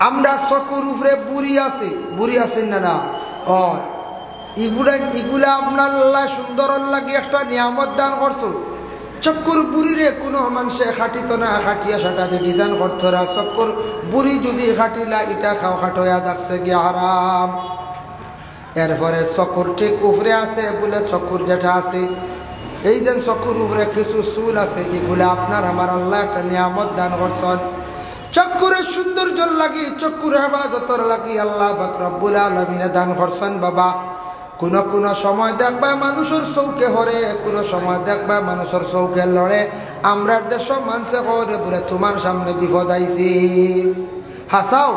আমরা চকুর উপরে বুড়ি আছেন না ও এগুলা আপনার আল্লাহ সুন্দর লাগে একটা নিয়ামত দান করছো। চক্কর বুড়িরে কোনো মানুষে খাটিত না, খাটিয়া সাটাতে ডিজাইন করতো না। চক্কর বুড়ি যদি খাটিলা এটা খাও খাটোয়া দেখছে গিয়ে আরাম। এরপরে চক্কর ঠিক উপরে আছে বলে চক্কর যেটা আছে এই যে চক্কর উপরে কিছু চুল আছে এগুলা আপনার আমার আল্লাহ একটা নিয়ামত দান করছেন। চক্করের সৌন্দর্য লাগি চক্কর হেফাজতর লাগি আল্লাহ পাক রব্বুল আলামিনে দান করছেন। বাবা কোন সময় দেখবা মানুষের চৌকে হরে, কোন সময় দেখবা মানুষের চৌকে লড়ে। আমরার দেশ মানুষে করে বলে তোমার সামনে বিপদ আইছি হাসাও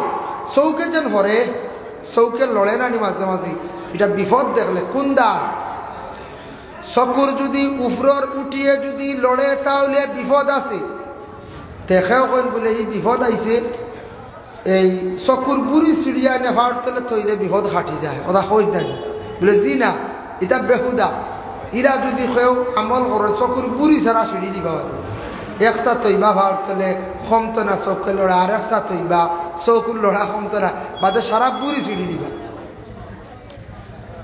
চৌকে যেন হরে চৌকে লড়ে না নি মাঝে মাঝে। এটা বিপদ দেখলে কোন দার চকুর যদি উফরর উঠিয়ে যদি লড়ে তাহলে বিপদ আছে। দেখেও কেন বলে এই বিপদ আইছে এই চকুর বুড়ি চিড়িয়া নেভার তলে তৈলে বিপদ খাটি যায় ওরা হই না বলে জি না এটা বেহুদা। ইরা যদি কেউ আমল করে চকুর বুড়ি ছাড়া সিঁড়ি দিবা একসা তৈবা ভার তলে কমতো না চৌকে লড়া আর একসা তৈবা চৌকুর লড়া কমতো না বাদে সারা বুড়ি সিঁড়ি দিবা।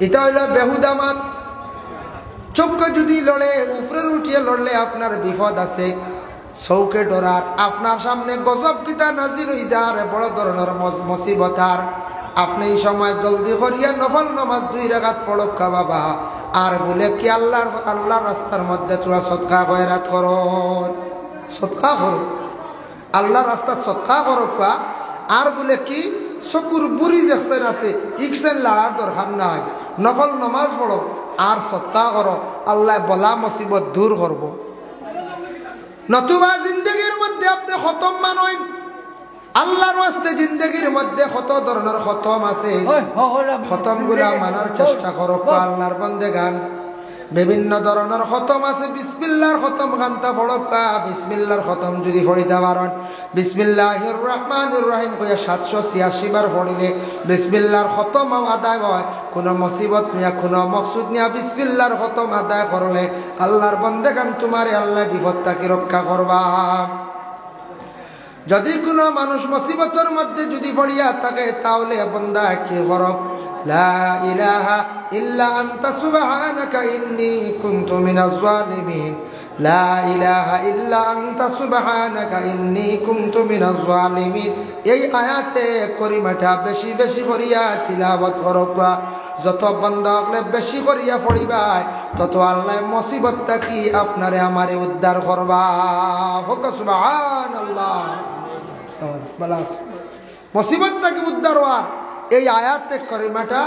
এটা হইল বেহুদা মাত। চৌকে যদি লড়ে উপরের উঠিয়ে লড়লে আপনার বিপদ আছে। চৌকে ডরার আপনার সামনে গজব কিতা নাজির হয়ে যার বড় ধরনের মুসিবতার। আপনি এই সময় জলদি করিয়া নফল নামাজ 2 রাকাত পড়কা বাবা আর বলে কি আল্লাহ রাস্তার মধ্যে তোরা সদকা খয়রাত করো, সদকা করো আল্লাহ রাস্তার সদকা করো কা আর বলে কি চকুর বুড়ি দেখছেন আছে ইকছেন লাড়ার দরকার নাই, নফল নামাজ পড়ো আর সদকা করো আল্লাহ বলা মুসিবত দূর করব। নতুবা জিন্দগির মধ্যে আপনি খতম মানয় আল্লাহর ওয়াস্তে জিন্দগির মধ্যে কত ধরনের খতম আছে খতমগুলা মানার চেষ্টা করো। আল্লাহর বান্দেগান বিভিন্ন ধরনের খতম আছে। বিসমিল্লাহর খতম গানটা পড়কা বিসমিল্লাহর খতম যদি পড়িতে পারেন বিসমিল্লাহির রহমানির রহিম কইয়া 786 বার পড়িলে বিসমিল্লাহর খতম আদায় হয়। কোনো মুসিবত নিয়া কোনো মকসুদ নিয়া বিসমিল্লাহর খতম আদায় করলে আল্লাহর বান্দেগান তোমারে আল্লাহ বিপদ থেকে রক্ষা করবা। যদি কোনো মানুষ মুসিবতের মধ্যে যদি পড়িয়া থাকে তাহলে বান্দা কি করব লা ইলাহা ইল্লা আনতা সুবহানাকা ইন্নী কুনতু মিনাজ জালিমিন, লা ইলাহা ইল্লা আনতা সুবহানাকা ইন্নী কুনতু মিনাজ জালিমিন। এই আয়াতে করিমাটা বেশি বেশি করিয়া তিলাওয়াত করবা। যত বান্দা হলে বেশি করিয়া পড়িবা তত আল্লাহ মুসিবতটা কি আপনারে আমারে উদ্ধার করবা। হোক সুবহানাল্লাহ। মুসিবতটাকে উদ্ধার হওয়ার এই আয়াতে করিমাটা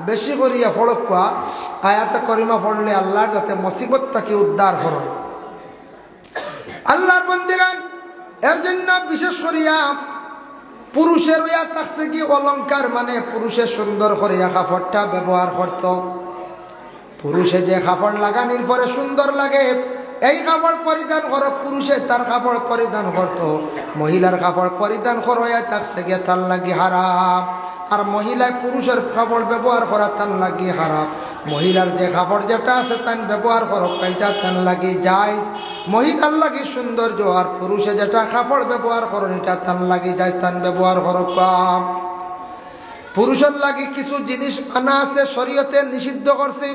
বেশি করিয়া পড়কা। আয়াতে করিমা পড়লে আল্লাহর যাতে মুসিবতটাকে উদ্ধার করে। আল্লাহর বান্দাগণ এর জন্য বিশেষ করিয়া পুরুষের ইয়া থাকছে কি অলংকার মানে পুরুষের সুন্দর করিয়া কাপড়টা ব্যবহার করত। পুরুষে যে কাপড় লাগানির পরে সুন্দর লাগে এই কাপড় পরিধান করো। পুরুষে তার কাপড় পরিধান করত, মহিলার কাপড় পরিধান করো থাকছে গিয়ে তার লাগি হারাম। আর মহিলায় পুরুষের কাপড় ব্যবহার করা তার লাগি হারাম। মহিলার যে কাপড় যেটা আছে তান ব্যবহার করো এটা তার লাগি জায়েজ, মহিলার লাগি সৌন্দর্য। আর পুরুষে যেটা কাপড় ব্যবহার করো এটা তার লাগি জায়েজ, তান ব্যবহার করো কম। পুরুষের লাগি কিছু জিনিস আনা আছে শরীয়তে নিষিদ্ধ করছে।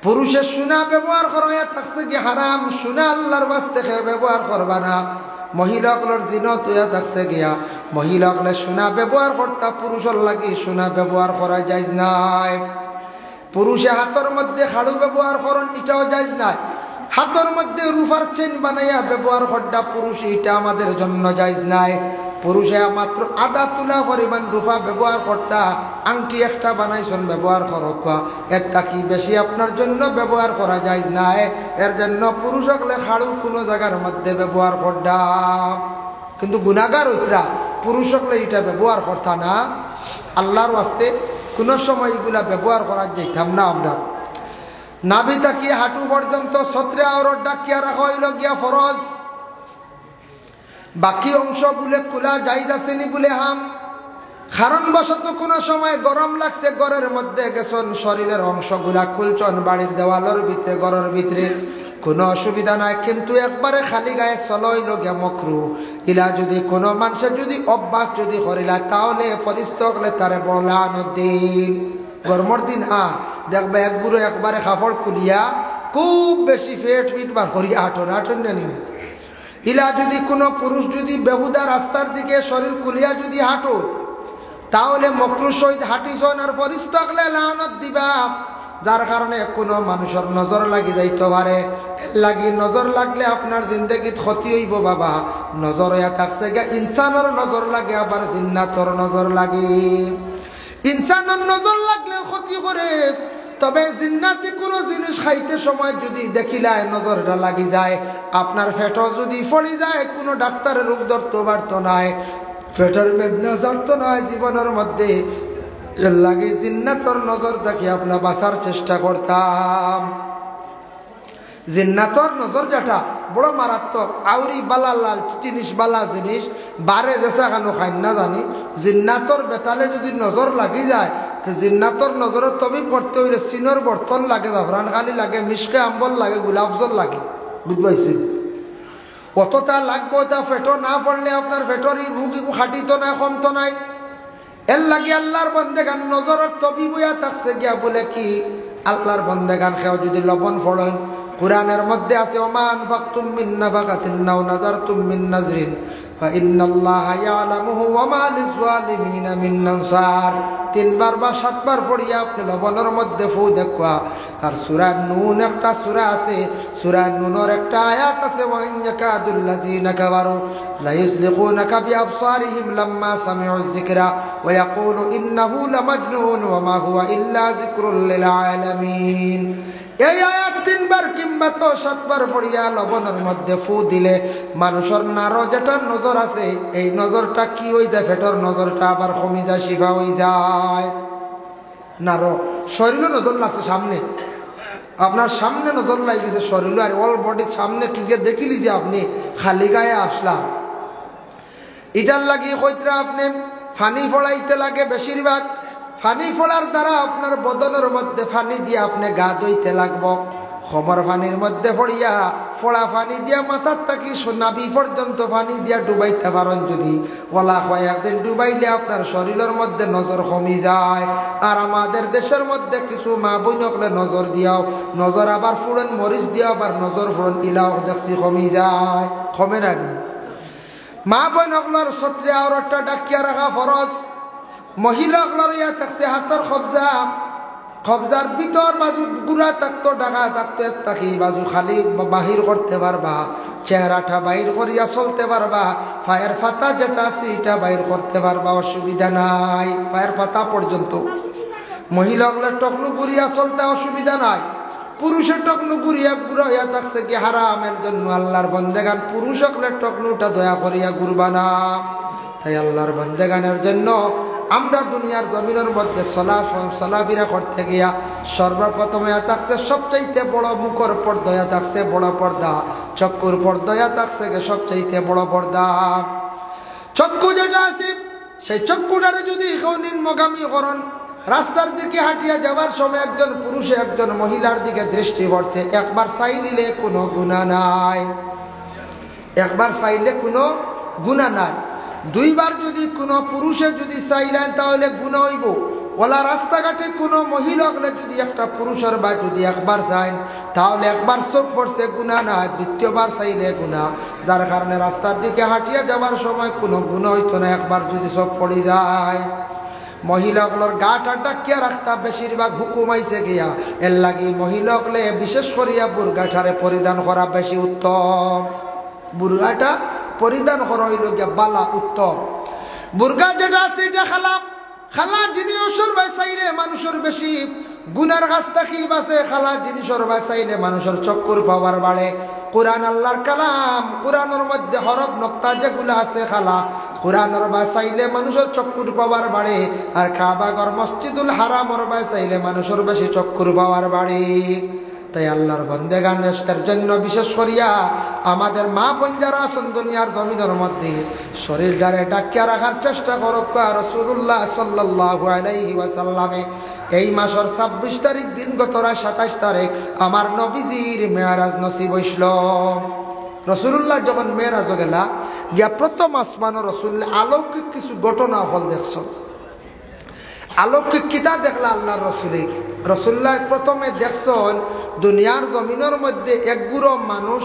পুরুষের সোনা ব্যবহার করা থাকছে কি হারাম, সোনা আল্লাহর বাস্তে ব্যবহার করবা না। মহিলাগুলোর জিনত হইয়া থাকছে গিয়া মহিলাগুলো সোনা ব্যবহার করতা, পুরুষের লাগি সোনা ব্যবহার করা যাইজ নাই। পুরুষে হাতের মধ্যে হাড়ু ব্যবহার করেন এটাও যাইজ নাই। হাতের মধ্যে রূপার চেন বানাইয়া ব্যবহার করটা পুরুষ এটা আমাদের জন্য যাইজ নাই। পুরুষে মাত্র আধা তুলা পরিমাণ রূপা ব্যবহার করতা, আংটি একটা বানাইছেন ব্যবহার করক, এর কি বেশি আপনার জন্য ব্যবহার করা যাইজ নাই। এর জন্য পুরুষ হলে হাড়ু কোনো জায়গার মধ্যে ব্যবহার করতা। কিন্তু গুনাহগার হইতরা পুরুষ হলে এটা ব্যবহার করতা না। আল্লাহর ওয়াস্তে কোনো সময় এগুলা ব্যবহার করা যাইতাম না। আমরা নাভি তাকিয়ে হাঁটু পর্যন্ত ছত্রে আওরত ডাকিয়া রাখা হইল গিয়া ফরজ। বাকি অংশ বলে খোলা যাইজ আসেনি বলে হাম। কারণবশত কোনো সময় গরম লাগছে, ঘরের মধ্যে গেছেন শরীরের অংশগুলা খুলছন বাড়ির দেওয়ালের ভিতরে ঘরের ভিতরে কোনো অসুবিধা নাই, কিন্তু একবারে খালি গায়ে চলই লগে মকরু। ইলা যদি কোনো মানুষের যদি অভ্যাস যদি করিলা তাহলে ফরিস্ত হলে তারে বলানোর দিন গরমর দিন দেখবে এক বুড়ো একবারে কাপড় খুলিয়া খুব বেশি ফেট ফিট বার করিয়া হাঁটন জানি। ইলা যদি কোনো পুরুষ যদি বেহুদা রাস্তার দিকে শরীর খুলিয়া যদি হাঁটো তাহলে মকরুর সহিত হাঁটিছন আর ফরিস্ত হলে লানত দিবা, যার কারণে কোনো মানুষের নজর লাগি যাইতে পারে। লাগি নজর লাগলে আপনার জিন্দগিত ক্ষতি হইব বাবা। নজর হইয়া থাকছে গা ইনসানের নজর লাগে, আবার জিন্নাতর নজর লাগে। ইনসানের নজর লাগলে ক্ষতি করে, তবে জিন্নাতি কোনো জিনিস খাইতে সময় যদি দেখিলায় নজরটা লাগি যায়, আপনার পেটও যদি পড়ে যায় কোনো ডাক্তারের রোগ ধরতে পারতো নাই, পেটের বেদনা ধরতো নয় জীবনের মধ্যে। এর লাগে জিন্নাতর নজর দেখে আপনার বাঁচার চেষ্টা করতাম। জিন্নাতর নজর যেটা বড় মারাত্মক, আউরি বালা লাল জিনিস বালা জিনিস বারে যেসা খানো খাই না জানি, জিন্নাতর বেতালে যদি নজর লাগি যায় তো জিন্নাতর নজরের তবিব করতে হইলে চিনর বর্তন লাগে, জাফরান খালি লাগে, মিশকে আম্বল লাগে, গোলাপ জল লাগে, বুঝবাইছি? অতটা লাগবো, তা ফেটো না পড়লে আপনার ফেটরি রুগী খাটিত না কমতো নাই। এর লাগে আল্লাহর বন্দেগান নজরের তবিব হইয়া থাকছে গিয়া বলে কি আল্লাহর বন্দেগান খেও যদি লবণ ফড়েন, কুরআনের মধ্যে আছে ওমান ফাকতুম মিন নাফাকাতিন নাও নাযারতুম মিন নাজরিন ফাইন্নাল্লাহা ইয়ালামুহু ওয়া মা লিয-যালিমিনা মিন আনসার। 3 বার বা 7 বার পড়িয়া আপনি লবণের মধ্যে ফু দেখবা। আর সূরা নূন একটা সূরা আছে, সূরা নূনের একটা আয়াত আছে ওয়া ইন ইয়াকাদুল্লাযিনা কাফারু লা ইযলিকুনাকা বিআবসারিহিম লাম্মা সামি'উ যিকরা ওয়া ইয়াকুলু ইন্নাহু লামাজনুন ওয়া মা হুয়া ইল্লা যিকরুল লিল আলামিন। এই আয়াত 3 বার কিংবা তো 7 বার পড়িয়া লবণের মধ্যে ফু দিলে মানুষের নারো যেটা নজর আছে এই নজরটা কি হয়ে যায়, ফেটর নজরটা আবার কমে যায়, শিফা হয়ে যায়। নারো শরীরে নজর লাগছে, সামনে আপনার সামনে নজর লাগে গেছে শরীরে, আর অল বডির সামনে কি দেখিলি যে আপনি খালি গায়ে আসলাম। এটার লাগিয়ে কইতরা আপনি ফানি ফড়াইতে লাগে, বেশিরভাগ ফানি ফোড়ার দ্বারা আপনার বদনের মধ্যে ফানি দিয়ে আপনি গা ধুইতে লাগবো। খবর পানির মধ্যে পড়িয়া ফোড়া পানি দিয়া মাথার থাকি নাভি পর্যন্ত পানি দিয়া ডুবাইতে পারেন যদি, ওলা হয় একদিন ডুবাইলে আপনার শরীরের মধ্যে নজর কমি যায়। আর আমাদের দেশের মধ্যে কিছু মা বইনকলে নজর দিয়াও, নজর আবার ফুড়েন মরিচ দিয়া আবার নজর ফুড়েন ইলাও দেখছি কমি যায়, কমে নাকি? মা বইনকলর ছত্রে আর একটা ডাকিয়া রাখা ফরজ। মহিলাগুলোর ইয়া থাকছে হাতের কবজার ভিতর বাজু গুড়া থাকতো, ডাকা থাকতো, তাকি বাজু খালি বাহির করতে পারবা, চেহারাটা বাহির করিয়া চলতে পারবা, পায়ের পাতা যেটা আছে এটা বাহির করতে পারবা, অসুবিধা নাই। পায়ের পাতা পর্যন্ত মহিলাগুলোর টকনু গুড়িয়া চলতে অসুবিধা নাই। পুরুষের টকনু গুড়িয়া গুড়া হইয়া থাকছে কি হারামের জন্য। আল্লাহর বন্দেগান পুরুষ সকলের টকনুটা দয়া করিয়া গুরবা না। তাই আল্লাহর বন্দেগানের জন্য আমরা দুনিয়ার জমিনের মধ্যে চলাফেরা করতে গিয়া সর্বপ্রথমে থাকছে সবচাইতে বড় মুখর পর্দয়া থাকছে বড় পর্দা, চক্ষুর পর্দয়া থাকছে সবচাইতে বড় পর্দা। চক্ষু যেটা আছে সেই চক্ষুটারে যদি নিম্নগামী করেন, রাস্তার দিকে হাঁটিয়া যাওয়ার সময় একজন পুরুষে একজন মহিলার দিকে দৃষ্টি পড়ছে, একবার চাইলে কোনো গুনাহ নাই, একবার চাইলে কোনো গুনাহ নাই। 2 বার যদি কোনো পুরুষে যদি চাইলেন তাহলে গুনাহ হইব। ওলা রাস্তাঘাটে কোনো মহিলা হলে যদি একটা পুরুষের বা যদি একবার চাইন তাহলে একবার চোখ পড়ছে গুনাহ না, 2বার চাইলে গুনাহ। যার কারণে রাস্তার দিকে হাঁটিয়া যাওয়ার সময় কোনো গুনাহ হইতো না, একবার যদি চোখ পড়ে যায়। মহিলাগুলোর গাটা ডাকিয়া রাখতা বেশিরভাগ হুকুম আইছে গিয়া, এর লাগি মহিলাগুলো বিশেষ করিয়া বুরগাটারে পরিধান করা বেশি উত্তম। বুরগাটা পরিধান করা হইল গিয়া বালা উত্তম। বুরগা যেটা আছে এটা খালা জিনিসের বাঁচাইলে মানুষের বেশি গুনার কাছ থেকে বাঁচে, খালা জিনিসের বাঁচাইলে মানুষের চক্ষুর পাওয়ার বাড়ে। কোরআন আল্লাহর কালাম, কোরআনের মধ্যে হরফ নক্তা যেগুলো আছে খালা, কোরআনের বাঁচাইলে মানুষের চক্ষুর পাওয়ার বাড়ে। আর কাবাগর মসজিদুল হারামর বাঁচাইলে মানুষের বেশি চক্ষুর পাওয়ার বাড়ে। তাই আল্লাহর বান্দেগান এর জন্য বিশেষ করিয়া আমাদের মা বোন যারা আছেন দুনিয়ার জমিনের মধ্যে শরীরটারে ডাকিয়া রাখার চেষ্টা করব। রাসূলুল্লাহ সাল্লাল্লাহু আলাইহি ওয়াসাল্লামে এই মাসের ২৬ তারিখ দিন গতরা ২৭ তারিখ আমার নবীজির মেরাজ নসিব হইল। রসুল্লাহ যখন মেরাজ গেলা গিয়া প্রথম আসমানো রসুল্লাহ অলৌকিক কিছু ঘটনা হল দেখছ। অলৌকিক কিতা দেখলা আল্লাহর রসুল্লাহ প্রথমে দেখছেন দুনিয়ার জমিনের মধ্যে একগুড়ো মানুষ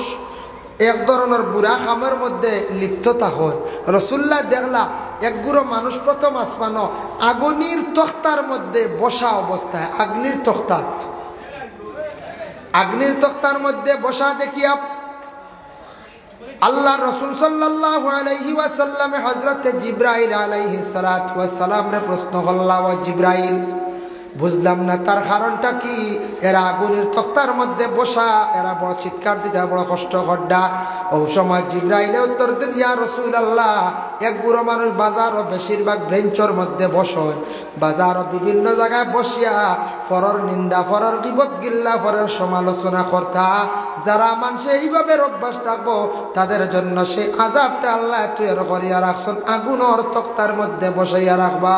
এক ধরনের বুড়া খামের মধ্যে লিপ্ত থাকন। রসুল্লাহ দেখলা একগুড়ো মানুষ প্রথম আসমানো আগুনির তক্তার মধ্যে বসা অবস্থায়, আগ্নির তক্তার মধ্যে বসা দেখিয়া আল্লাহ রসুল সাল্লাল্লাহু আলাইহি ওয়াসাল্লামে হযরতে জিবরাইল আলাইহিস সালাতু ওয়াস সালাম রে প্রশ্ন করলা, ও জিবরাইল বুঝলাম না তার কারণটা কি? এরা আগুনের তক্তার মধ্যে বসা, এরা বড় চিৎকার দিতে বড় কষ্ট করডা। ও সময় জিবরাইলে উত্তর দিল, ইয়া রাসূলুল্লাহ, এক বুড়ো মানুষ বাজার ও বেশিরভাগ ব্রেঞ্চর মধ্যে বসন, বাজার ও বিভিন্ন জায়গায় বসিয়া ফরর নিন্দা, ফরর গীবত গিল্লা, ফরর সমালোচনা করতা। যারা মানুষে এইভাবে অভ্যাস থাকবো তাদের জন্য সেই আযাবটা আল্লাহ তৈরি করিয়া রাখছেন, আগুনের তক্তার মধ্যে বসাইয়া রাখবা।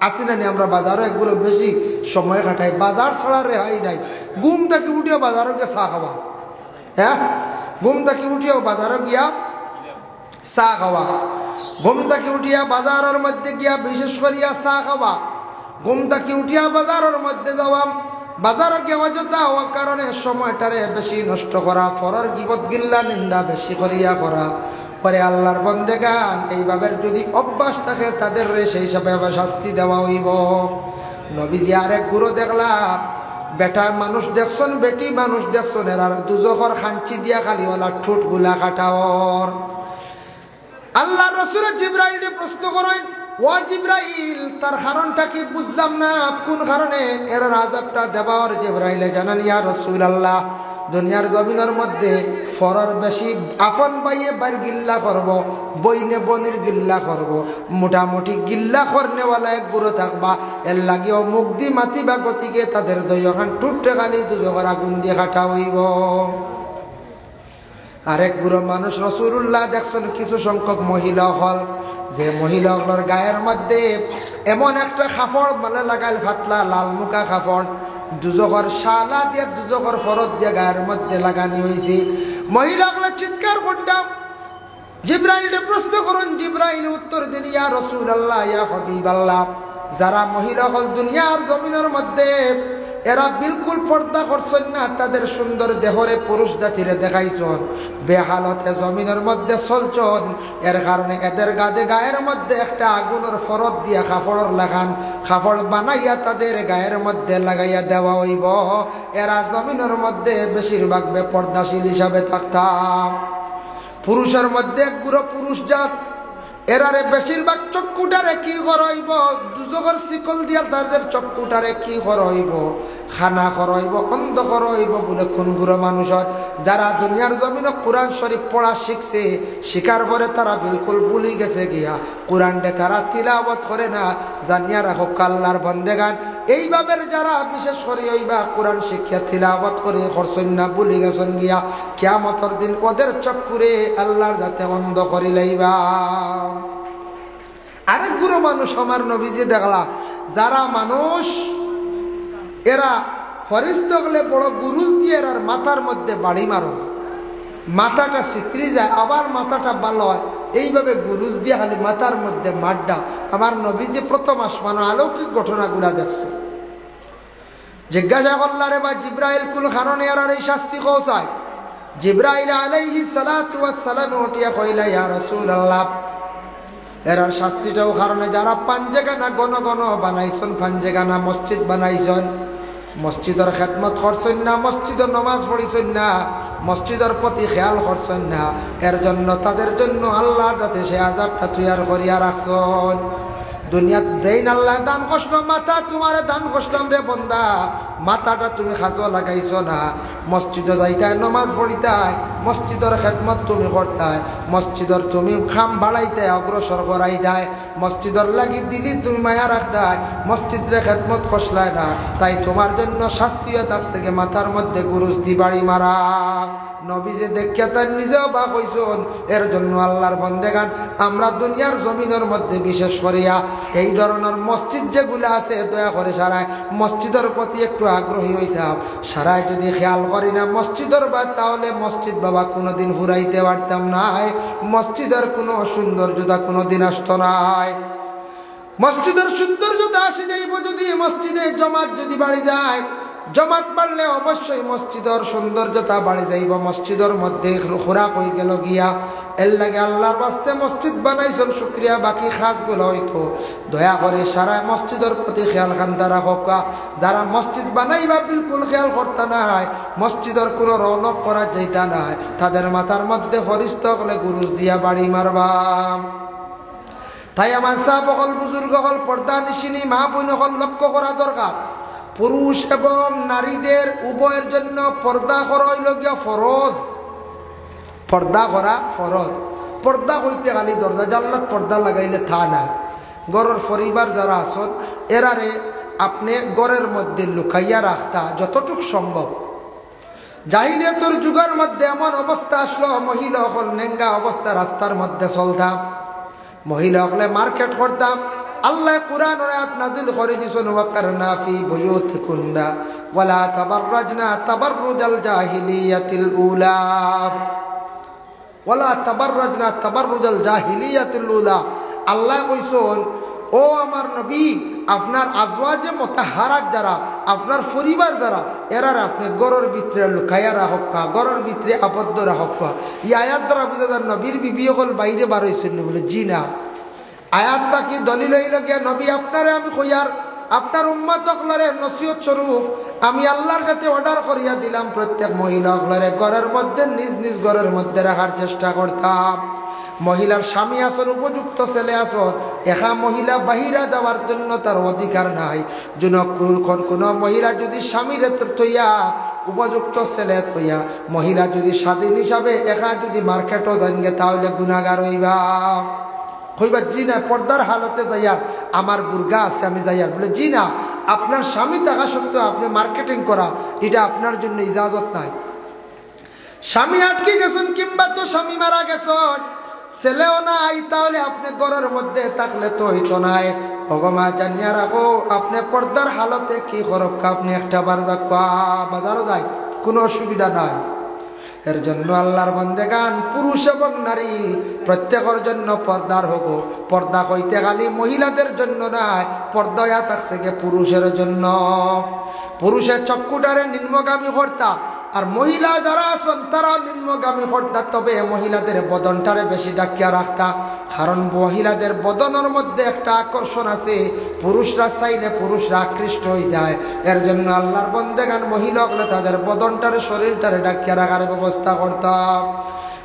আসি না আমরা বাজারও একগুলো বেশি সময় কাটাই, বাজার ছাড়া রেহাই নাই। ঘুম থেকে উঠিও বাজারও গিয়ে চা খাওয়া, হ্যাঁ, ঘুম থেকে উঠিও বাজারও গিয়া চা খাওয়া, ঘুম থেকে উঠিয়া বাজারের মধ্যে গিয়া বিশেষ করিয়া চা খাওয়া, ঘুম থেকে উঠিয়া বাজারের মধ্যে যাওয়া, বাজারও গিয়ে অযথা হওয়ার কারণে সময়টারে বেশি নষ্ট করা, ফরর গীবত গিল্লা নিন্দা বেশি করিয়া করা। পরে আল্লাহর বন্দেগান এইভাবে যদি অভ্যাস থাকে তাদের সেই হিসাবে শাস্তি দেওয়া হইব। নবীজি আরেক গুরু দেখলা, বেটা মানুষ দেখছেন, বেটি মানুষ দেখছেন, এরা দুজখর খাঞ্চি দিয়া খালিওয়ালা ঠোঁট গুলা কাটাওর। আল্লাহ রাসূল জিবরাইলকে প্রশ্ন করেন, ও জিবরাইল, তার কারণটা কি? বুঝলাম না কোন কারণে এর আযাবটা দেওয়ার। জিবরাইলে জানান, ইয়া রাসূলুল্লাহ, দুনিয়ার জমিনের মধ্যে ফরর বেশি আপন বাইয়ে বার গিল্লা করব, বইনে বনির গিল্লা করব, মোটামুটি গিল্লা করনেওয়ালা এক গুরু থাকবা, এর লাগিও মুখ দি মাতি বা গতিকে তাদের দইখান টুটে খালি দুজোগর আগুন দিয়ে কাটা হইব। আরেক গুরু মানুষ রাসূলুল্লাহ দেখছেন কিছু সংখ্যক মহিলা হল, যে মহিলাগুলোর গায়ের মধ্যে এমন একটা কাপড় মানে লাগাইল, ফাতলা লাল মুখা কাপড়, দুজোগর শালা দিয়ে দুজোগর ফরত দিয়ে গায়ের মধ্যে লাগানি হয়েছে। মহিলাগুলো চিৎকার করতাম। জিবরাইলে প্রশ্ন করুন, জিবরাইল উত্তর দিন, ইয়া রাসূলুল্লাহ, ইয়া হাবিবাল্লাহ, যারা মহিলা হল দুনিয়ার জমিনের মধ্যে এরা বিলকুল পর্দা করছেন না, তাদের সুন্দর দেহরে পুরুষ জাতিরে দেখাইছন, বেহালতে জমিনের মধ্যে চলছন, এর কারণে এদের গায়ের মধ্যে একটা আগুনের ফরত দিয়া কাপড়ের লাগান, কাপড় বানাইয়া তাদের গায়ের মধ্যে লাগাইয়া দেওয়া হইব। এরা জমিনের মধ্যে বেশিরভাগ বেপর্দাশীল হিসাবে থাকতাম। পুরুষের মধ্যে একগুলো পুরুষ জাত, এরারে বেশিরভাগ চক্ষুটারে কি করইব? দুজগর শিকল দিয়া তাদের চক্ষুটারে কি করইব? খানা করইব, অন্ধ করইব বলে কোন গুরু মানুষের যারা দুনিয়ার জমিনে কোরআন শরীফ পড়া শিখছে, শিকার করে তারা বিলকুল ভুলি গেছে গিয়া কোরআনটা তারা তিলাওয়াত করে না। জানিয়া রাখো আল্লাহর বন্দেগান এইভাবে যারা বিশেষ করে ওইবা কোরআন শিক্ষা তিলাওয়াত করে করছেন না, ভুলি গেছেন গিয়া কিয়ামতের দিন ওদের চক্ষুরে আল্লাহর যাতে অন্ধ করি লাইবা। আরেক গুরু মানুষ আমার নবীজি দেখলা, যারা মানুষ এরা ফরিস্ত গেলে বড় গুরুজ দিয়ে এরার মাথার মধ্যে বাড়ি মারো, মাথাটা সিত্রি যায়, আবার মাথাটা ভালো হয়, এইভাবে গুরুজ দিয়ে খালি মাথার মধ্যে মাড্ডা। আমার নবীজি প্রথম আসমানো অলৌকিক ঘটনাগুলা দেখছে। জিজ্ঞাসা করলারে বা জিবরাইল কোন কারণে এরার এই শাস্তি কৌসায়? জিবরাইল আলাইহিস সালাতু ওয়াস সালাম উঠিয়া কইলা, ইয়া রাসূলুল্লাহ, এরার শাস্তিটাও কারণে যারা পাঞ্জেগানা গণ গণ বানাইছেন, পাঞ্জেগানা মসজিদ বানাইছেন, মসজিদের খেদমত করছেন না, মসজিদের নমাজ পড়িছেন না, মসজিদের প্রতি খেয়াল করছেন না, এর জন্য তাদের জন্য আল্লাহ যাতে সে আযাবটা তৈয়ার করিয়া রাখছেন। দুনিয়াত ব্রেইন আল্লাহ দান করছিল, মাথা তোমারে দান করলাম রে বন্দা, মাথাটা তুমি খাজো লাগাইছো না, মসজিদে যাইতায় নমাজ পড়িতায় মসজিদের খেদমত তুমি করতায় মসজিদের তুমি খাম বাড়াইতে অগ্রসর করাইতায় মসজিদের লাগি দিলি তুমি মায়া রাখতায় মসজিদের খেদমত খসলায় না তাই তোমার জন্য শাস্তিও থাকছে গে মাথার মধ্যে গুরুজ দি বাড়ি মারা নবী যে দেখিয়া তার নিজেও বা কইসন এর জন্য আল্লাহর বন্দেগান আমরা দুনিয়ার জমিনের মধ্যে বিশেষ করিয়া এই ধরনের মসজিদ যেগুলো আছে দয়া করে সারায় মসজিদের প্রতি একটু আগ্রহী হইতাম সারায় যদি খেয়াল করি না মসজিদের বা তাহলে মসজিদ বাবা কোনোদিন ঘুরাইতে পারতাম নাই মসজিদের কোনো সৌন্দর্যতা কোনোদিন আসতো নাই মসজিদের সৌন্দর্যতা আসে যাইব যদি মসজিদে জমাত যদি বাড়ি যায় জমাত বাড়লে অবশ্যই মসজিদের সৌন্দর্যতা বাড়ি যাইব মসজিদের মধ্যে খোরাক হয়ে গেল গিয়া এর লাগে আল্লাহর বাস্তে মসজিদ বানাইছেন শুক্রিয়া বাকি খাসগুলো হইতো দয়া করে সারা মসজিদের প্রতি খেয়াল খান্তা রাখক যারা মসজিদ বানাইবা বিলকুল খেয়াল করতে নাই মসজিদের কোনো রৌনক করা যাইতা নাই তাদের মাথার মধ্যে ফরিস্ত হলে গুরুজ দিয়া বাড়ি মারবা তাই আমার সাহ বকল বুজুর্গ হল পর্দা নিশিনী মা বোন হল লক্ষ্য করা দরকার পুরুষ এবং নারীদের উভয়ের জন্য পর্দা করা হইল গিয়া ফরজ পর্দা করা ফরজ পর্দা হইতে খালি দরজা জানলাত পর্দা লাগাইলে থা না গরের পরিবার যারা আসন এরারে আপনি গরের মধ্যে লুকাইয়া রাখতা যতটুক সম্ভব জাহিলিয়াতুর যুগের মধ্যে এমন অবস্থা আসলো মহিলা হল নেঙ্গা অবস্থা রাস্তার মধ্যে চলতাম মহিলা হলে মার্কেট করতাম আল্লাহ কুরআন আয়াত নাযিল করে দিছেন ওয়াকারনা ফি বুয়ুতিকুন্না ওয়ালা তাবাররাজনা তাবাররুজাল জাহিলিয়াতিল উলা ওয়ালা তাবাররাজনা তাবাররুজাল জাহিলিয়াতিল উলা আল্লাহ কইছেন ও আমার নবী আপনার আজওয়াজে মুতাহহারাত যারা আপনার পরিবার যারা এরার আপনি গরের ভিতরে লুকাইয়া রাখা গরের ভিতরে আবদ্ধ রাখা এই আয়াত দ্বারা বুঝা যায় নবীর বিবি হল বাইরে বার হইছেন বলে জি না আয়াতটা কি দলিল হইল গিয়া নবী আপনারে আমি কইয়ার আপনার উম্মত হকলারে নসিহত স্বরূপ আমি আল্লাহর কাছে অর্ডার করিয়া দিলাম প্রত্যেক মহিলা হকলারে ঘরের মধ্যে নিজ নিজ ঘরের মধ্যে রাখার চেষ্টা করতাম মহিলার স্বামী আসন উপযুক্ত ছেলে আসন একা মহিলা বাহিরা যাওয়ার জন্য তার অধিকার নাই কোনো মহিলা যদি স্বামীর তৈয়া উপযুক্ত ছেলে তৈয়া মহিলা যদি স্বাধীন হিসাবে একা যদি মার্কেটও যানগে তাহলে গুনাহগার হইবা কইবা জি না পর্দার হালতে যাইয়ার আমার বুর্গা আছে আমি যাইয়ার বলে জি না আপনার স্বামী থাকা সত্ত্বেও আপনি মার্কেটিং করা এটা আপনার জন্য ইজাজত নাই স্বামী আটকে গেছেন কিংবা তো স্বামী মারা গেছেন ছেলেও নাই তাহলে আপনি ঘরের মধ্যে থাকলে তো হইতো নাই ভগবান জানিয়া রাখো আপনি পর্দার হালতে কি করক আপনি একটা বার বাজারও যায় কোনো অসুবিধা নাই এর জন্য আল্লাহর বান্দেগান পুরুষ এবং নারী প্রত্যেকের জন্য পর্দার হোক পর্দা কইতে খালি মহিলাদের জন্য নাই পর্দা থাকছে গে পুরুষের জন্য পুরুষের চক্ষুটারে নিম্নগামী কর্তা আর মহিলা যারা আছেন তারাও নিম্নগামী কর্তা তবে মহিলাদের বদনটারে বেশি ডাকিয়া রাখতা কারণ মহিলাদের বদনের মধ্যে একটা আকর্ষণ আছে পুরুষরা চাইলে পুরুষরা আকৃষ্ট হয়ে যায় এর জন্য আল্লাহর বন্দেগান মহিলা হলে তাদের বদনটারে শরীরটারে ডাকিয়া রাখার ব্যবস্থা করতাম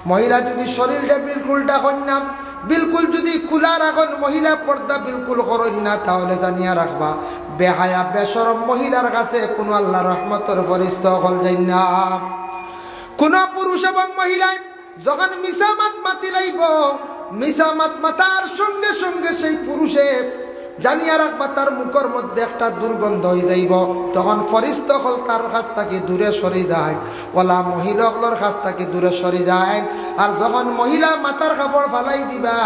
মহিলা যদি শরীরটা বিলকুলটা কন্যাম বিলকুল যদি কুলা রাখেন মহিলা পর্দা বিলকুল করেন না তাহলে জানিয়া রাখবা বেহায়া বেশরম মহিলার কাছে কোনো আল্লাহ রহমতের ফরিস্ত হল যাই না কোন পুরুষ এবং মহিলায় যখন মিসামাত মাতি লাইব মিসামাত মাতার সঙ্গে সঙ্গে সেই পুরুষে জানিয়া রাখবা তার মুখের মধ্যে একটা দুর্গন্ধ হয়ে যাইব তখন ফরিস্ত হল তার কাছ থেকে দূরে সরে যায় ওলা মহিলাগুলোর কাছ থেকে দূরে সরে যায় আর যখন মহিলা মাথার কাপড় ফালাই দিবা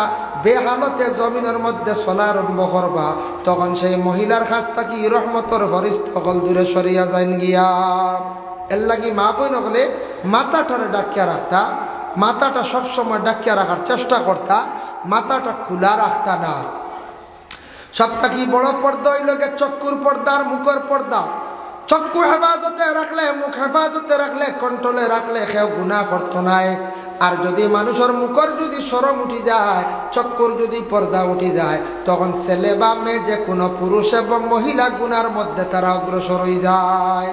বেহালতে জমিনের মধ্যে চলা আরম্ভ করবা তখন সেই মহিলার কাছ থেকে রহমতর ফরিস্ত হল দূরে সরিয়া যায় গিয়া এর লাগি মা বই নকলে মাথাটারে ডাকিয়া রাখতা মাথাটা সবসময় ডাকিয়া রাখার চেষ্টা করতা মাথাটা খোলা রাখতা না সবথেকে বড় পর্দা হইল গে চক্ষুর পর্দার মুখের পর্দা চক্ষু হেফাজতে রাখলে মুখ হেফাজতে রাখলে কন্ট্রোলে রাখলে কেউ গুনাহ করতো নাই আর যদি মানুষের মুখের যদি শরম উঠি যায় চক্ষুর যদি পর্দা উঠি যায় তখন ছেলে বা মেয়ে যে কোনো পুরুষ এবং মহিলা গুনার মধ্যে তারা অগ্রসর হয়ে যায়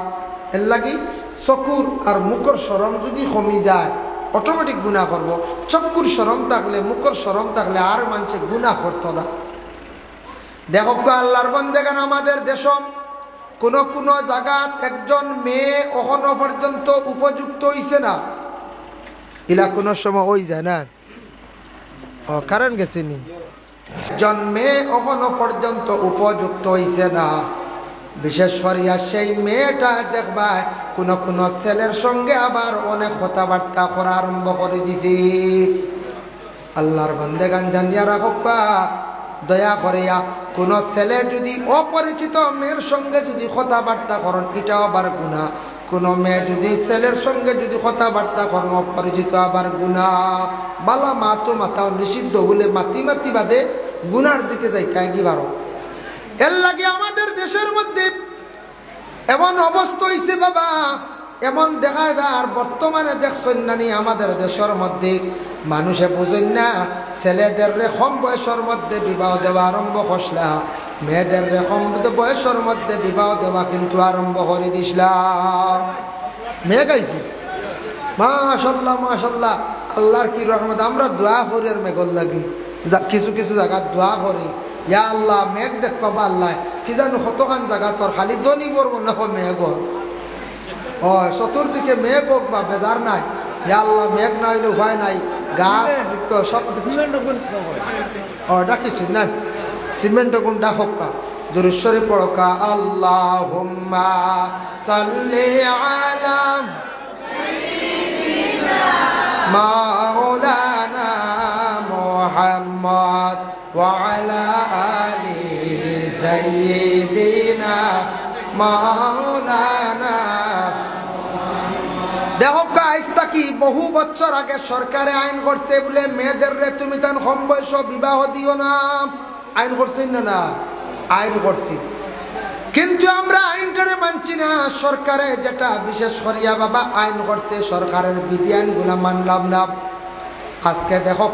এর লাগি চক্ষুর আর মুখের শরম যদি কমি যায় অটোমেটিক গুনাহ করব চক্ষুর শরম থাকলে মুখের শরম থাকলে আর মানুষে গুনাহ করতো না দেখো আল্লাহর বন্দেগান আমাদের দেশ কোন কোন জায়গাত একজন মেয়ে এখনো পর্যন্ত উপযুক্ত হইছে না, ইলা কোন সময় ওই যায় না। ও কারণ গেছিনি একজন মেয়ে এখনো পর্যন্ত উপযুক্ত হইছে না, বিশেষ করিয়া সেই মেয়েটা দেখবা কোন কোন ছেলের সঙ্গে আবার অনেক কথাবার্তা করা আরম্ভ করে দিছি। আল্লাহর বান্দাগান জানিয়া রাখবা, দয়া করিয়া কোন ছেলে যদি অপরিচিত মেয়ের সঙ্গে যদি কথাবার্তা করেন এটাও আবার গুনাহ। কোন মেয়ে যদি ছেলের সঙ্গে যদি কথাবার্তা করেন অপরিচিত আবার গুনাহ। বালা মাতো মাতাও নিষিদ্ধ বলে মাতি মাতি বাদে গুনার দিকে যাই কি বারো। এর লাগে আমাদের দেশের মধ্যে এমন অবস্থা হয়েছে বাবা, এমন দেখা যায়। আর বর্তমানে দেখছেন নানি আমাদের দেশের মধ্যে মানুষে বুঝেন না, ছেলেদের কম বয়সের মধ্যে বিবাহ দেওয়া আরম্ভ করসলা, মেয়েদের কম বয়সের মধ্যে বিবাহ দেওয়া কিন্তু আরম্ভ করে দিসলাম। মেয়ে গাইছি মাশাল্লাহ মাশাল্লাহ, আল্লাহর কি রহমত। আমরা দোয়া করি আর মেঘর লাগি, কিছু কিছু জায়গা দোয়া করি, ইয়া আল্লাহ মেঘ দেখ পাবা আল্লাহ, কি জানো কতখান জায়গা তোর খালি দনি পড়বো না মেঘ। ও চতুর্দিকে মেঘ হোক বা বেজার নাই, ইয়া আল্লাহ মেঘ না হইলে উপায় নাই, গাছ সব ও ডাকিছি না সিমেন্ট গুন্ডা হোকা দুরুশ্বরে পড়কা। আল্লাহুম্মা সাল্লি আলা মাওলানা মুহাম্মদ ওয়া আলা আলি সাইয়্যিদিনা মাওলানা। দেখো আইসটা কি বহু বছর আগে সরকারে আইন করছে বলে মেয়েদের রে তুমি তান কম বয়স বিবাহ দিও না, আইন করছেন না? না আইন করছি, কিন্তু আমরা আইনটারে মানছি না। সরকারে যেটা বিশেষ করিয়া বাবা আইন করছে সরকারের বিধি আইনগুলা মানলাম না। আজকে দেখো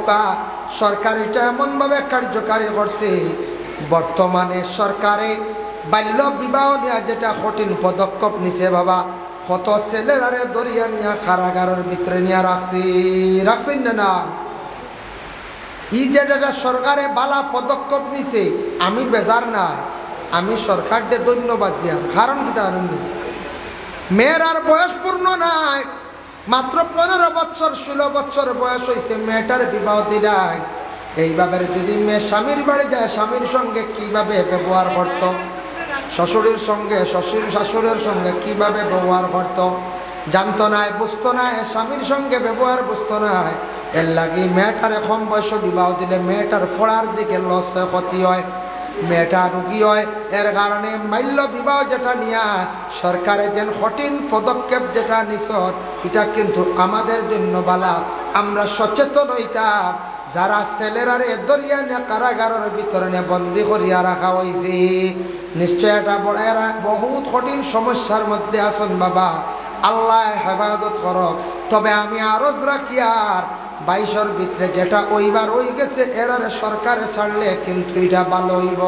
সরকার এটা এমনভাবে কার্যকারী করছে, বর্তমানে সরকারে বাল্য বিবাহ নিয়ে যেটা কঠিন পদক্ষেপ নিছে বাবা, কত ছেলেরারে দরিয়া নিয়ে কারাগারের ভিতরে নিয়ে রাখছেন না। ই যেটা সরকারে বালা পদক্ষেপ নিছে আমি বেজার না, আমি সরকারকে ধন্যবাদ দিয়া। কারণ কি তার মেয়ের আর বয়স পূর্ণ নাই, মাত্র 15 বছর 16 বছর বয়স হয়েছে, মেয়েটার বিবাহ দিলাই। এইভাবে যদি মেয়ে স্বামীর বাড়ি যায় স্বামীর সঙ্গে কিভাবে ব্যবহার করত, শ্বশুরের সঙ্গে শাশুড়ের সঙ্গে কিভাবে ব্যবহার করত জানতো না, বুঝতো না, স্বামীর সঙ্গে ব্যবহার বুঝতো না। এর লাগে মেয়েটারে কম বয়স বিবাহ দিলে মেয়েটার ফোড়ার দিকে লস হয়, ক্ষতি হয়, মেয়েটা রুগী হয়। এর কারণে বাল্য বিবাহ যেটা নিয়া সরকারে যেন কঠিন পদক্ষেপ যেটা নিছ এটা কিন্তু আমাদের জন্য বালা। আমরা সচেতন হইতাম, যারা ছেলেরারে দরিয়া নিয়ে কারাগারের ভিতরে বন্দি করিয়া রাখা হয়েছে নিশ্চয় এটা বড় বহুত কঠিন সমস্যার মধ্যে আসুন বাবা। আল্লাহ হেফাজত করক। তবে আমি আরজ রাখি আর 22-এর ভিতরে যেটা ওইবার ওই গেছে এরারে সরকারে ছাড়লে কিন্তু এটা ভালো হইব।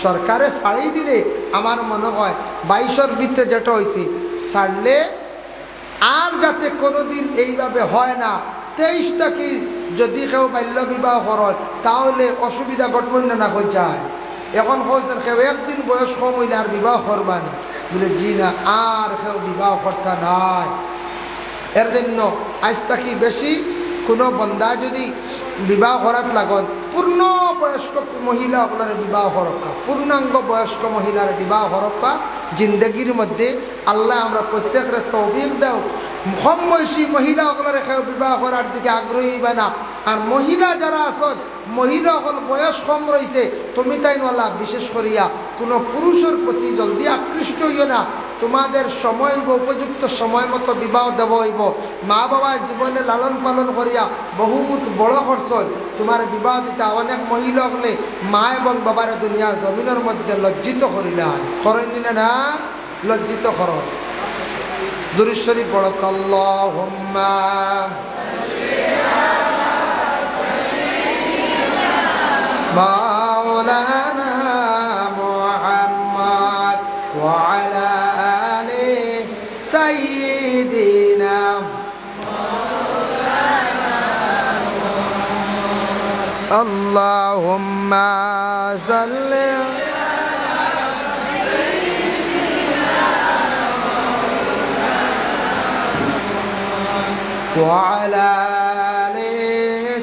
সরকারে ছাড়িয়ে দিলে আমার মনে হয় 22-এর ভিতরে যেটা হয়েছে ছাড়লে আর যাতে কোনোদিন এইভাবে হয় না। 23টা কি যদি কেউ বাল্য বিবাহ হয় তাহলে অসুবিধা ঘটবেন না হয়ে যায়। এখন হয়েছেন কেউ একদিন বয়স কম হইলে আর বিবাহ করবা না বলে, জি না আর কেউ বিবাহ করতে নাই। এর জন্য আজ থাকি বেশি কোনো বন্ধা যদি বিবাহ করার লাগন পূর্ণ বয়স্ক মহিলা আপনার বিবাহ হরক্কা, পূর্ণাঙ্গ বয়স্ক মহিলার বিবাহ হরক্কা। জিন্দগির মধ্যে আল্লাহ আমরা প্রত্যেকের তৌফিক দাও। কম বয়সী মহিলা সকলের বিবাহ করার দিকে আগ্রহী হবে না। আর মহিলা যারা আসন মহিলা সকল বয়স কম রয়েছে তুমি তাই নলা বিশেষ করিয়া কোনো পুরুষের প্রতি জলদি আকৃষ্ট হইও না। তোমাদের সময় হইব, উপযুক্ত সময় মতো বিবাহ দেব হইব। মা বাবা জীবনে লালন পালন করিয়া বহুত বড় খরচ তোমার বিবাহ দিতা। অনেক মহিলা হলে মা এবং বাবার দুনিয়া জমিনের মধ্যে লজ্জিত করিলা করেন না, লজ্জিত কর। দুরূদ শরীফ পড়ো, আল্লাহুম্মা মাওলানা মুহাম্মদ ওয়া আলা আলি সাইয়্যিদিনা আল্লাহুম্মা সাল্লি وعلى آل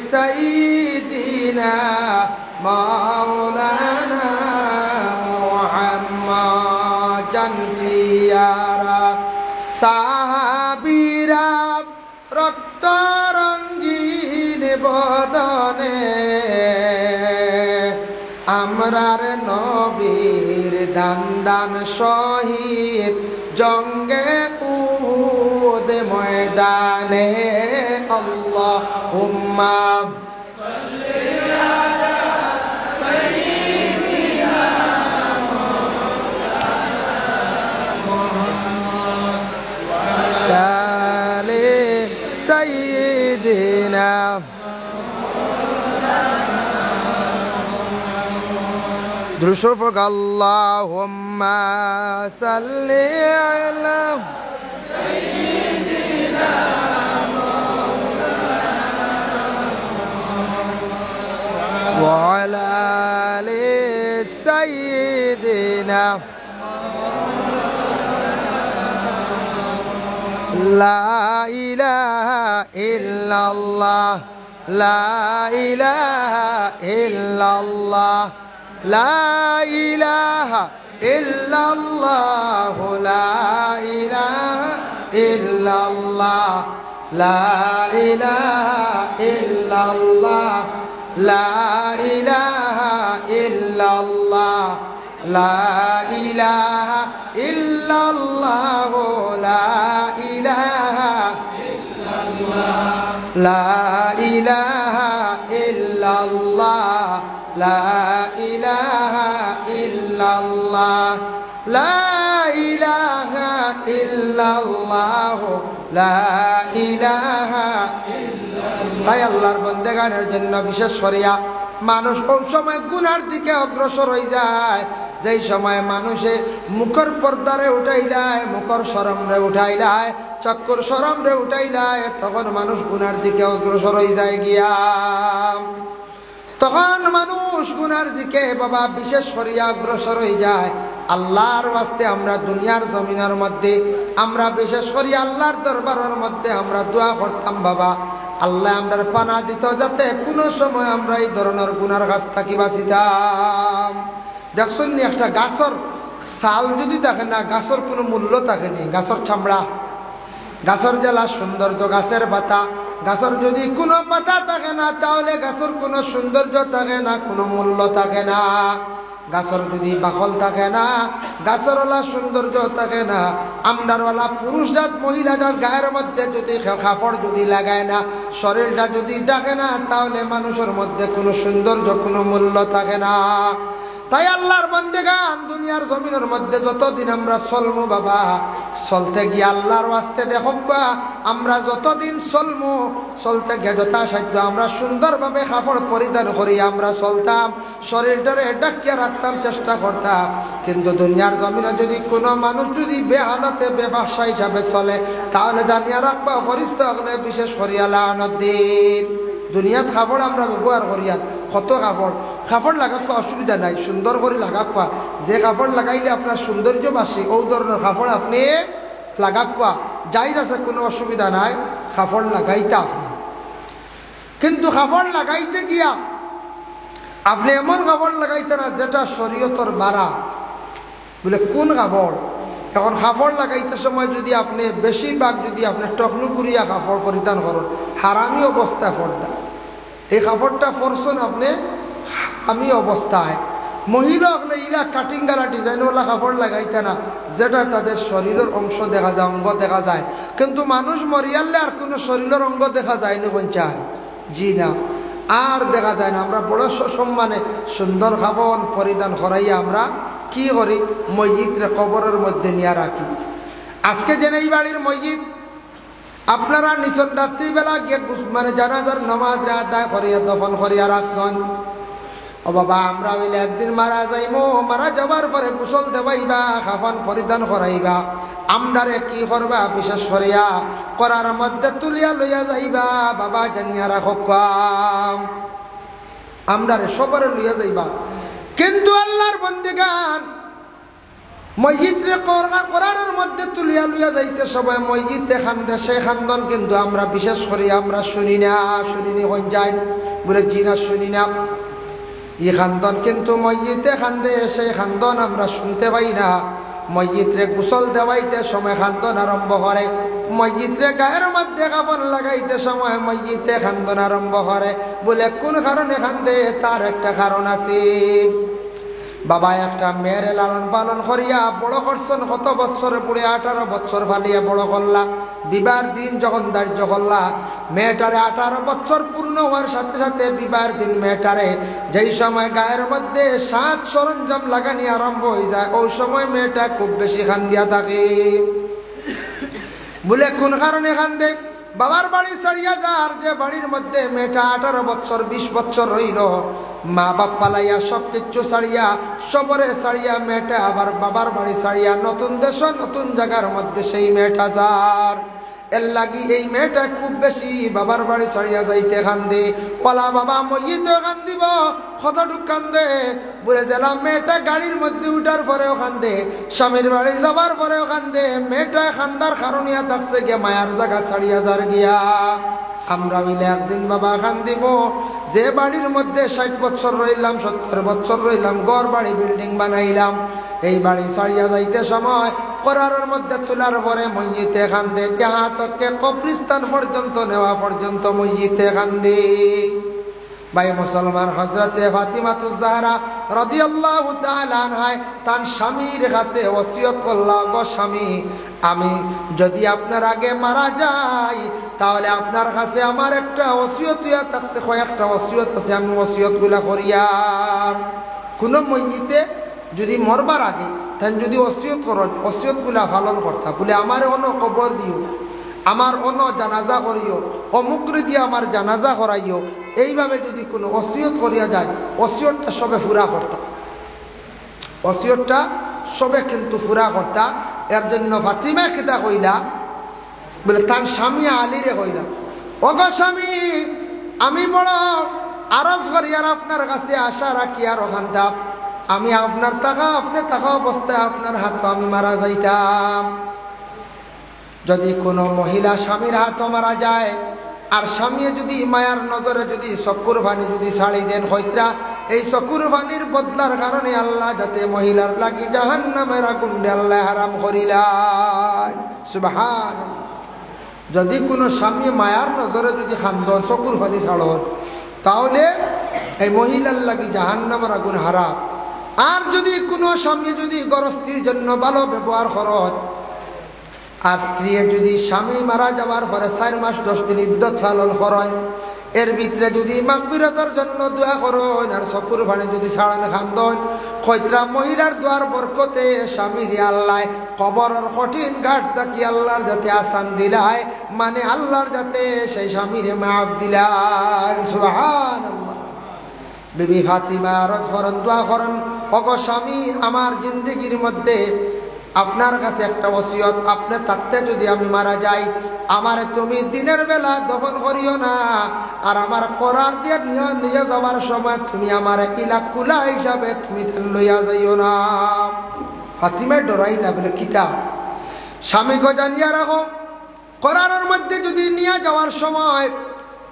سيدنا مولانا محمد جنتيارا সাহাবীরা রক্ত রঙিন বদনে আমরার নবীর দান দান শহীদ জঙ্গে উহুদ ময়দানে আল্লাহুম্মা সাল্লি আলা সাইয়্যিদিনা মুহাম্মদ ওয়া আলা আলি সাইয়্যিদিনা درشفق اللهم صل على سيدنا وعلى آل سيدنا لا إله إلا الله لا إله إلا الله لا إله إلا الله لا إله إلا الله لا إله إلا الله لا إله إلا الله لا إله إلا الله لا إله إلا الله لا إله إلا الله لا إله إلا الله لا إله إلا الله لا إله إلا الله তাই আল্লাহর বান্দাগানের জন্য বিশেষ করিয়া মানুষ ওই সময় গুনার দিকে অগ্রসর হয়ে যায় যেই সময় মানুষে মুখর পর্দারে উঠাইলায় মুখর শরমরে উঠাইলায় চক্কর শরমরে উঠাইলায় তখন মানুষ গুনার দিকে অগ্রসর হয়ে যায় গিয়া তখন মানুষ গুনার দিকে বাবা বিশেষ করিয়া অগ্রসর হয়ে যায় আল্লাহর ওয়াস্তে আমরা দুনিয়ার জমিনের মধ্যে আমরা বিশেষ করি আল্লাহর দরবারের মধ্যে আমরা দোয়া করতাম বাবা আল্লাহ আমাদের পানা দিত যাতে কোনো সময় আমরা এই ধরনের গুনার কাছ থাকি বাঁচিতাম দেখছেন নি একটা গাছর ছাল যদি দেখে না গাছর কোনো মূল্য থাকেনি গাছর চামড়া গাছর জেলা সৌন্দর্য গাছের পাতা গাছর যদি কোনো পাতা থাকে না তাহলে গাছর কোনো সৌন্দর্য থাকে না কোনো মূল্য থাকে না গাছর যদি বাকল থাকে না গাছরওয়ালা সৌন্দর্য থাকে না আমদারওয়ালা পুরুষ জাত মহিলা জাত গায়ের মধ্যে যদি কাপড় যদি লাগায় না শরীরটা যদি ডাকে না তাহলে মানুষের মধ্যে কোনো সৌন্দর্য কোনো মূল্য থাকে না তাই আল্লাহর বান্দেগান দুনিয়ার জমিনের মধ্যে যতদিন আমরা চলমু বাবা চলতে গিয়ে আল্লাহর ওয়াস্তে দেখবা আমরা যতদিন চলমু চলতে গিয়ে যথাসাধ্য আমরা সুন্দরভাবে কাপড় পরিধান করি আমরা চলতাম শরীরটারে ডাকিয়ে রাখতাম চেষ্টা করতাম কিন্তু দুনিয়ার জমিনে যদি কোনো মানুষ যদি বেহালতে বেবাসা হিসাবে চলে তাহলে জানিয়ে রাখবা ফরিস্ত হলে বিশেষ করিয়া লানত দিন দুনিয়াত কাপড় আমরা ব্যবহার করিয়া কত কাপড় লাগাবা অসুবিধা নাই সুন্দর করে লাগাবা যে কাপড় লাগাইলে আপনার সৌন্দর্য বাসি ও ধরনের কাপড় আপনি লাগাবা যাইজ আছে কোনো অসুবিধা নাই কাপড় লাগাইতে আপনি কিন্তু কাপড় লাগাইতে গিয়া আপনি এমন কাপড় লাগাইতে না যেটা শরীয়তর বাড়া বলে কোন কাপড় এখন কাপড় লাগাইতে সময় যদি আপনি বেশিরভাগ যদি আপনি টকলু করিয়া কাপড় পরিধান করেন হারামি অবস্থায় পড়া এই কাপড়টা পরছেন আপনি হারামি অবস্থায় মহিলা হলে ইরা কাটিং গালা ডিজাইনওয়ালা কাপড় লাগাইতে না যেটা তাদের শরীরের অংশ দেখা যায় অঙ্গ দেখা যায় কিন্তু মানুষ মরিয়ালে আর কোনো শরীরের অঙ্গ দেখা যায় না বঞ্চায় জি না আর দেখা যায় না আমরা বড় সম্মানে সুন্দর কাপড় পরিধান করাইয়া আমরা কি করি মসজিদরে কবরের মধ্যে নিয়ে রাখি আজকে যেন এই বাড়ির মসজিদ আপনারা নিচন রাত্রিবেলা গিয়ে মানে জানাজার নামাজ আদায় করিয়া দফন করিয়া রাখছেন ও বাবা আমরা হইলে একদিন মারা যাইমো মারা যাবার পরে গোসল দেবাইবা কাফন পরিধান করাইবা আমরারে কি করবা বিশেষ করিয়া করার মধ্যে তুলিয়া লইয়া যাইবা বাবা জানিয়া রাখো আমরারে সবরে লইয়া যাইবা কিন্তু আল্লাহর বন্দেগান মসজিদে কোরআনের মধ্যে তুলিয়া লইয়া যাইতে সময় মসজিদে খান্দে, সেই খান্দন কিন্তু আমরা বিশেষ করে আমরা শুনি না। শুনিনি হয়ে যায় বলে জি না শুনি না। ই খান্দন কিন্তু মসজিদে খান্দে, সেই খান্দন আমরা শুনতে পাই না। মসজিদে গোসল দেওয়াইতে সময় খান্দন আরম্ভ করে, মসজিদে গায়ের মধ্যে কাপড় লাগাইতে সময় মসজিদে খান্দন আরম্ভ করে। বলে কোন কারণে খান্দে? তার একটা কারণ আছে। বাবা একটা মেয়ের লালন পালন করিয়া বড় করছেন, কত বছর পুড়ে 18 বছর ফালিয়া বড় করলা। বিবাহের দিন যখন ধার্য করলা, মেয়েটারে 18 বছর পূর্ণ হওয়ার সাথে সাথে বিবাহের দিন মেয়েটারে যেই সময় গায়ের মধ্যে সাজ সরঞ্জাম লাগানি আরম্ভ হয়ে যায়, ওই সময় মেয়েটা খুব বেশি কান্দিয়া থাকে। বলে কোন কারণে কান্দে? বাবার বাড়ি ছাড়িয়া যার, যে বাড়ির মধ্যে মেয়েটা 18 বছর 20 বছর রইল, মা বাপ পালাইয়া সব কিছু ছাড়িয়া সবরে ছাড়িয়া মেয়েটা আবার বাবার বাড়ি ছাড়িয়া নতুন দেশ নতুন জায়গার মধ্যে সেই মেয়েটা যার। এর লাগি এই মেয়েটা খুব বেশি বাবার বাড়ি ছাড়িয়া যাইতে কান্দে। ওলা বাবা মসজিদেও কান্দিব, কতটুক কান্দে? বলে গেলাম মেয়েটা গাড়ির মধ্যে উঠার পরেও কান্দে, স্বামীর বাড়ি যাবার পরেও কান্দে। মেয়েটা কান্দার কারণিয়া থাকছে গিয়া মায়ার জায়গা ছাড়িয়া যার গিয়া। আমরা মিলে একদিন বাবা কান্দিব, যে বাড়ির মধ্যে 60 বছর রইলাম, 70 বছর রইলাম, ঘর বাড়ি বিল্ডিং বানাইলাম, এই বাড়ি ছাড়িয়া যাইতে সময় করারের মধ্যে তোলার পরে মসজিদে কান্দে। যাহা তকে কবরিস্তান পর্যন্ত নেওয়া পর্যন্ত মসজিদে কান্দে। ভাই মুসলমান, হযরতে ফাতিমাতুজ জাহরা রাদিয়াল্লাহু তাআলা আনহা তার স্বামীর কাছে ওসিয়ত করলা, গো স্বামী, আমি যদি আপনার আগে মারা যাই তাহলে আপনার কাছে আমার একটা ওসিয়ত ইয়া থাকছে, কয়েকটা ওসিয়ত আছে, আমি ওসিয়তগুলা করিয়ার। কোন মসজিদে যদি মরবার আগে তাই যদি ওসিয়ত করো, ওসিয়তগুলা পালন করতা। বলে আমার অন্য কবর দিও, আমার অন্য জানাজা করিও, অমুকরে দিয়ে আমার জানাজা করাইও, এইভাবে যদি কোনো ওসিয়ত করিয়া যায়, ওসিয়তটা সবে পুরা করতা, ওসিয়তটা সবে কিন্তু পুরা করতা। এর জন্য ফাতিমা কিতা কইলা? বলে তার স্বামী আলীরে কইলা, ওগো স্বামী, আমি বড় আরজ করি আর আপনার কাছে আশা রাখি আর ওখানটা আমি আপনার টাকা, আপনি টাকা অবস্থায় আপনার হাত আমি মারা যাইতাম। যদি কোনো মহিলা স্বামীর হাত মারা যায় আর স্বামী যদি মায়ার নজরে যদি চকুর পানি যদি ছাড়ি দেন হইত্রা, এই চকুর পানির বদলার কারণে আল্লাহ যাতে মহিলার লাগি জাহান্নামের আগুন আল্লাহ হারাম করিলেন। সুবহানাল্লাহ। যদি কোনো স্বামী মায়ার নজরে যদি খান্দন চকুর পানি ছাড়ন, তাহলে এই মহিলার লাগি জাহান্নামের আগুন হারাম। আর যদি কোনো স্বামী যদি গৃহস্থীর জন্য ভালো ব্যবহার করত, আর স্ত্রী যদি স্বামী মারা যাওয়ার পরে 4 মাস 10 দিন ইদ্যত পালন করেন, এর ভিতরে যদি মাগফিরাতের জন্য দোয়া করেন আর চকুর পানি যদি ছাড়ান খান্দন, কইত্রা মহিলার দোয়ার বরকতে স্বামীর আল্লাহ কবরের কঠিন ঘাট থাকি আল্লাহর যাতে আসান দিলায়, মানে আল্লাহর যাতে সেই স্বামীরে মাফ দিলান। সুবহানাল্লাহ। বিবি ফাতিমা আরজ করেন, দোয়া করেন, ওগো স্বামী, আমার জিন্দগির মধ্যে আপনার কাছে একটা ওসিয়ত, আপনি থাকতে যদি আমি মারা যাই, আমার তুমি দিনের বেলা দফন করিও না, আর আমার করার দিয়ে নিয়ে যাওয়ার সময় তুমি আমার ইলাকুলা হিসাবে তুমি লইয়া যাইও না। ফাতিমা ডরাই না, বলে কিতাব স্বামী গো জানিয়া রাখো, করারের মধ্যে যদি নিয়ে যাওয়ার সময়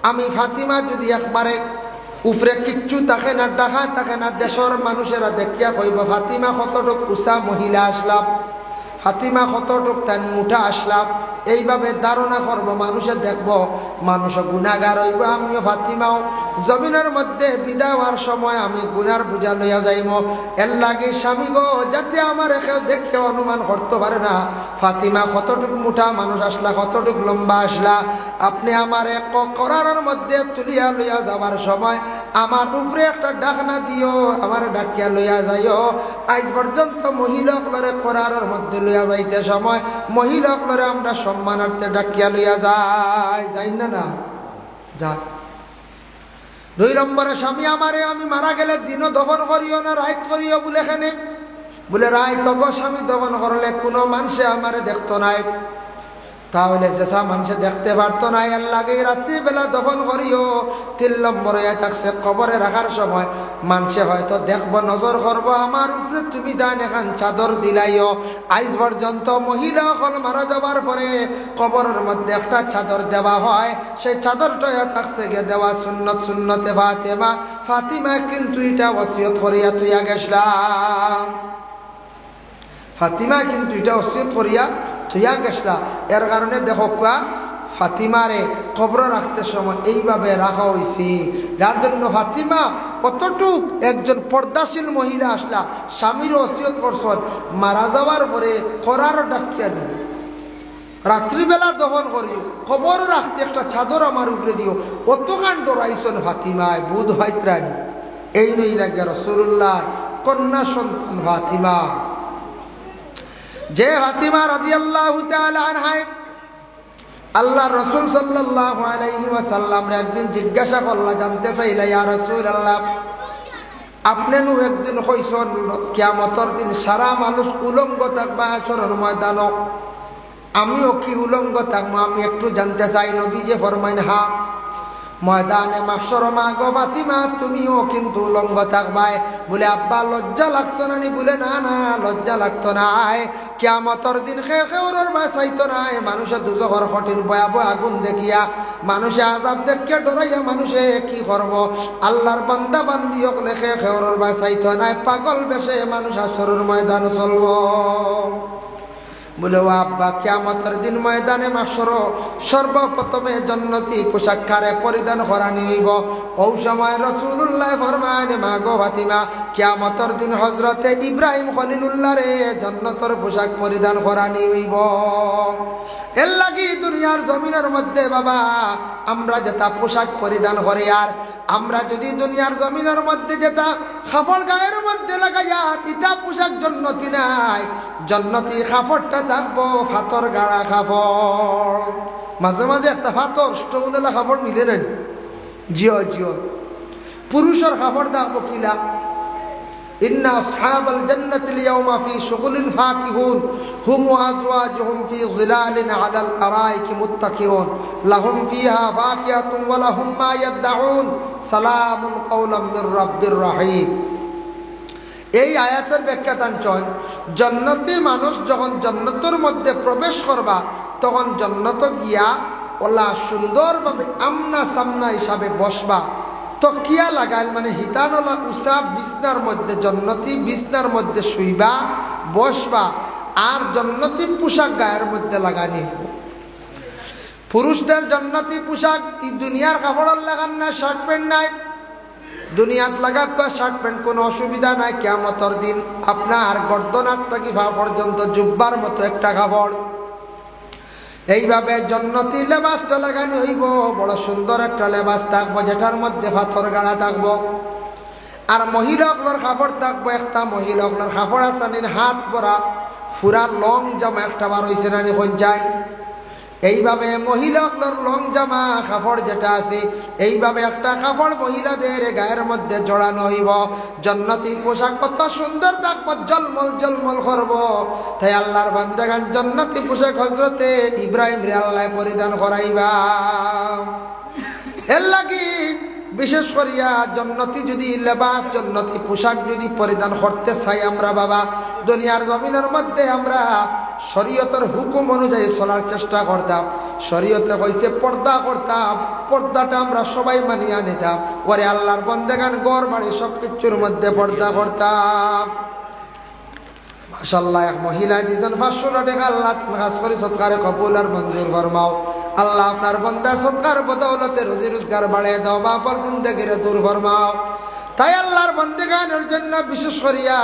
আমি ফাতিমা যদি একবারে উপরে কিচ্ছু থাকে না, ডাকা থাকে না, দেশের মানুষেরা দেখিয়া কইব ফাতিমা কতটুক উষা মহিলা আসলাম, ফাতিমা কতটুক তান মুঠা আসলাম, এইভাবে ধারণা করব, মানুষে দেখব, মানুষ গুনাগার হইব, আমিও ফাতিমাও জমিনের মধ্যে বিদায় হওয়ার সময় আমি গুনার বোঝা লইয়া যাইব। এর লাগে স্বামী গো যাতে আমার কেউ দেখে অনুমান করতে পারে না ফাতিমা কতটুক মুঠা মানুষ আসলা, কতটুক লম্বা আসলা, আপনি আমার এক করারের মধ্যে তুলিয়া লইয়া যাওয়ার সময় আমার উপরে একটা ডাকনা দিও, আমার ডাকিয়া লইয়া যাইও। আজ পর্যন্ত মহিলাগুলোরে করারের মধ্যে লইয়া যাইতে সময় মহিলাগুলোরে আমরা সম্মানার্থে ডাকিয়া লইয়া যাই না, না যাই। 2 নম্বরে স্বামী আমারে আমি মারা গেলে দিনও দফন করিও না, রাইত করিও। বলে এখানে বলে রাইত গো স্বামী দফন করলে কোনো মানুষে আমারে দেখতো নাই, তাহলে যেসা মানুষে দেখতে পারতো না, এর লাগে রাত্রিবেলা দফন করিও। 3 নম্বরে থাকছে কবরে রাখার সময় মানুষে হয়তো দেখবো, নজর করবো আমার উপরে তুমি দান এখন চাদর দিলাইও। আজ পর্যন্ত মহিলা হল মারা যাবার পরে কবরের মধ্যে একটা চাদর দেওয়া হয়, সেই চাদরটা থাকছে গিয়ে দেওয়া সুন্নত, সুন্নতে ফাতেমা। ফাতিমা কিন্তু এটা ওসিয়ত করিয়া তুইয়া গেছলাম, ফাতিমা কিন্তু এটা ওসিয়ত করিয়া তুইয়া গেছলা। এর কারণে দেখো কুয়া ফাতিমারে কবর রাখতে সময় এইভাবে রাখা হয়েছে, যার জন্য ফাতিমা কতটুক একজন পর্দাশীল মহিলা আসলা, স্বামীর ওসিয়ত করছেন মারা যাওয়ার পরে করার ডাকিয়া দিল, রাত্রিবেলা দহন করিও, খবর রাখতে একটা চাদর আমার উপরে দিও। অত গান ডরাইছেন ফাতিমায়, বুধ হাইত্রানি। এই নই লাগে রাসূলুল্লাহ কন্যা সন্তান ফাতিমা, যে ফাতিমা রাদিয়াল্লাহু তাআলা আনহা আল্লাহ রসুল সাল্লাল্লাহু আলাইহি ওয়াসাল্লাম একদিন জিজ্ঞাসা করলা, জানতে চাইলা, ইয়া রাসূলুল্লাহ আপনি নু একদিন কইছেন কিয়ামতের দিন সারা মানুষ উলঙ্গ থাকবা হাশরের ময়দানে, আমিও কি উলঙ্গ থাকবো? আমি একটু জানতে চাই। নবী যে ফরমাইন, হা ময়দানে মাহশর মা গো ফাতিমা তুমিও কিন্তু উলঙ্গ থাকবাই। বলে আব্বা লজ্জা লাগতো না? বলে না না লজ্জা লাগতো না, কিয়ামতের দিন খেউরের বাঁচাইতো না। মানুষে দুজখর কঠিন ভয়াবহ আগুন দেখিয়া, মানুষে আযাব দেখিয়া ডরাইয়া মানুষে কি করব? আল্লাহর বান্দা বান্দি হকলে খেউরের বাঁচাইতো না, পাগল বেশে মানুষ হাশরের ময়দান চলব। বলে ও আব্বা কিয়ামতের দিন ময়দানে মাহশর সর্বপ্রথমে জান্নাতি পোশাক কারে পরিধান করানি হইব? ও সময় রাসূলুল্লাহ ফরমায়, মা গো ফাতিমা কিয়ামতের দিন হযরতে ইব্রাহিম খলিলুল্লাহ রে জান্নাতের পোশাক পরিধান করানি হইব। এর লাগি দুনিয়ার জমিনের মধ্যে বাবা আমরা যেটা পোশাক পরিধান করি, আর আমরা যদি দুনিয়ার জমিনের মধ্যে যেটা কাপড় গায়ের মধ্যে লাগাইয়া ইটা পোশাক জান্নাতি নাই, জান্নাতি কাপড়টা থাকবো ফাতর গাড়া কাপড়। মাঝে মাঝে একটা ফাতর স্টোনেলা কাপড় মিলে নেন, জিও জিও পুরুষের কাপড় থাকবো কিলা, ইন্না আসহাবাল জান্নাতিল ইয়াওমা ফি শুগুলিন ফাকিহুন হুম ওয়া আজওয়াজুহুম ফি যিলালিন আলাল আরাইকি মুত্তাকিউন লাহুম ফিহা ফাকিহাতুন ওয়া লাহুম মা ইয়াদউন সালামুন কাওলাম মির রাব্বির রহিম। এই আয়াতের ব্যাখ্যা টানছেন, জান্নাতি মানুষ যখন জান্নাতের মধ্যে প্রবেশ করবা তখন জান্নাতে গিয়া ওলা সুন্দরভাবে আমনা সামনা হিসাবে বসবা, তকিয়া লাগাইল মানে হিতানলা উষা বিছনার মধ্যে, জান্নাতি বিছনার মধ্যে শুইবা বসবা, আর জান্নাতি পোশাক গায়ের মধ্যে লাগানি। পুরুষদের জান্নাতি পোশাক এই দুনিয়ার কাপড়ের লাগান না, শার্ট প্যান্ট নাই, দুনিয়াত লাগাবা শার্ট প্যান্ট কোনো অসুবিধা নাই। কিয়ামতের দিন আপনার গর্দনার থেকে পা পর্যন্ত জুব্বার মতো একটা কাপড়, এইভাবে জান্নাতি লেবাসটা লাগানো হইব। বড় সুন্দর একটা লেবাস থাকবো, যেটার মধ্যে পাথর গাড়া থাকবো। আর মহিলাগুলোর কাপড় থাকবো একটা, মহিলাগুলোর কাপড় আসানির হাত ভরা ফুরা লং জামা একটা বার হয়েছে না যায়। এইভাবে মহিলাগুলোর লং জামা কাপড় যেটা আছে, এইভাবে একটা কাপড় মহিলাদের গায়ের মধ্যে জড়ানো হইব। জান্নাতি পোশাক কত সুন্দর থাকবো, জলমল জলমল করব। তাই আল্লাহর বান্দাগান জান্নাতি পোশাক হযরতে ইব্রাহিম রে আল্লাহ পরিধান করাইবা। এর লাগি বিশেষ করিয়া জান্নাতি যদি লেবাস, জান্নাতি পোশাক যদি পরিধান করতে চাই আমরা বাবা, দুনিয়ার জমিনের মধ্যে আমরা শরীয়তের হুকুম অনুযায়ী চলার চেষ্টা করতাম। শরীয়তে কইছে পর্দা করতাম, পর্দাটা আমরা সবাই মানিয়ে নিতাম। ওরে আল্লাহর বন্দেগান গড় বাড়ি সব কিছুর মধ্যে পর্দা করতাম। মাশাআল্লাহ, এক মহিলা দিয়েছেন 500 টাকা, আল্লাহ খাস করে সৎকারে কবুল আর মঞ্জুর ফরমাও। আল্লাহ আপনার বন্দার সৎকার বদৌলতে রুজি রোজগার বাড়িয়ে দাও, বাপর জিন্দেগিরে দূর ফরমাও। তাই আল্লাহর বন্দেগানের জন্য বিশেষ করিয়া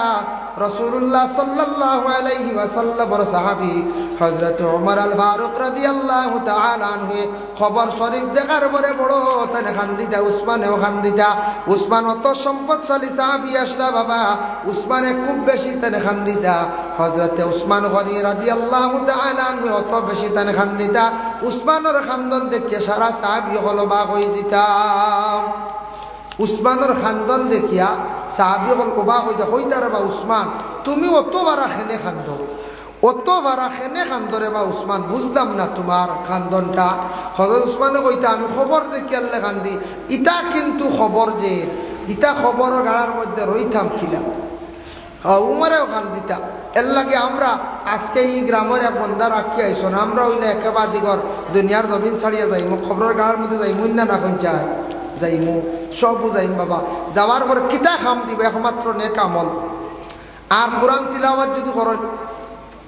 রাসূলুল্লাহ সাল্লাল্লাহু আলাইহি ওয়াসাল্লামের সাহাবী হযরত ওমর আল ফারুক রাদিয়াল্লাহু তাআলা আনহু খবর শরীফ দেখার পরে বড় তানে খান্দিতা, উসমানেও খান্দিতা। উসমান অত সম্পদশালী সাহাবী আসলা বাবা, উসমানে খুব বেশি তানে খান্দিতা। হযরত উসমান গনি রাদিয়াল্লাহু তাআলা আনহু অত বেশি তানে খান্দিতা। উসমানের খান্দন দেখে সারা সাহাবী হলো বাক হয়ে যেতাম। উসমানের খান্দন দেখিয়া সাহাবী হল অবাক হইতা রে বা উসমান তুমি অত বারা খেনে খান্দ, অত বারা খেনে খান্দ রে বা উসমান, বুঝলাম না তোমার খান্দনটা। হযরত উসমানে কইতা আমি খবর দেখি আল্লাহ খান্দি। ইটা কিন্তু খবর যে ইটা খবর গাড়ার মধ্যে রইতাম কিলা উমারেও খান দিতা এর লাগে আমরা আজকে এই গ্রামের এক বন্ধা রাখি আইসন আমরা হইলে একেবারে দিগর দুনিয়ার জমিন ছাড়িয়ে যাইমু খবরের গাড়ার মধ্যে যাইমু না না পঞ্চায় যাইমু সব বুঝাইম বাবা যাওয়ার পরে কিতা খাম দিব একমাত্র নেক আমল আর কোরআন তিলাওয়াত যদি করেন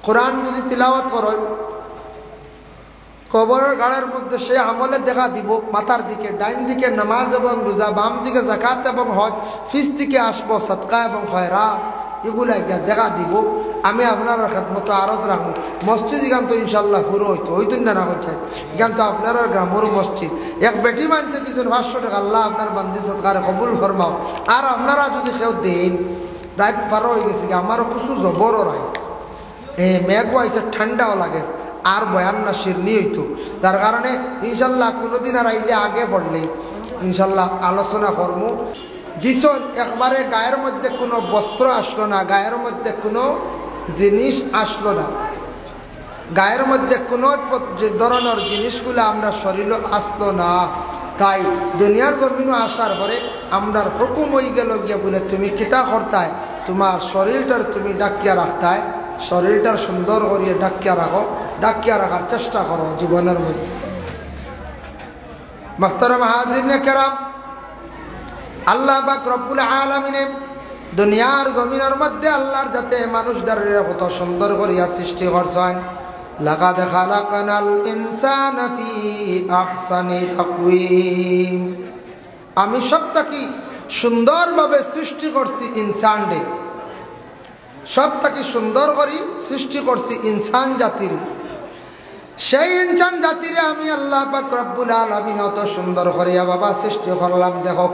কোরআন যদি তিলাওয়াত করেন কবরের গাড়ার মধ্যে সে আমলে দেখা দিব মাথার দিকে ডাইন দিকে নামাজ এবং রোজা বাম দিকে যাকাত এবং হজ ফিস দিকে আসবো সদকা এবং খয়রাত এগুলা গিয়া দেখা দিব আমি আপনার খেদমত আরত রাখবো মসজিদ এখান তো ইনশাল্লাহ পুরো হইতো না না হচ্ছে এখান তো আপনার গ্রামেরও মসজিদ এক বেটি মানতে দিয়েছেন 500 টাকা আল্লাহ আপনার বান্দি সদকারে কবুল ফরমাও আর আপনারা যদি কেউ দেন রাত পার হয়ে গেছে আমারও কিছু জবরও রাইস মেঘও আইসে ঠান্ডাও লাগে আর বয়ান না শিরনি হইতো তার কারণে ইনশাল্লাহ কোনোদিন আর আইলে আগে পড়লে ইনশাল্লাহ আলোচনা করবো দিস একবারে গায়ের মধ্যে কোনো বস্ত্র আসলো না গায়ের মধ্যে কোনো জিনিস আসলো না গায়ের মধ্যে কোনো ধরনের জিনিসগুলো আমরা শরীর আসলো না তাই দুনিয়ার জমিনও আসার পরে আমরার হুকুম হয়ে গেল গিয়ে বলে তুমি কিতা করতায় তোমার শরীরটার তুমি ডাকিয়া রাখতায় শরীরটার সুন্দর করিয়ে ডাকিয়া রাখো ডাকিয়া রাখার চেষ্টা করো জীবনের মধ্যে মুহতারাম হাজিরিনে কেরাম আল্লাহ পাক রব্বুল আলামিনে দুনিয়ার জমিনের মধ্যে আল্লাহর যাতে মানুষদের কত সুন্দর করিয়া সৃষ্টি করছেন লাকাদ খালাকনাল ইনসানা ফি আহসানি তাকওয়িম আমি সবটাকে সুন্দরভাবে সৃষ্টি করছি ইনসানকে সবটাকে সুন্দর করি সৃষ্টি করছি ইনসান জাতির সেই ইনসান জাতিরে আমি আল্লাহ পাক রব্বুল আলামিন অত সুন্দর করিয়া বাবা সৃষ্টি করলাম দেখো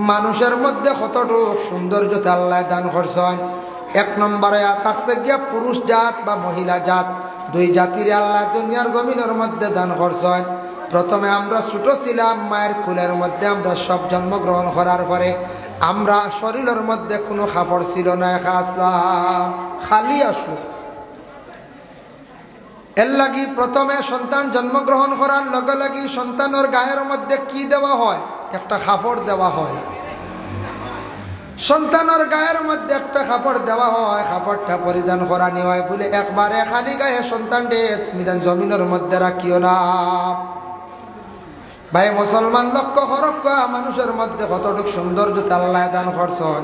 মানুষের মধ্যে কতটুকু সৌন্দর্যতা আল্লাহ দান করছেন এক নম্বরে থাকছে গিয়া পুরুষ জাত বা মহিলা জাত দুই জাতির আল্লাহ দুনিয়ার জমিনের মধ্যে দান করছেন প্রথমে আমরা ছোট ছিলাম মায়ের কুলের মধ্যে আমরা সব জন্মগ্রহণ করার পরে আমরা শরীরের মধ্যে কোনো কাপড় ছিল না একা আসলাম খালি আসলো এর লাগি প্রথমে সন্তান জন্মগ্রহণ করার লগে লাগি সন্তানের গায়ের মধ্যে কি দেওয়া হয় একটা কাপড় দেওয়া হয় সন্তানের গায়ের মধ্যে একটা কাপড় দেওয়া হয় কাপড়টা পরিধান করানি হয় বলে একবারে খালি গায়ে সন্তানটে তুমি জমিনের মধ্যে রাখিও না ভাই মুসলমান লক্ষ্য করক মানুষের মধ্যে কতটুকু সৌন্দর্যতা আল্লাহ দান করছেন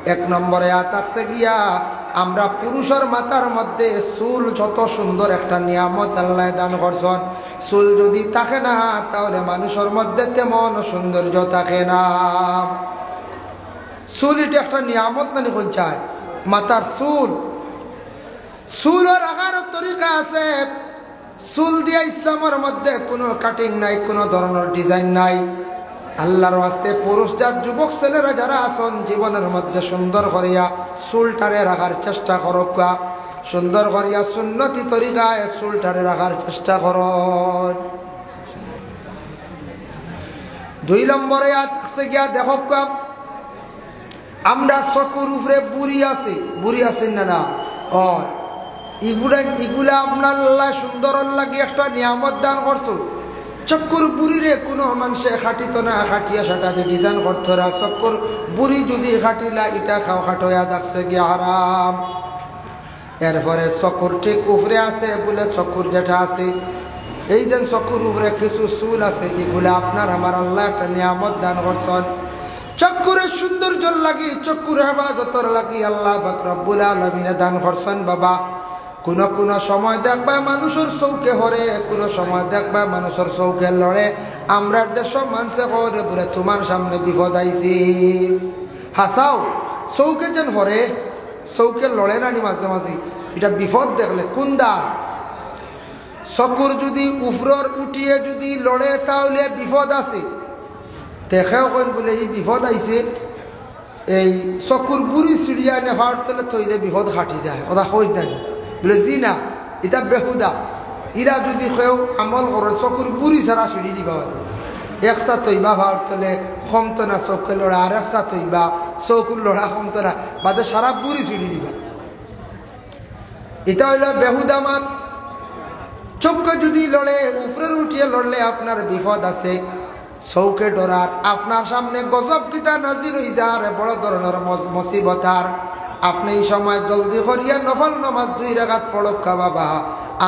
এক নম্বরে থাকছে গিয়া আমরা পুরুষের মাথার মধ্যে চুল যত সুন্দর একটা নিয়ামত আল্লাহ দান করছেন চুল যদি থাকে না তাহলে মানুষের মধ্যে তেমন সৌন্দর্য থাকে না চুল এটা একটা নিয়ামত না কোন চায় মাথার চুলের আকার তরিকা আছে চুল দিয়া ইসলামের মধ্যে কোনো কাটিং নাই কোনো ধরনের ডিজাইন নাই আল্লাহর ওয়াস্তে পুরুষ জাত যুবক ছেলেরা যারা আছেন জীবনের মধ্যে সুন্দর করিয়া চুলটারে রাখার চেষ্টা করক সুন্দর করিয়া সুন্নতি তরিকায় চুলটারে রাখার চেষ্টা কর দুই নম্বরে আছে গিয়া দেখক আমরা চকুর উপরে বুড়ি আছে না ও এগুলা আপনার আল্লাহ সুন্দর লাগে একটা নিয়ামত দান করছো চক্কর বুড়িরে কোনো মানুষে খাটিত না খাটিয়া সাটাতে ডিজাইন করতো না চক্কর বুড়ি যদি খাটিলা এটা খাও খাটোয়া দেখছে গিয়ে আরাম এরপরে চক্কর ঠিক উপরে আছে বলে চক্কর যেটা আছে এই যে চক্কর উপরে কিছু চুল আছে এগুলা আপনার আমার আল্লাহ একটা নিয়ামত দান করছেন চক্কুরের সৌন্দর্য লাগি চক্কুর হেফাজতর লাগি আল্লাহ পাক রব্বুল আলামিন দান করছেন বাবা কোন সময় দেখবা মানুষের চৌকে হরে কোন সময় দেখবা মানুষের চৌকে লড়ে আমরা দেশ মানুষে করে বলে তোমার সামনে বিপদ আইছি হাসাও চৌকে যেন হরে চৌকে লড়ে নানি মাঝে মাঝে এটা বিপদ দেখলে কুন্দা চকুর যদি উফরর উঠিয়ে যদি লড়ে তাহলে বিপদ আছে দেখেও কেন বলে এই বিপদ আইছে এই চকুর বুড়ি চিড়িয়া নেভার তলে তৈলে বিপদ খাটি যায় ওরা কই নানি বলে জি না এটা বেহুদা ইরা যদি কেউ আমল করে চকুর বুড়ি ছাড়া সিঁড়ি দিবা একসা তৈবা ভার তলে কমতো না চৌকে লড়া আর একসা তৈবা চৌকুর লড়া কমতো না বাদে সারা বুড়ি সিঁড়ি দিবা এটা হইল বেহুদা মাত চোখকে যদি লড়ে উপরে উঠিয়ে লড়লে আপনার বিপদ আছে চৌকে ডরার আপনার সামনে গজব কিতা নাজির হই যার বড় ধরনের মুসিবতার আপনি এই সময় জলদি করিয়া নফল নামাজ 2 রাকাত পড়কা বাবা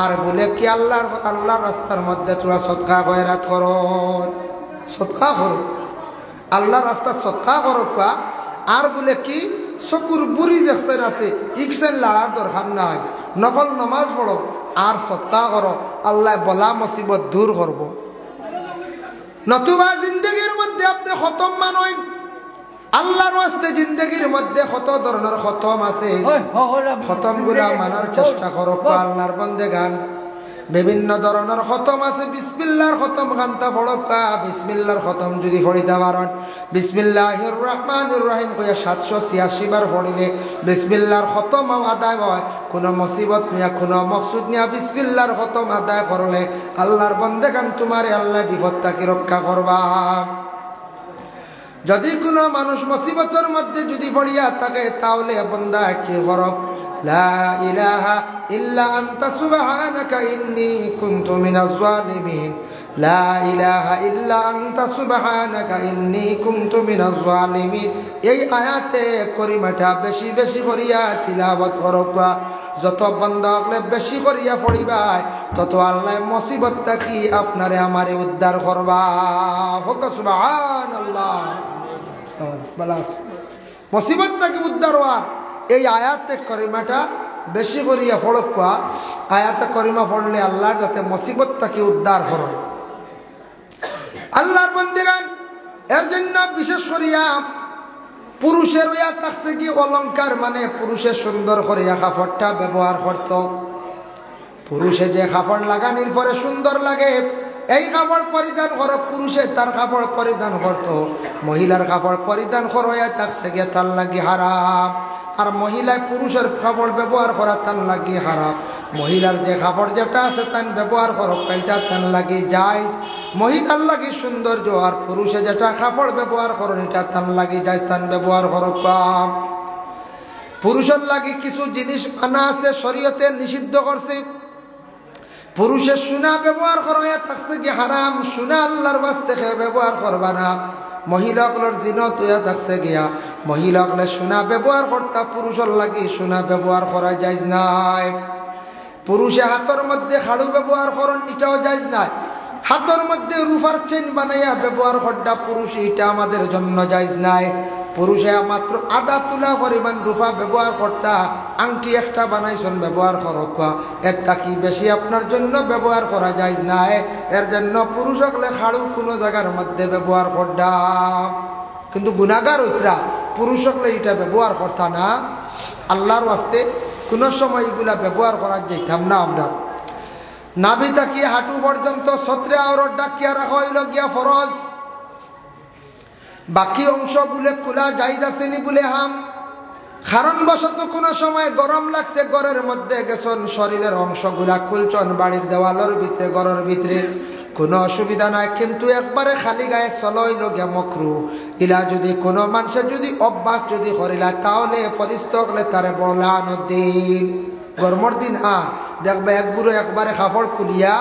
আর বলে কি আল্লাহর রাস্তার মধ্যে তোরা সদকা খয়রাত করো সদকা করো আল্লাহর রাস্তা সদকা করো আর বলে কি চকুর বুড়ি দেখছেন আছে ইকসেন লাড়ার দরকার নাই নফল নামাজ পড়ো আর সদকা করো আল্লাহ বলা মুসিবত দূর করব নতুবা জিন্দগির মধ্যে আপনি খতম মানইন আল্লাহর ওয়াস্তে জিন্দগির মধ্যে কত ধরনের খতম আছে খতমগুলা মানার চেষ্টা করো আল্লাহর বান্দেগান বিভিন্ন ধরনের খতম আছে বিসমিল্লাহর খতম খান্তা পড়কা বিসমিল্লাহর খতম যদি পড়িতে পারেন বিসমিল্লাহির রহমানির রহিম কইয়া 786 বার পড়িলে বিসমিল্লাহর খতম আদায় হয় কোনো মুসিবত নিয়া কোনো মকসুদ নিয়া বিসমিল্লাহর খতম আদায় করলে আল্লাহর বান্দেগান তোমারে আল্লাহ বিপদ থেকে রক্ষা করবা যদি কোনো মানুষ মুসিবতের মধ্যে যদি পড়িয়া থাকে তাহলে বান্দা কি করব লা ইলাহা ইল্লা আনতা সুবহানাকা ইন্নী কুনতু মিনাজ জালিমিন লা ইলাহা ইল্লা আনতা সুবহানাকা ইন্নী কুনতু মিনাজ জালিমিন এই আয়াতে করিমাটা বেশি বেশি করিয়া তিলাওয়াত করবা যত বান্দা হলে বেশি করিয়া পড়িবা তত আল্লাহ মুসিবত থেকে আপনারে আমারে উদ্ধার করবা হোক সুবহানাল্লাহ মুসিবত থেকে উদ্ধার হওয়ার এই আয়াতে করিমাটা বেশি করিয়া পড়কা আয়াতে করিমা পড়লে আল্লাহর যাতে মুসিবত থেকে উদ্ধার হয় আল্লাহর বান্দাগণ এর জন্য বিশেষ করিয়া পুরুষের ইয়া থাকছে কি অলংকার মানে পুরুষের সুন্দর করিয়া কাপড়টা ব্যবহার করত পুরুষে যে কাপড় লাগানির পরে সুন্দর লাগে এই কাপড় পরিধান করো পুরুষে তার কাপড় পরিধান করত মহিলার কাপড় পরিধান করো থাকছে গিয়ে তার লাগি হারাম আর মহিলায় পুরুষের কাপড় ব্যবহার করা তার লাগি হারাম মহিলার যে কাপড় যেটা আছে তান ব্যবহার করো এটা তার লাগি জায়েজ মহিলার লাগি সৌন্দর্য আর পুরুষে যেটা কাপড় ব্যবহার করো এটা তার লাগি জায়েজ তান ব্যবহার করো কম পুরুষের লাগি কিছু জিনিস আনা আছে শরীয়তে নিষিদ্ধ করছে পুরুষের সোনা ব্যবহার করা থাকছে কি হারাম সোনা আল্লাহর ওয়াস্তে ব্যবহার করবা না মহিলাগুলোর জিনত হইয়া থাকছে গিয়া মহিলাগুলো সোনা ব্যবহার করতা পুরুষের লাগি সোনা ব্যবহার করা যাইজ নাই পুরুষে হাতের মধ্যে হাড়ু ব্যবহার করেন এটাও যাইজ নাই হাতের মধ্যে রূপার চেন বানাইয়া ব্যবহার করটা পুরুষ এটা আমাদের জন্য যাইজ নাই পুরুষে মাত্র আধা তুলা পরিমাণ রূপা ব্যবহার করতা আংটি একটা বানাইছেন ব্যবহার করকা এর কি বেশি আপনার জন্য ব্যবহার করা যায় না এর জন্য পুরুষ হলে খাড়ু কোনো জায়গার মধ্যে ব্যবহার করডা কিন্তু গুনাহগার উতরা পুরুষ হলে এটা ব্যবহার করতা না আল্লাহর ওয়াস্তে কোনো সময় এগুলা ব্যবহার করা যাইতাম না আমরা নাভি তাকিয়ে হাঁটু পর্যন্ত 17 আওরত ডাকিয়া রাখা হইল গিয়া ফরজ বাকি অংশ বলে খোলা যাইজ আসেনি বলে হাম কারণবশত কোনো সময় গরম লাগছে ঘরের মধ্যে গেছন শরীরের অংশগুলা খুলছন বাড়ির দেওয়ালের ভিতরে ঘরের ভিতরে কোনো অসুবিধা নাই কিন্তু একবারে খালি গায়ে চলইল গিয়া মকরু ইলা যদি কোনো মানুষের যদি অভ্যাস যদি করিলা তাহলে পরিস্থ হলে তারে বলানোর দিন গরমর দিন দেখবে এক বুড়ো একবারে কাপড় খুলিয়া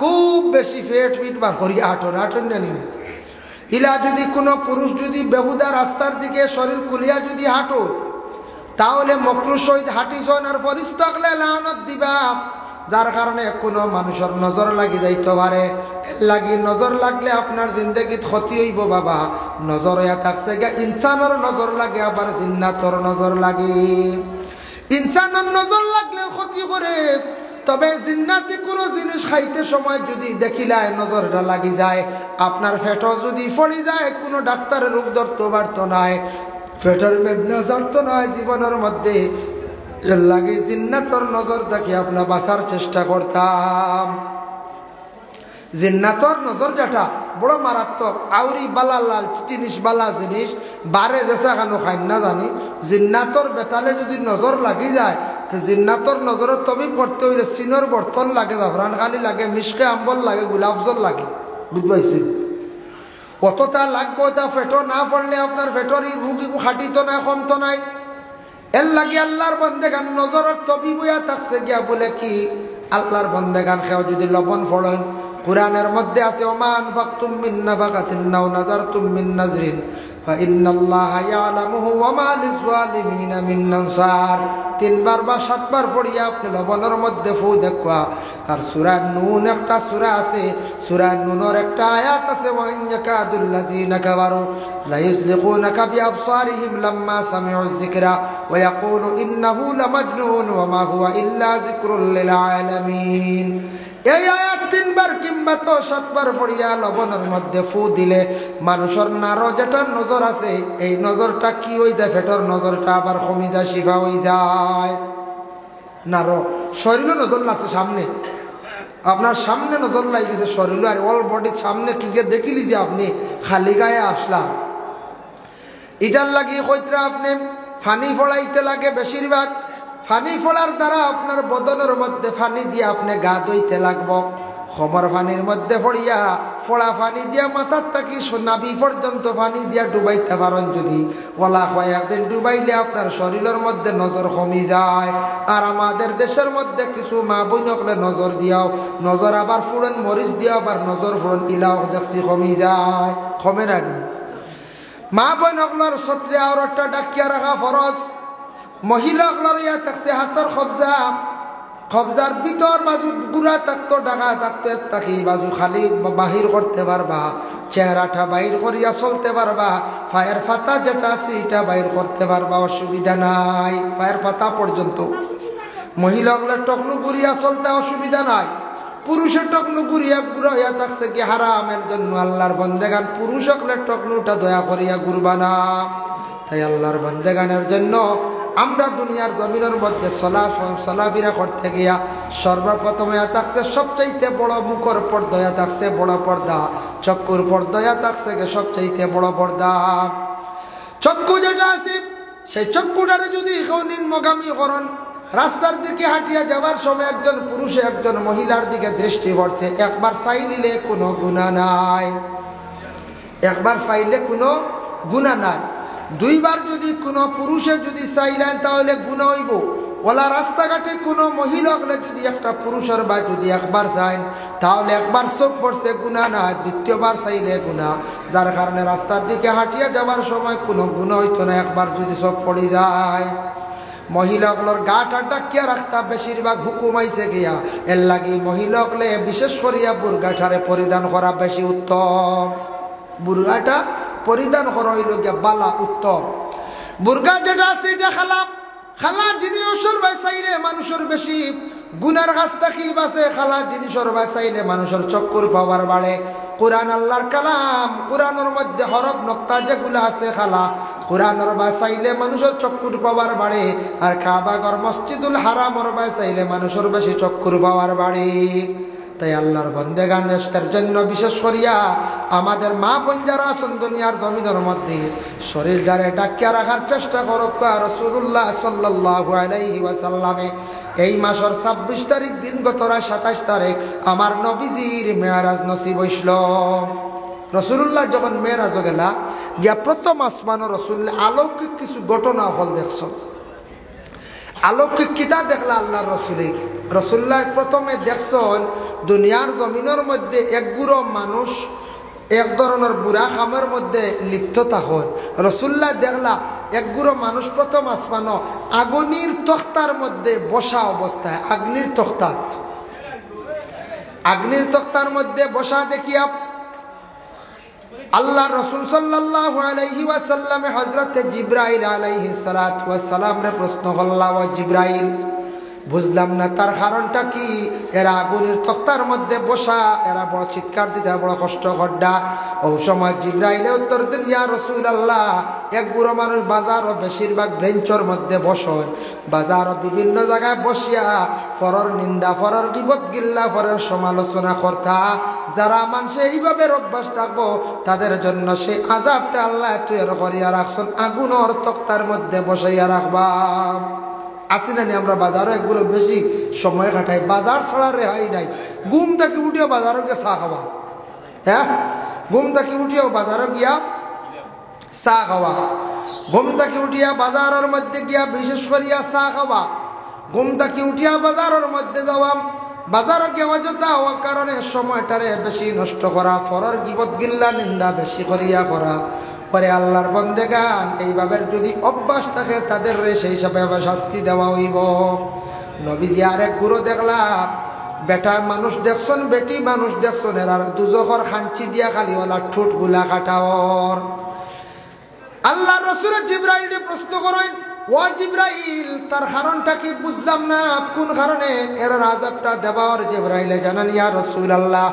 খুব বেশি ফিট বার করিয়া হাঁটন জানি ইলা যদি কোনো পুরুষ যদি বেহুদা রাস্তার দিকে শরীর খুলিয়া যদি হাঁটো তাহলে মকরুর সহিত হাঁটিছন আর ফরিস্ত হলে লানত দিবা যার কারণে কোনো মানুষের নজর লাগি যাইতে পারে লাগি নজর লাগলে আপনার জিন্দগিত ক্ষতি হইব বাবা নজর হইয়া থাকছে গা ইনসানের নজর লাগে আবার জিন্নাতর নজর লাগে ইনসানের নজর লাগলে ক্ষতি করে তবে জিন্নাতে কোনো জিনিস খাইতে সময় যদি দেখিলায় নজরটা লাগি যায় আপনার পেটও যদি পড়ে যায় কোনো ডাক্তারের রোগ ধরতে পারতো নাই পেটের বেদনা জানতো না জীবনের মধ্যে এর লাগে জিন্নাতর নজর দেখে আপনার বাঁচার চেষ্টা করতাম জিন্নাতর নজর যেটা বড় মারাত্মক আউরি বালা লাল জিনিস বালা জিনিস বারে যেসা কেন খাই না জানি জিন্নাতর বেতালে যদি নজর লাগি যায় তো জিন্নাতর নজরের তবিব করতে হইলে চিনর বর্তন লাগে জাফরান খালি লাগে মিশকে আম্বল লাগে গোলাপ জল লাগে বুঝবাইছি অতটা লাগবো তা ফেটো না পড়লে আপনার ফেটোর রুগী খাটিত না কমতো নাই এর লাগে আল্লাহর বন্দেগান নজরের তবিব হইয়া থাকছে গিয়া বলে কি আল্লাহর বন্দেগান খেয়েও যদি লবণ ফড়েন কুরআনের মধ্যে আছে ওমান ফাকতুম মিন নাফাকাতিন নাও নাযারতুম মিন নাজরিন ফাইন্নাল্লাহা ইয়ালামুহু ওয়া মা লিয-যালিমিনা মিন আনসার। 3 বার বা 7 বার পড়িয়া আপনি লবণের মধ্যে ফু দেখা। আর সূরা নূন একটা সূরা আছে, সূরা নূনের একটা আয়াত আছে ওয়া ইন ইয়াকাদুল্লাযিনা কাফারু লা ইযলিকুনাকা বিআবসারিহিম লাম্মা সামি'ু যিকরা ওয়া ইয়াকুলু ইন্নাহু লামাজনুন ওয়া মা হুয়া ইল্লা যিকরুল লিল আলামিন। এই আয়াত 3 বার কিংবা তো 7 বার পড়িয়া লবণের মধ্যে ফু দিলে মানুষের নারো যেটা নজর আছে এই নজরটা কি হয়ে যায়, পেটর নজরটা আবার কমে যায়, শিফা হয়ে যায়। নারো শরীরে নজর লাগছে, সামনে আপনার সামনে নজর লাগিয়েছে শরীরে, আর অল বডির সামনে কি কে দেখিলি যে আপনি খালি গায়ে আসলাম। এটার লাগিয়ে কইতরা আপনি ফানি ফড়াইতে লাগে, বেশিরভাগ ফানি ফোড়ার দ্বারা আপনার বদনের মধ্যে ফানি দিয়ে আপনি গা ধুইতে লাগবো। খবর ফানির মধ্যে পড়িয়া ফোড়া ফানি দিয়া মাথার থাকি নাভি পর্যন্ত ফানি দিয়া ডুবাইতে পারেন যদি, ওলা কয়েকদিন ডুবাইলে আপনার শরীরের মধ্যে নজর কমি যায়। আর আমাদের দেশের মধ্যে কিছু মা বইনকলে নজর দিয়াও, নজর আবার ফুড়ন মরিচ দিয়াও, আবার নজর ফুড়ন ইলাও দেখছি কমি যায়, কমে নাকি? মা বইনকলার ছত্রে আওরটা ডাকিয়া রাখা ফরজ। মহিলাগুলোর ইয়া থাকছে হাতের কবজা, কবজার ভিতর বাজু গুড়া থাকতো, ডাকা থাকতো, তাকে বাজু খালি বাহির করতে পারবা, চেহারাটা বাইর করিয়া চলতে পারবা, পায়ের পাতা যেটা আছে এটা বাইর করতে পারবা, অসুবিধা নাই। পায়ের পাতা পর্যন্ত মহিলাগুলোর টকনু গুড়িয়া চলতে অসুবিধা নাই। পুরুষের টকনু গুড়িয়া গুড়া হইয়া থাকছে কি হারামের জন্য। আল্লাহর বন্দেগান পুরুষ হকলের টকনুটা দয়া করিয়া গুরবা না। তাই আল্লাহর বন্দেগানের জন্য আমরা দুনিয়ার জমিনের মধ্যে চলাফেরা করতে গিয়া সর্বপ্রথমে থাকছে সবচাইতে বড় মুখর পর্দা, থাকছে বড় পর্দা, চক্ষুর পর্দা থাকছে সবচাইতে বড় পর্দা। চক্ষু যেটা আছে সেই চক্ষুটারে যদি কেউ নিম্নগামী করেন, রাস্তার দিকে হাঁটিয়া যাবার সময় একজন পুরুষে একজন মহিলার দিকে দৃষ্টি পড়ছে, একবার চাইলে কোনো গুনাহ নাই, একবার চাইলে কোনো গুনাহ নাই। 2 বার যদি কোনো পুরুষে যদি চাইলেন তাহলে গুনাহ হইব। ওলা রাস্তাঘাটে কোনো মহিলা হলে যদি একটা পুরুষের বা যদি একবার চাইন তাহলে একবার চোখ পড়ছে গুনাহ না, দ্বিতীয়বার চাইলে গুনাহ। যার কারণে রাস্তার দিকে হাঁটিয়া যাওয়ার সময় কোনো গুনাহ হইতো না, একবার যদি চোখ পড়ে যায়। মহিলাগুলোর গাটা ডাকিয়া রাখতা বেশিরভাগ হুকুম আইছে গিয়া, এর লাগি মহিলাগুলো বিশেষ করিয়া বুরগাটারে পরিধান করা বেশি উত্তম। বুরগাটা পরিধান করা হইল গিয়া বালা উত্তম। বুরগা যেটা আছে এটা খালা খালা জিনিসের বাঁচাইলে মানুষের বেশি গুনার কাছ থেকে বাঁচে। খালা জিনিসের বাঁচাইলে মানুষের চক্কর পাওয়ার বাড়ে। কোরআন আল্লাহর কালাম, কোরআনের মধ্যে হরফ নক্তা যেগুলো আছে খালা কোরআনের বাঁচাইলে মানুষের চক্কর পাওয়ার বাড়ে। আর কাবাগর মসজিদুল হারামর বাঁচাইলে মানুষের বেশি চক্কর পাওয়ার বাড়ে। তাই আল্লাহর বন্দেগান এর জন্য বিশেষ করিয়া আমাদের মা বোন যারা আছেন দুনিয়ার জমিনের মধ্যে শরীরটারে ডাকিয়া রাখার চেষ্টা করুক। রাসূলুল্লাহ সাল্লাল্লাহু আলাইহি ওয়াসাল্লামে এই মাসের 26 তারিখ দিন গত 27 তারিখ আমার নবীজির মেরাজ নসিব হইছিল। রাসূলুল্লাহ যখন মেরাজ গেলা গিয়া প্রথম আসমান রাসূল আলৌকিক কিছু ঘটনা হল দেখছ। আলৌকিক কিতা দেখলা আল্লাহর রসুলে। রসুল্লাহ প্রথমে দেখছেন দুনিয়ার জমিনের মধ্যে একগুলো মানুষ এক ধরনের বুড়া খামের মধ্যে লিপ্ত থাকেন। রসুল্লাহ দেখলা একগুলো মানুষ প্রথম আসমানো আগুনের তক্তার মধ্যে বসা অবস্থায়, আগ্নির তক্তার মধ্যে বসা দেখিয়া আল্লাহ রসুল সাল্লাল্লাহু আলাইহি ওয়াসাল্লামে হযরতে জিবরাইল আলাইহিস সালাতু ওয়াস সালাম রে প্রশ্ন করলা, ও জিবরাইল বুঝলাম না তার কারণটা কি? এরা আগুনের তক্তার মধ্যে বসা, এরা বড় চিৎকার দিতে বড় কষ্ট করডা। ও সময় জিবরাইলে উত্তর দিল, ইয়া রাসূলুল্লাহ এক বুড়ো মানুষ বাজারও বেশিরভাগ ব্রেঞ্চর মধ্যে বসন, বাজারও বিভিন্ন জায়গায় বসিয়া ফরর নিন্দা, ফরর গিবত গিল্লা, ফরর সমালোচনা করতা। যারা মানুষে এইভাবে অভ্যাস থাকবো তাদের জন্য সেই আযাবটা আল্লাহ তৈরি করিয়া রাখছেন, আগুনের তক্তার মধ্যে বসাইয়া রাখবা। আসি না আমরা বাজারও একগুলো বেশি সময় কাটাই, বাজার ছাড়া রেহাই নাই। ঘুম থেকে উঠিও বাজারও গিয়ে চা খাওয়া, হ্যাঁ ঘুম থেকে উঠিও বাজারও গিয়া চা খাওয়া, ঘুম থেকে উঠিয়া বাজারের মধ্যে গিয়া বিশেষ করিয়া চা খাওয়া, ঘুম থেকে উঠিয়া বাজারের মধ্যে যাওয়া, বাজারে গিয়ে অযথা ও কারণে সময়টারে বেশি নষ্ট করা, ফরর গিবত গিল্লা নিন্দা বেশি করিয়া করা, পরে আল্লাহর বন্দেগান এইভাবে যদি অভ্যাস থাকে তাদের সেই হিসাবে শাস্তি দেওয়া হইব। নবীজি আরেক গুরু দেখলাম, বেটা মানুষ দেখছন, বেটি মানুষ দেখছন, এরার দুজখর খাঞ্চি দিয়া খালিওয়ালা ঠোঁট গুলা কাটাওর। আল্লাহ রাসূল জিবরাইলকে প্রশ্ন করেন, ও জিবরাইল, তার কারণটা কি বুঝলাম না, কোন কারণে এর আযাবটা দেওয়ার? জিবরাইলে জানান, ইয়া রাসূলুল্লাহ,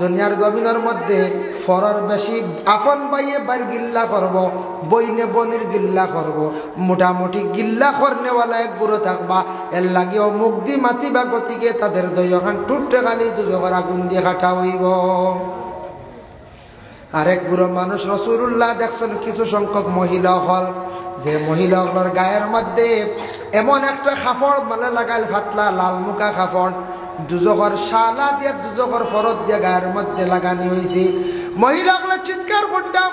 দুনিয়ার জমিনের মধ্যে ফরর বেশি আপন বাইয়ে বার গিল্লা করব, বইনে বনির গিল্লা করব, মোটামুটি গিল্লা করনেওয়ালা এক গুরু থাকবা, এর লাগিও মুখ দি মাতিবা গতিকে তাদের দইখান টুটে খালি দুজোর আগুন দিয়ে কাটা হইব। আরেক গুরু মানুষ রাসূলুল্লাহ দেখছেন কিছু সংখ্যক মহিলা হল, যে মহিলাগুলোর গায়ের মধ্যে এমন একটা কাপড় মানে লাগাইল, ফাতলা লাল মুখা কাপড়, দুজোর শালা দিয়ে দুজোর ফরত দিয়ে গায়ের মধ্যে লাগানি হয়েছে। মহিলাগুলো চিৎকার করতাম,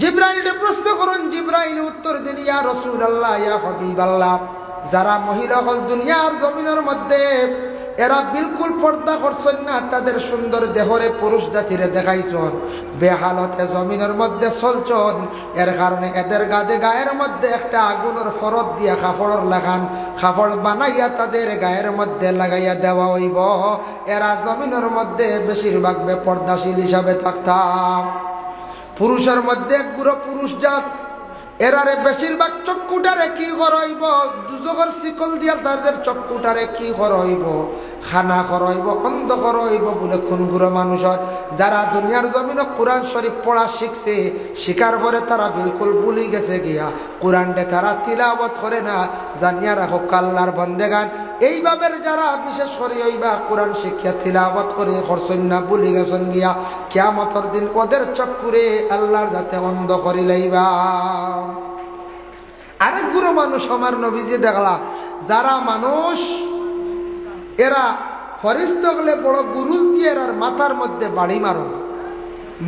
জিবরাইলকে প্রশ্ন করুন। জিবরাইল উত্তর দিন, ইয়া রাসূলুল্লাহ, ইয়া হাবিবাল্লাহ, যারা মহিলা হল দুনিয়ার জমিনের মধ্যে এরা বিলকুল পর্দা করছেন না, তাদের সুন্দর দেহরে পুরুষ জাতিরে দেখাইছন, বেহালতে জমিনের মধ্যে চলছন, এর কারণে এদের গায়ের মধ্যে একটা আগুনের ফরত দিয়া কাপড় লাগান, কাপড় বানাইয়া তাদের গায়ের মধ্যে লাগাইয়া দেওয়া হইব। এরা জমিনের মধ্যে বেশিরভাগ বেপর্দাশীল হিসাবে থাকতাম। পুরুষের মধ্যে গুরু পুরুষ জাত, এরারে বেশিরভাগ চক্ষুটারে কি করইব, দুজগর শিকল দিয়া তাদের চক্ষুটারে কি করইব, খানা করইব, অন্ধ করইব বলে কোন গুরু মানুষের যারা দুনিয়ার জমিনে কোরআন শরীফ পড়া শিখছে, শিকার করে তারা বিলকুল ভুলি গেছে গিয়া কোরআনটা তারা তিলাওয়াত করে না। জানিয়া রাখো আল্লাহর বন্দেগান এইভাবে যারা বিশেষ করে এইবা কোরআন শিক্ষা তিলাওয়াত করে করছেন না, ভুলি গেছেন গিয়া কিয়ামতের দিন ওদের চক্ষুরে আল্লাহর যাতে অন্ধ করি লইবা। আরেক গুরু মানুষ আমার নবীজি দেখলা, যারা মানুষ এরা ফরিস্ত গেলে বড় গুরুজ দিয়ে এরার মাথার মধ্যে বাড়ি মারো,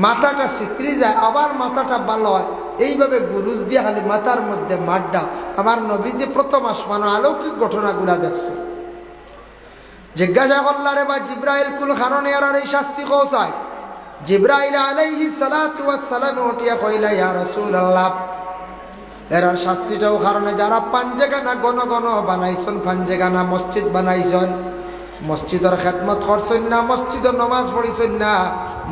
মাথাটা সিত্রি যায়, আবার মাথাটা ভালো হয়, এইভাবে গুরুজ দিয়ে খালি মাথার মধ্যে মাড্ডা। আমার নবীজি প্রথম আসমানো অলৌকিক ঘটনাগুলা দেখছে। জিজ্ঞাসা করলারে বা জিব্রাইল কুল কারণে এরার এই শাস্তি কৌসায়? জিব্রাইল আলাইহিস সালাতু ওয়াস সালাম উঠিয়া কইলা, ইয়া রাসূলুল্লাহ, এরার শাস্তিটাও কারণে যারা পাঞ্জেগানা গণ গণ বানাইছেন, পাঞ্জেগানা মসজিদ বানাইছেন, মসজিদের খেদমত করছেন না, মসজিদের নমাজ পড়িছেন না,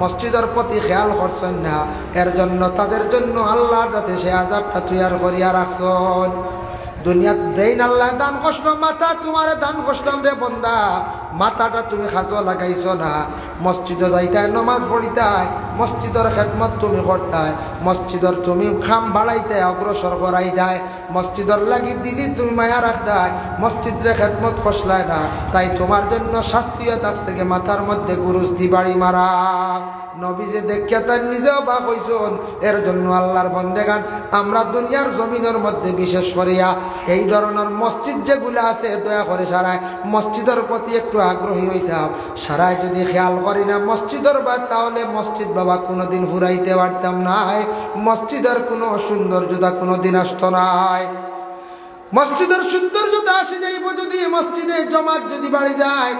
মসজিদের প্রতি খেয়াল করছেন না, এর জন্য তাদের জন্য আল্লাহর যাতে সে আযাবটা তৈয়ার করিয়া রাখছেন। দুনিয়াত ব্রেইন আল্লাহ দান কষ্ট, মাথা তোমারে দান করলাম রে বন্দা, মাথাটা তুমি খাজো লাগাইছো না, মসজিদে যাইতায়, নমাজ পড়িতায়, মসজিদের খেদমত তুমি করতায়, মসজিদের তুমি খাম বাড়াইতায়, অগ্রসর করাইতায়, মসজিদের লাগি দিলি তুমি মায়া রাখতায়, মসজিদের খেদমত খসলায় না, তাই তোমার জন্য শাস্তিও থাকছে গে মাথার মধ্যে গুরুজ দি বাড়ি মারা। নবীজি দেখিয়া তার নিজেও বা কইছেন, এর জন্য আল্লাহর বন্দেগান আমরা দুনিয়ার জমিনের মধ্যে বিশেষ করিয়া এই ধরনের মসজিদ যেগুলো আছে দয়া করে সারায় মসজিদের প্রতি একটু আগ্রহী হইতাম। সারায় যদি খেয়াল করি না মসজিদের বা, তাহলে মসজিদ বাবা কোনোদিন ফুরাইতে পারতাম নাই, মসজিদের কোনো সৌন্দর্যতা কোনোদিন আসতো নাই। মসজিদের সৌন্দর্যতা আসে যাইব যদি মসজিদে জমাত যদি বাড়ি যায়,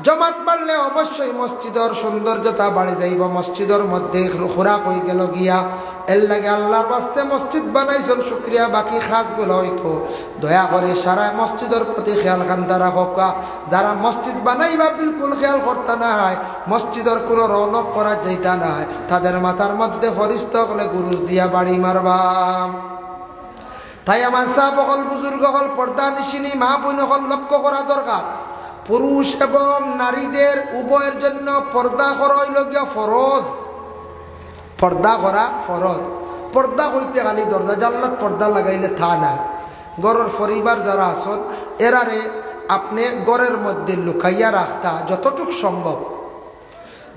জমাত বাড়লে অবশ্যই মসজিদের সৌন্দর্যতা বাড়ি যাইব। মসজিদের মধ্যে খোরাক হয়ে গেল গিয়া, এর লাগে আল্লাহর বাস্তে মসজিদ বানাইছেন, শুক্রিয়া বাকি খাসগুলো হইতো দয়া করে সারায় মসজিদের প্রতি খেয়াল খান্তা রাখা। যারা মসজিদ বানাইবা বিলকুল খেয়াল করতে নাই, মসজিদের কোনো রৌনক করা যাইতা নাই, তাদের মাথার মধ্যে ফরিস্ত হলে গুরুজ দিয়া বাড়ি মারবা। তাই আমার সাহেব হল, বুজুর্গ হল, পর্দা নিশিনী মা বোন হল লক্ষ্য করা দরকার। পুরুষ এবং নারীদের উভয়ের জন্য পর্দা করা হইল গিয়া ফরজ, পর্দা করা ফরজ। পর্দা হইতে খালি দরজা জানলাত পর্দা লাগাইলে থা না। ঘরের পরিবার যারা আসন এরারে আপনি ঘরের মধ্যে লুকাইয়া রাখতা যতটুক সম্ভব।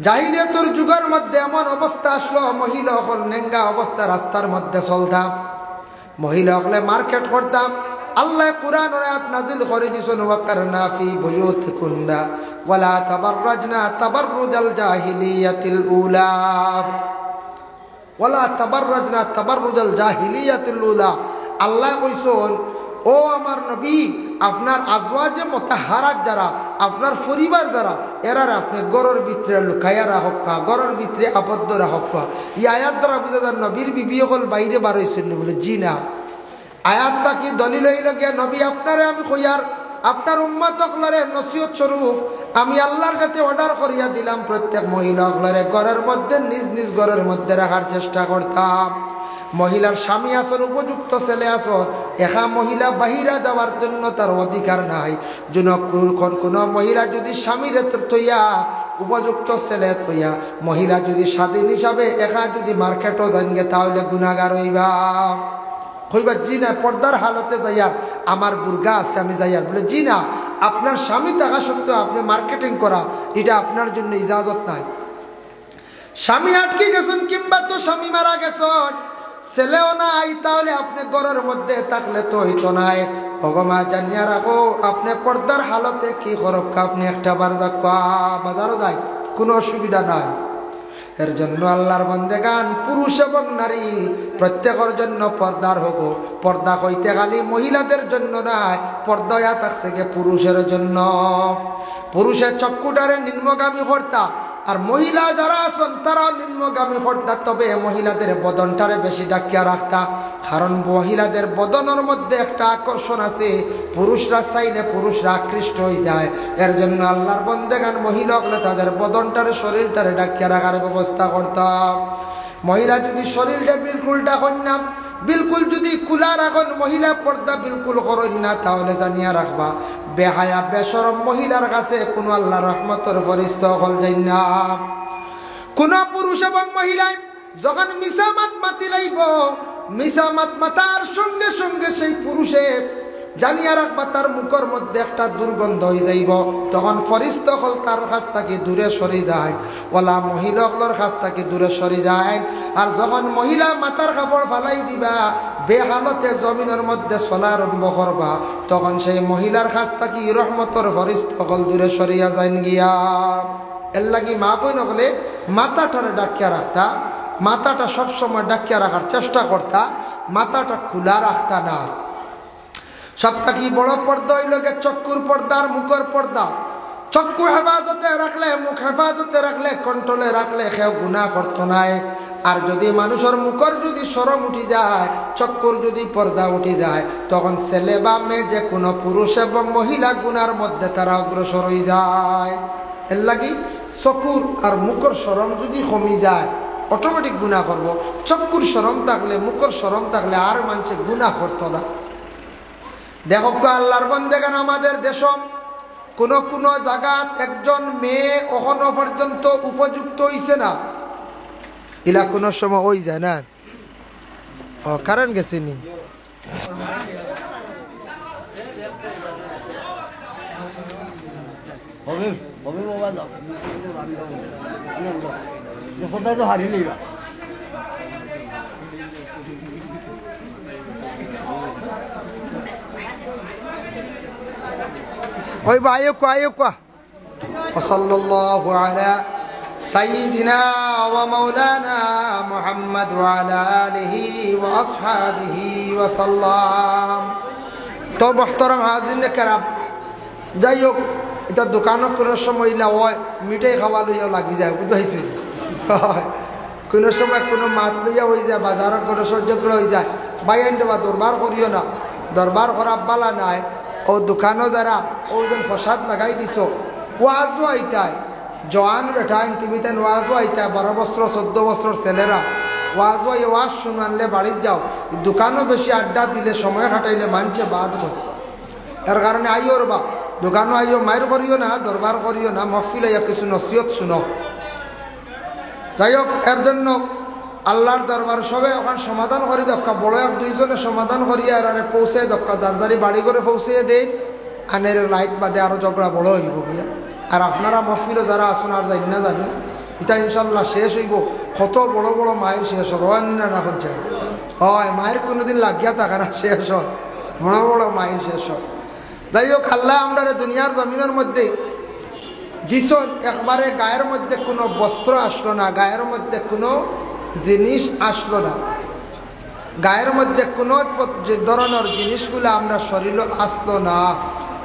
জাহিলিয়াতের যুগের মধ্যে এমন অবস্থা আসলো, মহিলা হল নেঙ্গা অবস্থা রাস্তার মধ্যে চলতাম, মহিলা হলে মার্কেট করতাম। আল্লাহ কুরআন আয়াত নাজিল করে দিয়েছেন, ওয়াকারনা ফি বুয়ুতিকুন্না ওয়ালা তাবাররাজনা তাবাররুজাল জাহিলিয়াতিল উলা, ওয়ালা তাবাররাজনা তাবাররুজাল জাহিলিয়াতিল উলা। আল্লাহ কইছেন ও আমার নবী, আপনার আজওয়াজে মুতাহহারাত যারা, আপনার পরিবার যারা, এরার আপনি গড়ের ভিতরে লুকাইয়া রাখা, গড়ের ভিতরে আবদ্ধ রাখা। এই আয়াত দ্বারা বুঝা যায় নবীর বিবি হল বাইরে বার হয়েছেন বলে? জি না। আয়াতটা কি দলিল হইল গিয়া নবী আপনারে আমি কইয়ার আপনার উম্মত অকলারে নসিহত স্বরূপ আমি আল্লাহর কাছে অর্ডার করিয়া দিলাম, প্রত্যেক মহিলা অকলারে ঘরের মধ্যে নিজ নিজ ঘরের মধ্যে রাখার চেষ্টা করতাম। মহিলার স্বামী আসন, উপযুক্ত ছেলে আসন, একা মহিলা বাহিরা যাওয়ার জন্য তার অধিকার নাই। কোনো মহিলা যদি স্বামীর তৈয়া উপযুক্ত ছেলে তৈয়া মহিলা যদি স্বাধীন হিসাবে একা যদি মার্কেটও যানগে তাহলে গুনাহগার হইবা। কইবা জি না, পর্দার হালতে যাইয়ার আমার বুর্গা আছে আমি যাইয়ার বলে জি না, আপনার স্বামী থাকা সত্ত্বেও আপনি মার্কেটিং করা এটা আপনার জন্য ইজাজত নাই। স্বামী আটকে গেছেন কিংবা তো স্বামী মারা গেছেন, ছেলেও নাই, তাহলে আপনি ঘরের মধ্যে থাকলে তো হইতো নাই। ভগমা জানিয়া রাখো আপনি পর্দার হালতে কি করক্কা, আপনি একটা বার বাজারও যায় কোনো অসুবিধা নাই। এর জন্য আল্লাহর বান্দেগান পুরুষ এবং নারী প্রত্যেকের জন্য পর্দার হোক। পর্দা কইতে খালি মহিলাদের জন্য নাই, পর্দা থাকছে গে পুরুষের জন্য। পুরুষের চক্ষুটারে নিম্নগামী কর্তা, আর মহিলা যারা আছেন তারাও নিম্নগামী কর্তা। তবে মহিলাদের বদনটারে বেশি ডাকিয়া রাখতা, কারণ মহিলাদের বদনের মধ্যে একটা আকর্ষণ আছে, পুরুষরা চাইলে পুরুষরা আকৃষ্ট হয়ে যায়। এর জন্য আল্লাহর বন্দেগান মহিলা হলে তাদের বদনটারে শরীরটারে ডাকিয়া রাখার ব্যবস্থা করতাম। মহিলা যদি শরীরটা বিলকুলটা কন্যা বিলকুল যদি কুলা রাখেন, মহিলা পর্দা বিলকুল করেন না, তাহলে জানিয়া রাখবা বেহায়া বেশরম মহিলার কাছে কোনো আল্লাহ রহমতের ফরিস্তা হল যাই না। কোন পুরুষ এবং মহিলায় যখন মিশা মাত মাতি লাইব, মিশা মাত মাতার সঙ্গে সঙ্গে সেই পুরুষে জানিয়া রাখবা তার মুখের মধ্যে একটা দুর্গন্ধ হয়ে যাইব, তখন ফরিস্তা হল তার কাছ থেকে দূরে সরে যায়, ওলা মহিলাগুলোর কাছ থেকে দূরে সরে যায়। আর যখন মহিলা মাথার কাপড় ফালাই দিবা, বেহালতে জমিনের মধ্যে চলা আরম্ভ করবা, তখন সেই মহিলার কাছ থেকে রহমতর ফরিস্তা হল দূরে সরিয়া যাইন গিয়া। এর লাগি মা বই নকলে মাথাটারে ডাকিয়া রাখতা, মাথাটা সবসময় ডাকিয়া রাখার চেষ্টা করতা, মাথাটা খোলা রাখতা না। সবথেকে বড় পর্দা হইল গে চক্ষুর পর্দা আর মুখের পর্দা। চক্ষু হেফাজতে রাখলে, মুখ হেফাজতে রাখলে, কন্ট্রোলে রাখলে কেউ গুনাহ করতো নাই। আর যদি মানুষের মুখের যদি শরম উঠি যায়, চক্ষুর যদি পর্দা উঠি যায়, তখন ছেলে বা মেয়ে যে কোনো পুরুষ এবং মহিলা গুনার মধ্যে তারা অগ্রসর হয়ে যায়। এর লাগি চক্ষুর আর মুখের শরম যদি কমি যায় অটোমেটিক গুনাহ করব। চক্ষুর শরম থাকলে, মুখের শরম থাকলে আর মানুষে গুনাহ করতো না। দেখো আল্লাহর বান্দাগান আমাদের দেশ কোন কোন জায়গাত একজন মেয়ে এখনো পর্যন্ত উপযুক্ত হইছে না, ইলা কোন সময় ওই যায় না। ও কারণ গেছে নি ওই বা আয়ুকা সাল্লাল্লাহু আলা সাইয়্যিদিনা ওয়া মাওলানা মুহাম্মদ ওয়া আলা আলিহি ওয়া আসহাবিহি ওয়া সাল্লাম। তো মুহতারাম হাজিরিন কেরাম, যাই হোক, এটা দোকানও কোনো সময় ইলা হয় মিঠাই খাওয়া লইয়াও লাগি যায়, বুঝাইছে? কোনো সময় কোনো মাত লইয়া হয়ে যায়, বাজারত কোনো সহ্য হয়ে যায়। বাইন দেবা দরবার করিও না, দরবার করা বালা নাই। ও দোকানও যারা ও যেন প্রসাদ লাগাই দিছ, ওয়াজও আইতায় জওয়ান বেঠাইন তুমি তেন ওয়াজও আইতায়, 12 বছর 14 বছর ছেলেরা ওয়াজও আই ওয়াজ শুনানলে বাড়ির যাও। দোকানও বেশি আড্ডা দিলে সময় কাটাইলে মানছে বাদ হয়। এর কারণে আইও রবা, দোকানও আইও, মায়ের করিও না, দরবার করিও না, মহফিল আইয়া কিছু নসিহত শুনো। যাই হোক, এর জন্য আল্লাহর দরবার সবে ওখান সমাধান করি দক্কা, বড় এক দুইজনে সমাধান করিয়া এরারে পৌঁছে দক্কা, যার যারি বাড়ি করে পৌঁছে দেন, আনের লাইট বাদে আরও ঝগড়া বড় হইব গিয়া। আর আপনারা মহফিলে যারা আসুন আর যাই না জানি, এটা ইনশাল্লাহ শেষ হইব। কত বড় বড় মায়ের শেষ হল না না হচ্ছে, হয় মায়ের কোনোদিন লাগিয়া থাকে না, শেষ হয়, বড় বড় মায়ের শেষ হয়। যাই হোক, আল্লাহ আমরা দুনিয়ার জমিনের মধ্যে দিছন, একবারে গায়ের মধ্যে কোনো বস্ত্র আসলো না, গায়ের মধ্যে কোনো জিনিস আসলো না। গায়ের মধ্যে কোনো ধরনের জিনিসগুলো আমরা শরীর আসলো না।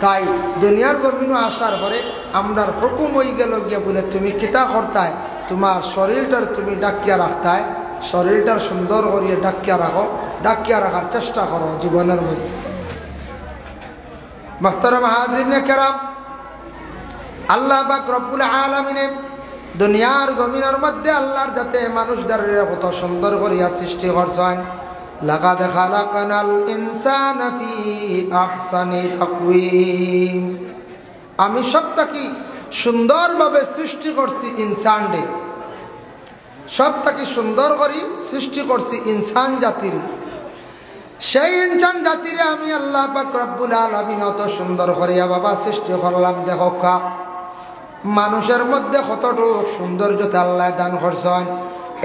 তাই দুনিয়ার জমিনও আসার পরে আমরার হুকুম হয়ে গেল গিয়ে বলে তুমি কিতা করতায়, তোমার শরীরটার তুমি ডাকিয়া রাখতায়, শরীরটার সুন্দর করিয়ে ডাকিয়া রাখো, ডাকিয়া রাখার চেষ্টা করো জীবনের মধ্যে। মুহতারাম হাজিরিনে কেরাম, আল্লাহ পাক রব্বুল আলামিন দুনিয়ার জমিনের মধ্যে আল্লাহর যাতে মানুষদের কত সুন্দর করিয়া সৃষ্টি করছেন। লাকাদ খালাকনাল ইনসানা ফি আহসানি তাকওয়িম, আমি সবটাকে সুন্দরভাবে সৃষ্টি করছি ইনসানকে, সবটাকে সুন্দর করি সৃষ্টি করছি ইনসান জাতির। সেই ইনসান জাতিরে আমি আল্লাহ পাক রব্বুল আলামিন অত সুন্দর করিয়া বাবা সৃষ্টি করলাম। দেখো কা মানুষের মধ্যে কতটুকু সৌন্দর্যতা আল্লাহ দান করছেন।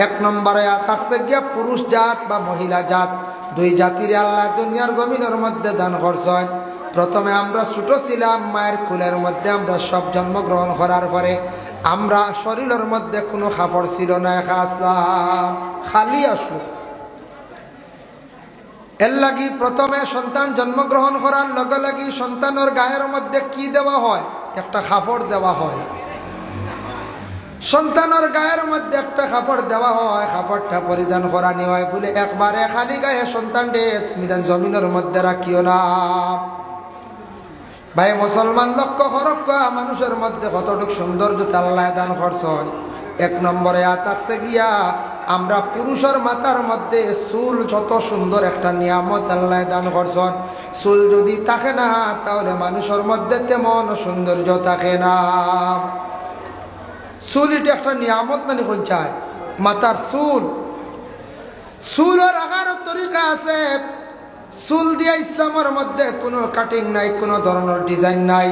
এক নম্বরে থাকছে গিয়া পুরুষ জাত বা মহিলা জাত, দুই জাতিরে আল্লাহ দুনিয়ার জমিনের মধ্যে দান করছেন। প্রথমে আমরা ছোট ছিলাম, মায়ের কুলের মধ্যে আমরা সব জন্মগ্রহণ করার পরে আমরা শরীরের মধ্যে কোনো কাপড় ছিল না, একা আসলাম, খালি আসলো। এর লাগি প্রথমে সন্তান জন্মগ্রহণ করার লগে লাগি সন্তানের গায়ের মধ্যে কি দেওয়া হয়? একটা কাপড় দেওয়া হয়। সন্তানের গায়ের মধ্যে একটা কাপড় দেওয়া হয়, কাপড়টা পরিধান করানি হয় বলে একবারে খালি গায়ে সন্তানটে তুমি জমিনের মধ্যে রাখিও না। ভাই মুসলমান লক্ষ্য করক মানুষের মধ্যে কতটুকু সৌন্দর্যতা আল্লাহ দান করছেন। এক নম্বরে থাকছে গিয়া আমরা পুরুষের মাথার মধ্যে চুল, যত সুন্দর একটা নিয়ামত আল্লাহ দান করছেন। চুল যদি থাকে না তাহলে মানুষের মধ্যে তেমন সৌন্দর্য থাকে না। চুল এটা একটা নিয়ামত নানি কোন চায় মাথার চুল। চুলের আকার তরিকা আছে। চুল দিয়া ইসলামের মধ্যে কোনো কাটিং নাই, কোনো ধরনের ডিজাইন নাই।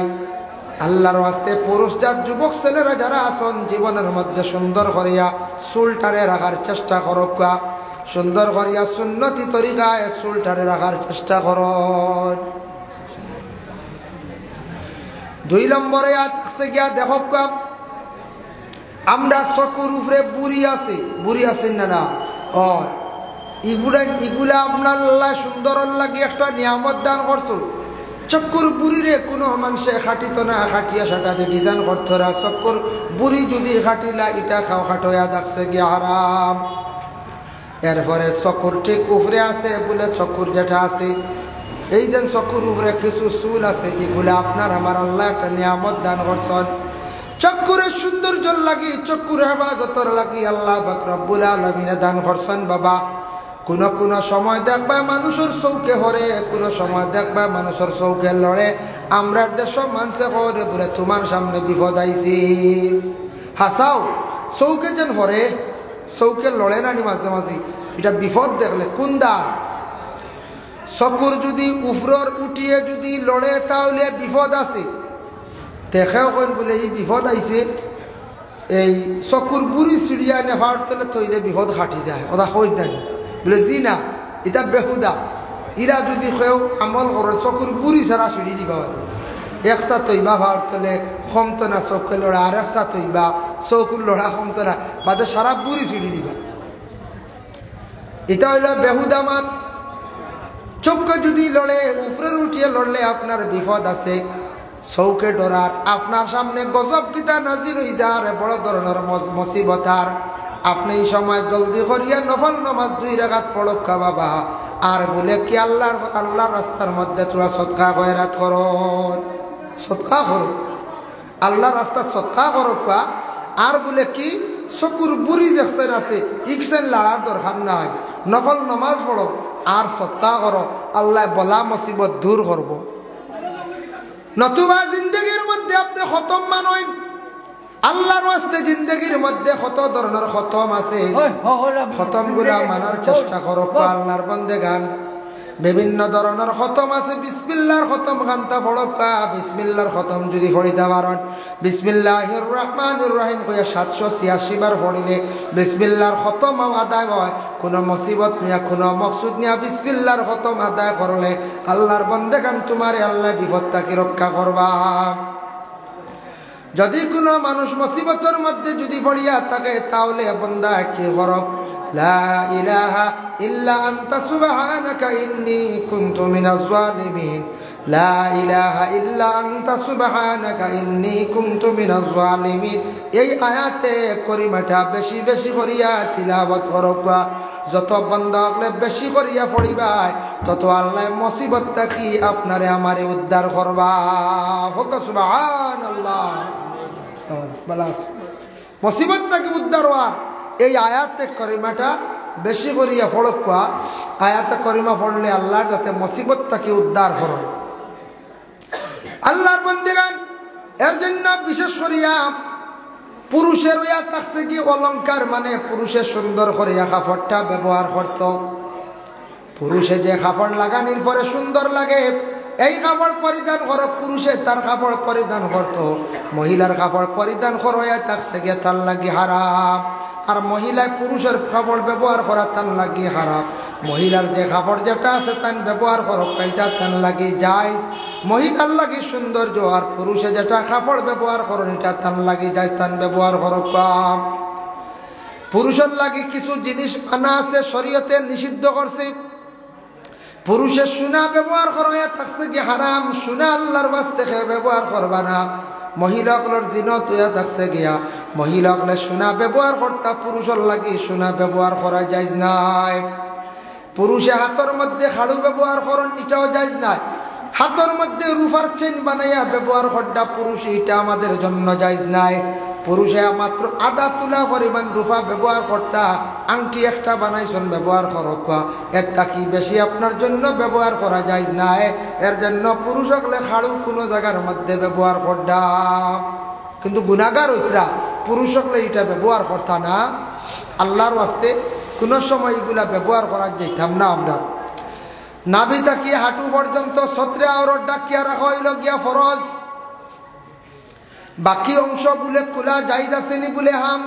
আল্লাহর ওয়াস্তে পুরুষ জাত যুবক ছেলেরা যারা আছেন জীবনের মধ্যে সুন্দর করিয়া চুলটারে রাখার চেষ্টা করক, সুন্দর করিয়া সুন্নতি তরিকায় চুলটারে রাখার চেষ্টা করন। দুই নম্বরে আছে গিয়া দেখক আমরা চকুর উপরে বুড়ি আছে, বুড়ি আছেন না না ও ইগুলা আপনার আল্লাহ সুন্দর লাগে একটা নিয়ামত দান করছো। চক্কর বুড়িরে কোনো মানুষে খাটিত না, খাটিয়া সাটাতে ডিজাইন করতো না। চক্কর বুড়ি যদি খাটিলা এটা খাও খাটোয়া দেখছে গিয়ে আরাম। এরপরে চক্কর ঠিক উপরে আছে বলে চক্কর যেটা আছে এই যে চক্কর উপরে কিছু চুল আছে, এগুলা আপনার আমার আল্লাহ একটা নিয়ামত দান করছেন। চক্করের সৌন্দর্য লাগি, চক্কর হেফাজতর লাগি আল্লাহ পাক রব্বুল আলামিন দান করছেন। বাবা কোনো কোনো সময় দেখবা মানুষের চৌকে হরে, কোনো সময় দেখবা মানুষের চৌকে লড়ে। আমরার দেশ মানুষে করে বলে তোমার সামনে বিপদ আইছি, হাসাও চৌকে যেন হরে, চৌকে লড়ে নানি মাঝে মাঝে। এটা বিপদ দেখলে কোন দার চকুর যদি উফরর উঠিয়ে যদি লড়ে তাহলে বিপদ আছে। দেখেও কইন বলে এই বিপদ আইছে, এই চকুর বুড়ি চিড়িয়া নেভার তলে তৈলে বিপদ খাটি যায়। ওরা কই নানি বলে জি না, এটা বেহুদা। ইরা যদি কেউ আমল করে চকুর বুড়ি ছাড়া সিঁড়ি দিবা, একসা তৈবা ভার তলে কমতো না চৌকে লড়া, আর একসা তৈবা চৌকুর লড়া কমতো না, বাদে সারা বুড়ি সিঁড়ি দিবা। এটা হইল বেহুদা মাত। চৌকে যদি লড়ে উপরের উঠিয়ে লড়লে আপনার বিপদ আছে। চৌকে ডরার আপনার সামনে গজব কিতা নাজির হয়ে যার বড় ধরনের মুসিবতার। আপনি এই সময় জলদি করিয়া নফল নামাজ 2 রাকাত পড়কা বাবা, আর বলে কি আল্লাহর রাস্তার মধ্যে তোরা সদকা খয়রাত করো, সদকা করো, আল্লাহর রাস্তার সদকা করো কা। আর বলে কি চকুর বুড়ি দেখছেন আছে ইকছেন লড়ার দরকার নাই, নফল নামাজ পড়ো আর সদকা করো, আল্লাহ বলা মুসিবত দূর করবো। নতুবা জিন্দগির মধ্যে আপনি খতম মানেন। আল্লাহর ওয়াস্তে জিন্দগির মধ্যে কত ধরনের খতম আছে, খতম গুলা মানার চেষ্টা করো। আল্লাহর বান্দেগান বিভিন্ন ধরনের খতম আছে। বিসমিল্লাহর খতম গানটা পড়কা, বিসমিল্লাহর খতম যদি পড়িতে পারেন, বিসমিল্লাহির রহমানির রহিম কইয়া 786 বার পড়িলে বিসমিল্লাহর খতম আদায় হয়। কোনো মুসিবত নিয়া কোনো মকসুদ নিয়া বিসমিল্লাহর খতম আদায় করলে আল্লাহর বান্দেগান তোমারে আল্লাহ বিপদ থেকে রক্ষা করবা। যদি কোনো মানুষ মুসিবতের মধ্যে যদি পড়িয়া থাকে তাহলে বান্দা কি করক, লা ইলাহা ইল্লা আনতা সুবহানাকা ইন্নী কুনতু মিনাজ জালিমিন লা ইলাহা ইল্লা আনতা সুবহানাকা ইন্নী কুনতু মিনাজ জালিমিন। এই আয়াতে করিমাটা বেশি বেশি করিয়া তিলাওয়াত করবা। যত বান্দা হলে বেশি করিয়া পড়িবাই তত আল্লাহ মুসিবত থাকি আপনারে আমারে উদ্ধার করবা। হোক সুবহানাল্লাহ। মুসিবত থাকি উদ্ধার হওয়ার এই আয়াতে করিমাটা বেশি করিয়া পড়বা। আয়াতে করিমা পড়লে আল্লাহর যাতে মুসিবত থাকি উদ্ধার হয়। আল্লাহর বান্দাগণ এর জন্য বিশেষ করিয়া পুরুষের ওয়া থাকছে কি অলংকার, মানে পুরুষের সুন্দর করিয়া কাপড়টা ব্যবহার করত। পুরুষে যে কাপড় লাগানির পরে সুন্দর লাগে এই কাপড় পরিধান করো। পুরুষে তার কাপড় পরিধান করত, মহিলার কাপড় পরিধান করাইয়া থাকছে গিয়ে তার লাগি হারাম। আর মহিলায় পুরুষের কাপড় ব্যবহার করা তার লাগি হারাম। মহিলার যে কাপড় যেটা আছে তান ব্যবহার করো এটা তার লাগি জায়েজ, মহিলার লাগি সৌন্দর্য। আর পুরুষে যেটা কাপড় ব্যবহার করো এটা তার লাগি জায়েজ, তান ব্যবহার করো কম। পুরুষের লাগি কিছু জিনিস আনা আছে শরীয়তে নিষিদ্ধ করছে। পুরুষের সোনা ব্যবহার করা থাকছে কি হারাম, সোনা আল্লাহর বাস্তে ব্যবহার করবা না। মহিলাগুলোর জিনত হইয়া থাকছে গিয়া মহিলাগুলো সোনা ব্যবহার করতা, পুরুষের লাগি সোনা ব্যবহার করা জায়েজ নাই। পুরুষে হাতের মধ্যে খাড়ু ব্যবহার করেন এটাও জায়েজ নাই। হাতের মধ্যে রূপার চেন বানাইয়া ব্যবহার করটা পুরুষ এটা আমাদের জন্য জায়েজ নাই। পুরুষে মাত্র আধা তুলা পরিমাণ রূপা ব্যবহার করতা, আংটি একটা বানাইছেন ব্যবহার করক, এর থাকি বেশি আপনার জন্য ব্যবহার করা জায়েজ নাই। এর জন্য পুরুষ হলে খাড়ু কোনো জায়গার মধ্যে ব্যবহার করতা। কিন্তু গুনাহগার হইতরা পুরুষ হলে এটা ব্যবহার করতা না। আল্লাহর ওয়াস্তে কোনো সময় এগুলা ব্যবহার করা যেতাম না। আমরা নাভি থাকি হাঁটু পর্যন্ত ছত্রে আওরত ডাকিয়া রাখা হইল গিয়া ফরজ। বাকি অংশ বলে খোলা জায়েজ আসেনি বলে হাম।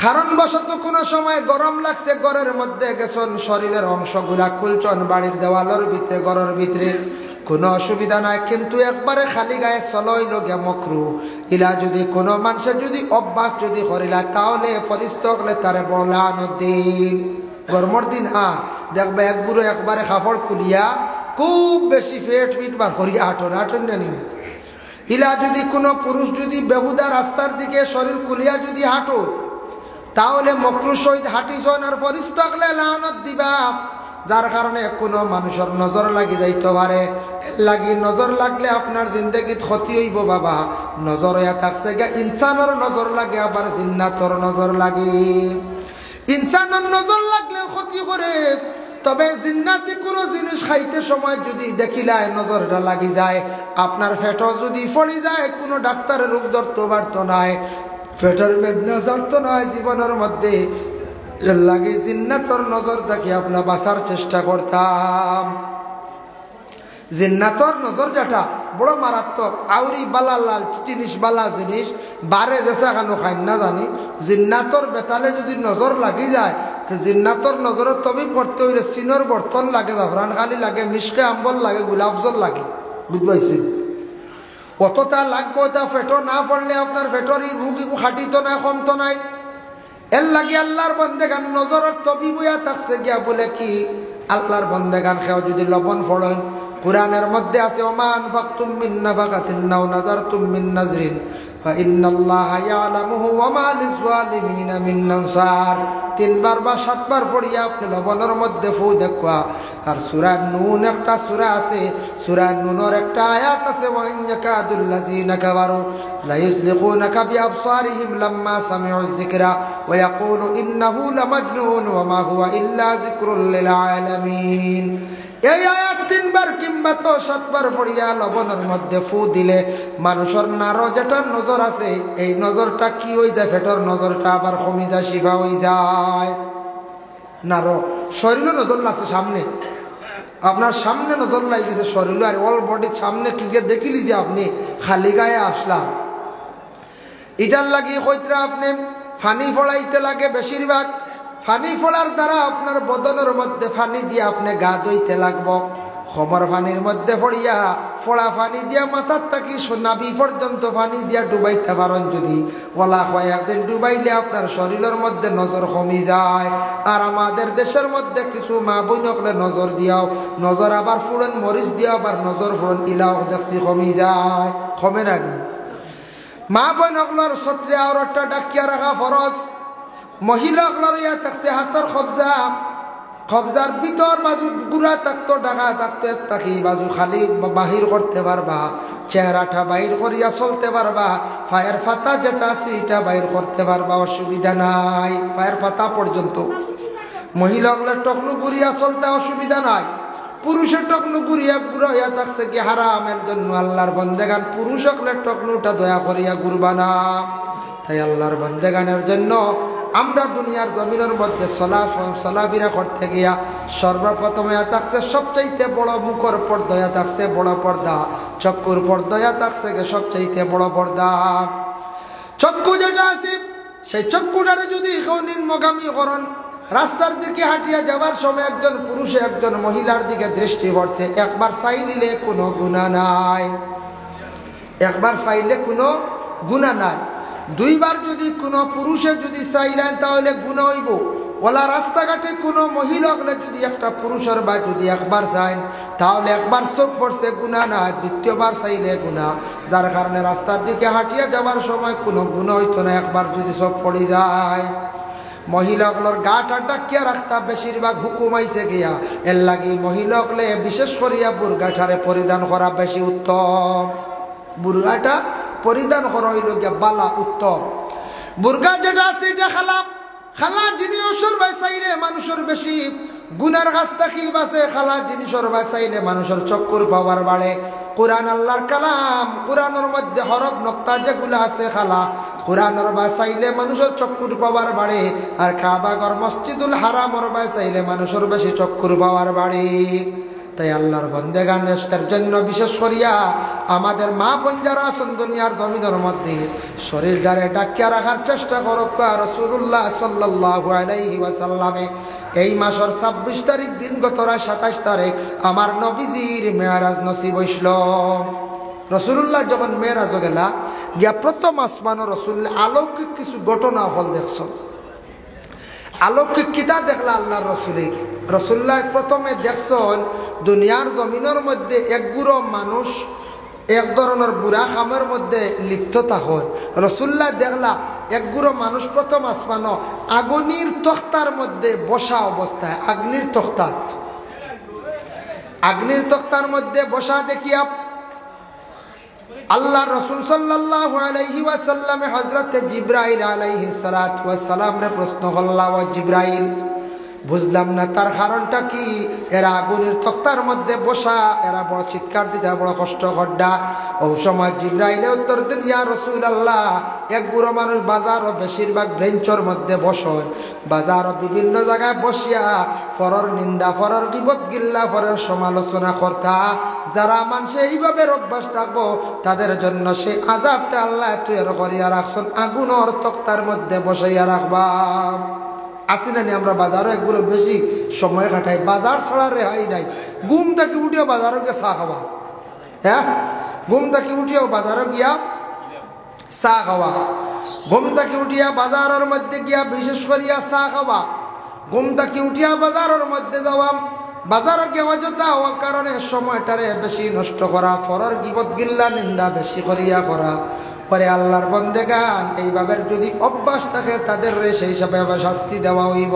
কারণবশত কোনো সময় গরম লাগছে, ঘরের মধ্যে গেছেন, শরীরের অংশগুলা খুলছন বাড়ির দেওয়ালের ভিতরে ঘরের ভিতরে, কোনো অসুবিধা নাই। কিন্তু একবারে খালি গায়ে চলো হইল গিয়া মকরু। ইলা যদি কোনো মানুষের যদি অভ্যাস যদি করিলা তাহলে ফরিস্ত হলে তারে বলানোর দিন গরমর দিন দেখবে এক বুড়ো একবারে কাপড় খুলিয়া খুব বেশি ফেট ফিট বার করিয়া হাঁটন জানি। ইলা যদি কোনো পুরুষ যদি বেহুদা রাস্তার দিকে শরীর খুলিয়া যদি হাঁটো তাহলে মকরুর সহিত হাঁটিছন আর ফরিস্ত হলে লানত দিবা। যার কারণে কোনো মানুষের নজর লাগি যাইতে পারে। লাগি নজর লাগলে আপনার জিন্দগিত ক্ষতি হইব বাবা। নজর হইয়া থাকছে গা ইনসানের নজর লাগে, আবার জিন্নাতর নজর লাগে। ইনসানের নজর লাগলে ক্ষতি করে, তবে জিন্নাতি কোনো জিনিস খাইতে সময় যদি দেখিলায় নজরটা লাগি যায়, আপনার পেটও যদি ফড়ি যায় কোনো ডাক্তারের রোগ ধরতে পারত নাই, পেটের বেদনা ধরত নয় জীবনের মধ্যে। এর লাগে জিন্নাতর নজর দেখে আপনার বাঁচার চেষ্টা করতাম। জিন্নাতর নজর যেটা বড় মারাত্মক, আউরি বালা লাল জিনিস বালা জিনিস বারে যেসা খানো খাই না জানি, জিন্নাতর বেতালে যদি নজর লাগি যায় তো জিন্নাতর নজরের তবিব করতে হইলে চিনর বর্তন লাগে, জাফরান খালি লাগে, মিশকে আম্বল লাগে, গোলাপ জল লাগে, বুঝবাইছি? অতটা লাগবো, তা ফেটো না পড়লে আপনার ফেটোর রুগী খাটিত না কমতো নাই। এর লাগে আল্লাহর বন্দেগান নজরের তবিব হইয়া থাকছে গিয়া বলে কি আল্লাহর বন্দেগান খেও যদি লবণ ফড়েন, কুরআনের মধ্যে আছে ওমান ফাকতুম মিন নাফাকাতিন নাও নাযারতুম মিন নাজরিন ফাইন্নাল্লাহা ইয়ালামুহু ওয়া মা লিয-যালিমিনা মিন নাসার। 3 বার বা 7 বার পড়িয়া আপনি লবণের মধ্যে ফু দেখবা। আর সূরা নূন একটা সূরা আছে, সূরা নূনের একটা আয়াত আছে ওয়া ইন ইয়াকাদুল্লাযিনা কাফারু লা ইযলিকুনাকা বিআবসারিহিম লাম্মা সামি'ু যিকরা ওয়া ইয়াকুলু ইন্নাহু লামাজনুন ওয়া মা হুয়া ইল্লা যিকরুল লিল আলামিন। এই আয়াত 3 বার কিংবা তো 7 বার পড়িয়া লবণের মধ্যে ফু দিলে মানুষের নারো যেটা নজর আছে এই নজরটা কি হয়ে যায়, ফেটর নজরটা আবার কমে যায়, শিফা হয়ে যায়। নারো শরীরে নজর লাগছে, সামনে আপনার সামনে নজর লাগিয়েছে শরীরে, আর অল বডির সামনে কি কে দেখিলি যে আপনি খালি গায়ে আসলাম। এটার লাগিয়ে কইতরা আপনি ফানি ফড়াইতে লাগে, বেশিরভাগ ফানি ফোড়ার দ্বারা আপনার বদনের মধ্যে ফানি দিয়ে আপনি গা ধুইতে লাগব। খমর পানির মধ্যে পড়িয়া ফোড়া পানি দিয়া মাথার থাকি নাভি পর্যন্ত পানি দিয়া ডুবাইতে পারেন যদি ওলা হয় একদিন ডুবাইলে আপনার শরীরের মধ্যে নজর কমি যায়। আর আমাদের দেশের মধ্যে কিছু মা বোন হলে নজর দিয়াও, নজর আবার ফুড়ন মরিচ দিয়া আবার নজর ফুড়ন ইলাও দেখছি কমি যায়, কমে নাকি? মা বোন হকলার ছত্রে আওরটা ডাকিয়া রাখা ফরজ। মহিলা হকলার ইয়া থাকছে হাতর কবজা, কবজার ভিতর বাজু গুড়া থাকতো ডাকা থাকতো তাকি বাজু খালি বাহির করতে পারবা, চেহারাটা বাহির করিয়া চলতে পারবা, পায়ের পাতা যেটা আছে এটা বাহির করতে পারবা, অসুবিধা নাই। পায়ের পাতা পর্যন্ত মহিলা হলে টকলু গুড়িয়া চলতে অসুবিধা নাই। পুরুষের টকলু গুড়িয়া গুড়া হইয়া থাকছে কি হারামের জন্য। আল্লাহর বন্দেগান পুরুষ হকলে টকলুটা দয়া করিয়া গুরবা না। তাই আল্লাহর বন্দেগানের জন্য আমরা দুনিয়ার জমিনের মধ্যে চলাফেরা করতে গিয়া সর্বপ্রথমে থাকছে সবচাইতে বড় মুখর পর্দয়া থাকছে বড় পর্দা, চক্ষুর পর্দয়া থাকছে সবচাইতে বড় পর্দা। চক্ষু যেটা আছে সেই চক্ষুটারে যদি নিম্নগামী করেন, রাস্তার দিকে হাঁটিয়া যাওয়ার সময় একজন পুরুষে একজন মহিলার দিকে দৃষ্টি পড়ছে, একবার চাইলে কোনো গুনাহ নাই, একবার চাইলে কোনো গুনাহ নাই। দুইবার যদি কোনো পুরুষে যদি চাইলেন তাহলে গুনাহ হইব। ওলা রাস্তাঘাটে কোনো মহিলা হলে যদি একটা পুরুষের বা যদি একবার চাইন তাহলে একবার চোখ পড়ছে গুনাহ না, দ্বিতীয়বার চাইলে গুনাহ। যার কারণে রাস্তার দিকে হাঁটিয়া যাওয়ার সময় কোনো গুনাহ হইতো না একবার যদি চোখ পড়ে যায়। মহিলাগুলোর গাটা ডাকিয়া রাখতা বেশিরভাগ হুকুম আইছে গিয়া, এর লাগি মহিলাগুলো বিশেষ করিয়া বুরগাটারে পরিধান করা বেশি উত্তম। বুরগাটা পরিধান করা হইল গিয়া বালা উত্তম। বুরগা যেটা আছে এটা খালা জিনিসের বাঁচাইলে মানুষের বেশি গুনার কাছ থেকে বাঁচে। খালা জিনিসের বাঁচাইলে মানুষের চক্ষুর পাওয়ার বাড়ে। কোরআন আল্লাহর কালাম, কোরআনের মধ্যে হরফ নক্তা যেগুলো আছে খালা কোরআনের বাঁচাইলে মানুষের চক্ষুর পাওয়ার বাড়ে। আর কাবাগর মসজিদুল হারামর বাঁচাইলে মানুষের বেশি চক্ষুর পাওয়ার বাড়ে। তাই আল্লাহর বন্দেগানের জন্য বিশেষ করিয়া আমাদের মা বোন যারা আছেন দুনিয়ার জমিনের মধ্যে শরীরটারে ডাকিয়া রাখার চেষ্টা করো। রাসূলুল্লাহ সাল্লাল্লাহু আলাইহি ওয়াসাল্লামে এই মাসের 26 তারিখ দিন গত 27 তারিখ আমার নবীজির মেরাজ নসিব হইল। রাসূলুল্লাহ যখন মেরাজ গেলা গিয়া প্রথম আসমানের রাসূল আলৌকিক কিছু ঘটনা হল দেখছ। আলৌকিক কিতা দেখলা আল্লাহর রসুলে। রসুল্লাহ প্রথমে দেখছেন দুনিয়ার জমিনের মধ্যে একগুড়ো মানুষ এক ধরনের বুড়া খামের মধ্যে লিপ্ত থাকেন। রসুল্লাহ দেখলা একগুড়ো মানুষ প্রথম আসমান আগুনির তক্তার মধ্যে বসা অবস্থায়, আগ্নির তক্তার মধ্যে বসা দেখিয়া আল্লাহ রসুল সাল্লাল্লাহু আলাইহি ওয়াসাল্লামে হযরতে জিবরাইল আলাইহিস সালাতু ওয়াস সালাম রে প্রশ্ন করলা, ও জিবরাইল বুঝলাম না তার কারণটা কি? এরা আগুনের তক্তার মধ্যে বসা, এরা বড় চিৎকার দিতে বড় কষ্ট করডা। ও সময় জিবরাইলে উত্তর দিল, ইয়া রাসূলুল্লাহ, এক বুড়ো মানুষ বাজার ও বেশিরভাগ ব্রেঞ্চর মধ্যে বসন, বাজার ও বিভিন্ন জায়গায় বসিয়া ফরর নিন্দা, ফরর গিবত গিল্লা, ফরর সমালোচনা করতা। যারা মানুষ এইভাবে অভ্যাস থাকবো তাদের জন্য সেই আযাবটা আল্লাহ তৈরি করিয়া রাখছেন, আগুনের তক্তার মধ্যে বসাইয়া রাখবা। আসি না আমরা বাজারও একগুলো বেশি সময় কাটাই, বাজার ছাড়া রেহাই নাই। ঘুম থেকে উঠিও বাজারও গিয়ে চা খাওয়া, হ্যাঁ, ঘুম থেকে উঠিও বাজারও গিয়া চা খাওয়া, ঘুম থেকে উঠিয়া বাজারের মধ্যে গিয়া বিশেষ করিয়া চা খাওয়া, ঘুম থেকে উঠিয়া বাজারের মধ্যে যাওয়া, বাজারে গিয়ে অযথা হওয়ার কারণে সময়টারে বেশি নষ্ট করা, ফরর গিবত গিল্লা নিন্দা বেশি করিয়া করা। পরে আল্লাহর বন্দেগান এইভাবে যদি অভ্যাস থাকে তাদের সেই হিসাবে শাস্তি দেওয়া হইব।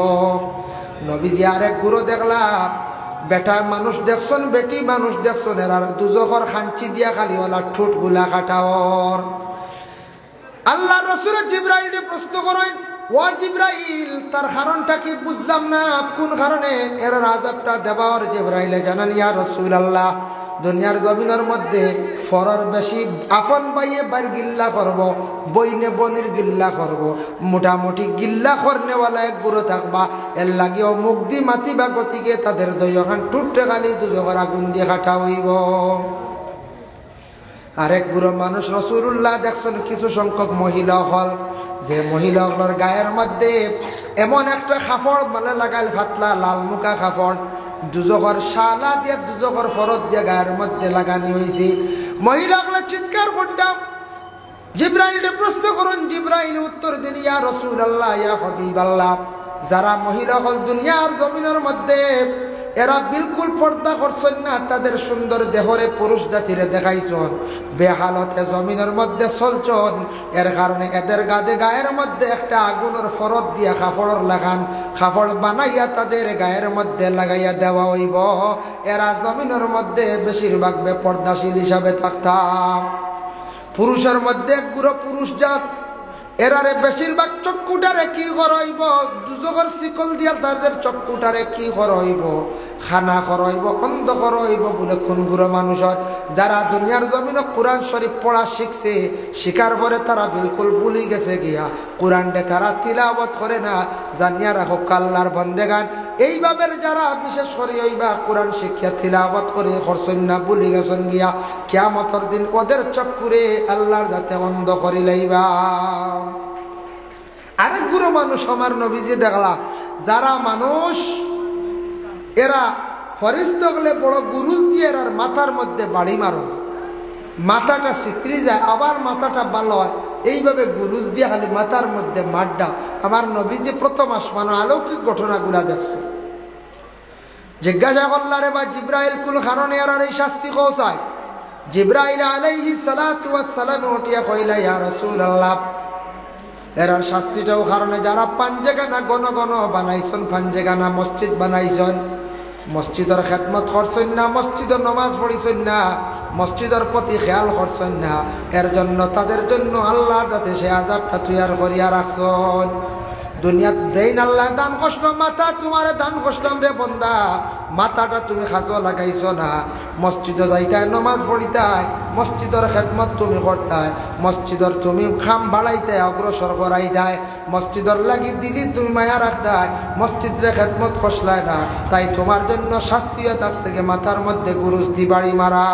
নবীজি আরেক গুরু দেখলা, বেটা মানুষ দেখছেন, বেটি মানুষ দেখছেন, এর দুজখর খাঞ্চি দিয়া খালিওয়ালা ঠোঁট গুলা কাটাওর। আল্লাহ রসুল জিবরাইলকে প্রশ্ন করেন, ও জিবরাইল, তার কারণটা কি? বুঝলাম না কোন কারণে এর আযাবটা দেওয়ার। জিবরাইলে জানান, ইয়া রাসূলুল্লাহ, দুনিয়ার জমিনের মধ্যে ফরর বেশি আপন বাইয়ে বাইর গিল্লা করব, বইনে বনির গিল্লা করব, মোটামুটি গিল্লা করনেওয়ালা এক গুরু থাকবা। এর লাগিও মুখ দি মাতি বা গতিকে তাদের দইখান টুটে খালি দুজোগর আগুন দিয়ে কাটা হইব। আরেক গুরু মানুষ রাসূলুল্লাহ দেখছেন কিছু সংখ্যক মহিলা হল, যে মহিলাগুলোর গায়ের মধ্যে এমন একটা কাপড় মানে লাগাইল, ফাতলা লাল মুখা কাপড়, দুজখর শালা দিয়ে দুজখর ফরত দিয়ে গায়ের মধ্যে লাগানি হয়েছে। মহিলাগুলো চিৎকার করতাম, জিব্রাইলে প্রশ্ন করুন। জিব্রাইল উত্তর দিন, ইয়া রাসূলুল্লাহ, ইয়া হাবিবাল্লাহ, যারা মহিলা হল দুনিয়ার জমিনের মধ্যে এরা বিলকুল পর্দা করছেন না, তাদের সুন্দর দেহরে পুরুষ জাতিরে দেখাইছন, বেহালতে জমিনের মধ্যে চলছন, এর কারণে এদের গায়ের মধ্যে একটা আগুনের ফরত দিয়া কাপড় লাগান, কাপড় বানাইয়া তাদের গায়ের মধ্যে লাগাইয়া দেওয়া হইব। এরা জমিনের মধ্যে বেশিরভাগ বেপর্দাশীল হিসাবে থাকতাম। পুরুষের মধ্যে এক গুরু পুরুষ জাত, এরারে বেশিরভাগ চক্ষুটারে কি করইব, দুজগর শিকল দিয়া তাদের চক্ষুটারে কি করইব, খানা করইব, অন্ধ করইব বলে কোন গুরু মানুষের যারা দুনিয়ার জমিনে কোরআন শরীফ পড়া শিখছে, শিকার পরে তারা বিলকুল ভুলি গেছে গিয়া কোরআনটা তারা তিলাওয়াত করে না। জানিয়া রাখো আল্লাহর বন্দেগান এইভাবে যারা বিশেষ করে ওইবা কোরআন শিক্ষা তিলাওয়াত করে করছেন না, ভুলি গেছেন গিয়া কিয়ামতের দিন ওদের চক্ষুরে আল্লাহর যাতে অন্ধ করি লাইবা। আরেক গুরু মানুষ আমার নবীজি দেখলা, যারা মানুষ এরা ফরিস্তা গেলে বড় গুরুজ দিয়ে এরার মাথার মধ্যে বাড়ি মারো, মাথাটা চিত্রি যায়, আবার মাথাটা ভালো হয়, এইভাবে গুরুজ দিয়ে খালি মাথার মধ্যে মাড্ডা। আমার নবীজি প্রথম আসমানো অলৌকিক ঘটনাগুলা দেখছে। জিজ্ঞাসা করলারে বা জিব্রাইল কুল কারণে এরার এই শাস্তি কৌসায়? জিব্রাইল আলাইহিস সালাতু ওয়াস সালাম উঠিয়া কইলা, ইয়া রাসূলুল্লাহ, এরার শাস্তিটাও কারণে যারা পাঞ্জেগানা গণ গণ বানাইছেন, পাঞ্জেগানা মসজিদ বানাইছেন, মসজিদের খেদমত করছেন না, মসজিদের নমাজ পড়িছেন না, মসজিদের প্রতি খেয়াল করছেন না, এর জন্য তাদের জন্য আল্লাহ যাতে সে আযাবটা তৈয়ার করিয়া রাখছেন। দুনিয়াত ব্রেইন আল্লাহ দান করছিল, মাথা তোমারে দান করলাম রে বন্দা, মাথাটা তুমি খাজো লাগাইছো না, মসজিদে যাইতায়, নমাজ পড়িতায়, মসজিদের খেদমত তুমি করতায়, মসজিদের তুমি খাম বাড়াইতে অগ্রসর করাইতায়, মসজিদের লাগি দিলি তুমি মায়া রাখতায়, মসজিদের খেদমত খসলায় না, তাই তোমার জন্য শাস্তিও থাকছে গে মাথার মধ্যে গুরুজ দি বাড়ি মারা।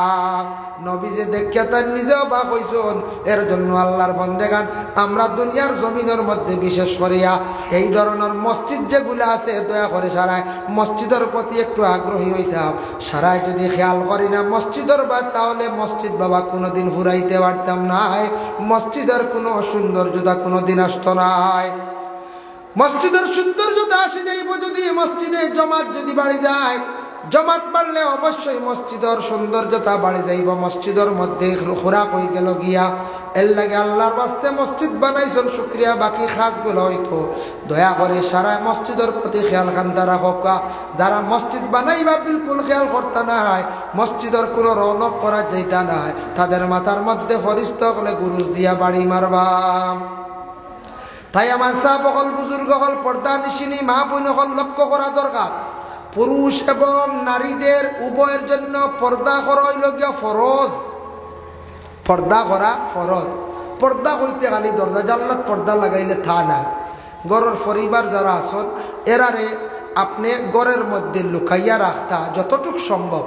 নবীজি দেখিয়া তার নিজেও বা কইসন। এর জন্য আল্লাহর বন্দেগান আমরা দুনিয়ার জমিনের মধ্যে বিশেষ করিয়া এই ধরনের মসজিদ যেগুলো আছে দয়া করে সারায় মসজিদের প্রতি একটু আগ্রহী হইতাম। সারায় যদি খেয়াল করি না মসজিদের বাদ, তাহলে মসজিদ বাবা কোনোদিন ফুরাইতে পারতাম নাই, মসজিদের কোনো সৌন্দর্যতা কোনোদিন আসতো নাই। মসজিদের সৌন্দর্যতা আসে যাইব যদি মসজিদে জমাত যদি বাড়ি যায়, জমাত বাড়লে অবশ্যই মসজিদের সৌন্দর্যতা বাড়ি যাইব। মসজিদের মধ্যে খোরাক হয়ে গেল গিয়া, এর লাগে আল্লাহর বাস্তে মসজিদ বানাইছেন, শুক্রিয়া বাকি খাসগুলো হইতো দয়া করে সারা মসজিদের প্রতি খেয়াল খান্তা রাখক। যারা মসজিদ বানাইবা বিলকুল খেয়াল করতা নাই, মসজিদের কোনো রৌনক করা যাইতা নাই, তাদের মাথার মধ্যে ফরিস্তা হলে গুরুজ দিয়া বাড়ি মারবা। তাই আমার সাহেব হল, বুজুর্গ হল, পর্দা নিশিনী মা বোন হল লক্ষ্য করা দরকার। পুরুষ এবং নারীদের উভয়ের জন্য পর্দা করা হইল গিয়া ফরজ। পর্দা করা ফরজ। পর্দা হইতে খালি দরজা জানলাত পর্দা লাগাইলে থা না। ঘরের পরিবার যারা আসন এরারে আপনি ঘরের মধ্যে লুকাইয়া রাখতা যতটুক সম্ভব।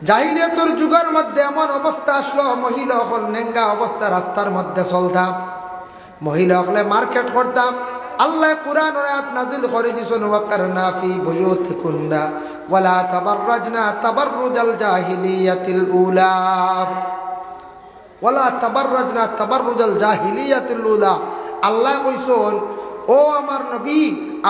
জাহিলিয়াতের যুগের মধ্যে এমন অবস্থা আসলো, মহিলা হল নেঙ্গা অবস্থা রাস্তার মধ্যে চলতাম, মহিলা হলে মার্কেট করতাম। আল্লাহ কুরআন আয়াত নাযিল করে দিয়েছেন, ওয়াকারনা ফি বুয়ুতিকুন্না ওয়ালা তাবাররাজনা তাবাররুজাল জাহিলিয়াতিল উলা, ওয়ালা তাবাররাজনা তাবাররুজাল জাহিলিয়াতিল উলা। আল্লাহ কইছেন, ও আমার নবী,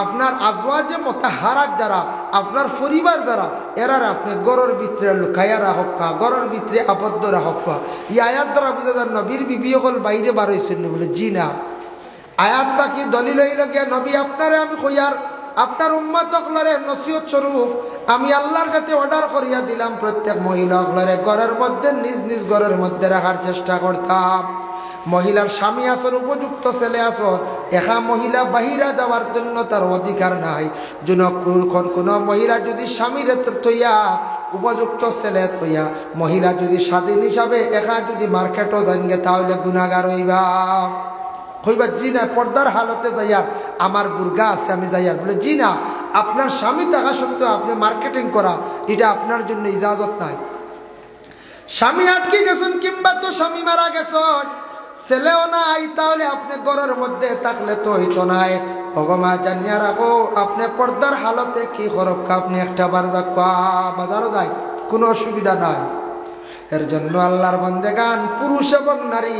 আপনার আজওয়াজে মুতাহহারাত যারা, আপনার পরিবার যারা, এরার আপনি ঘরের ভিতরে লুকাইয়া রাখক, ঘরের ভিতরে আবদ্ধ রাখক। এই আয়াত দ্বারা বুঝা যায় নবীর বিবি হল বাইরে বার হয়েছেন বলে? জি না। আয়াতটা কি দলিল হইল গিয়া নবী আপনারে আমি কইয়ার আপনার উম্মত হকলারে নসিহত স্বরূপ আমি আল্লাহর কাছে অর্ডার করিয়া দিলাম, প্রত্যেক মহিলা হকলারে ঘরের মধ্যে নিজ নিজ ঘরের মধ্যে রাখার চেষ্টা করতাম। মহিলার স্বামী আসর, উপযুক্ত ছেলে আসর, একা মহিলা বাহিরা যাওয়ার জন্য তার অধিকার নাই। কোনো মহিলা যদি স্বামীর থইয়া উপযুক্ত ছেলে থইয়া মহিলা যদি স্বাধীন হিসাবে একা যদি মার্কেটও যানগে তাহলে গুনাহগার হইবা। কইবা জি না, পর্দার হালতে যাইয়া আমার বুর্গা আছে আমি যাইয়া বলে জি না, আপনার স্বামী থাকা সত্ত্বেও আপনি মার্কেটিং করা এটা আপনার জন্য ইজাজত নাই। স্বামী আটকে গেছেন কিংবা তো স্বামী মারা গেছেন, ছেলেও নাই, তাহলে আপনি ঘরের মধ্যে থাকলে তো হইতো নাই। ওগমা জানিয়া রাখো আপনি পর্দার হালতে কি করক আপনি একটা বার বাজারও যায় কোনো অসুবিধা নাই। এর জন্য আল্লাহর বান্দেগান পুরুষ এবং নারী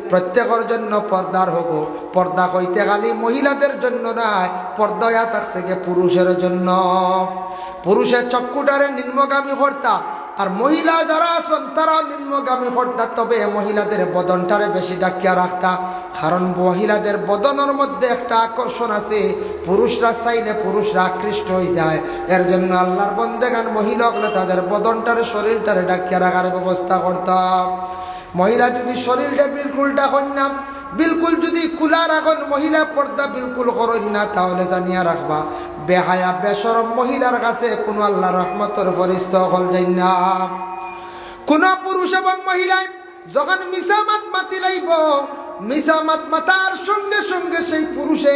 প্রত্যেকের জন্য পর্দার হোক। পর্দা হইতে খালি মহিলাদের জন্য নাই, পর্দা থাকছে গে পুরুষের জন্য। পুরুষের চক্ষুটারে নিম্নগামী কর্তা আর মহিলা যারা আছেন তারাও নিম্নগামী কর্তা। তবে মহিলাদের বদনটারে বেশি ডাকিয়া রাখতা, কারণ মহিলাদের বদনের মধ্যে একটা আকর্ষণ আছে, পুরুষরা চাইলে পুরুষরা আকৃষ্ট হয়ে যায়। এর জন্য আল্লাহর বন্দেগান মহিলা হলে তাদের বদনটারে শরীরটারে ডাকিয়া রাখার ব্যবস্থা করতাম। মহিলা যদি শরীরটা বিলকুলটা কন্যা বিলকুল যদি কুলা রাখেন, মহিলা পর্দা বিলকুল করেন না, তাহলে জানিয়া রাখবা বেহায়া বেশরম মহিলার কাছে কোনো আল্লাহ রহমতের ফরিস্তা হল যাই না। কোন পুরুষ এবং মহিলায় যখন মিশা মাত মাতি লাইব, মিশা মাত মাতার সঙ্গে সঙ্গে সেই পুরুষে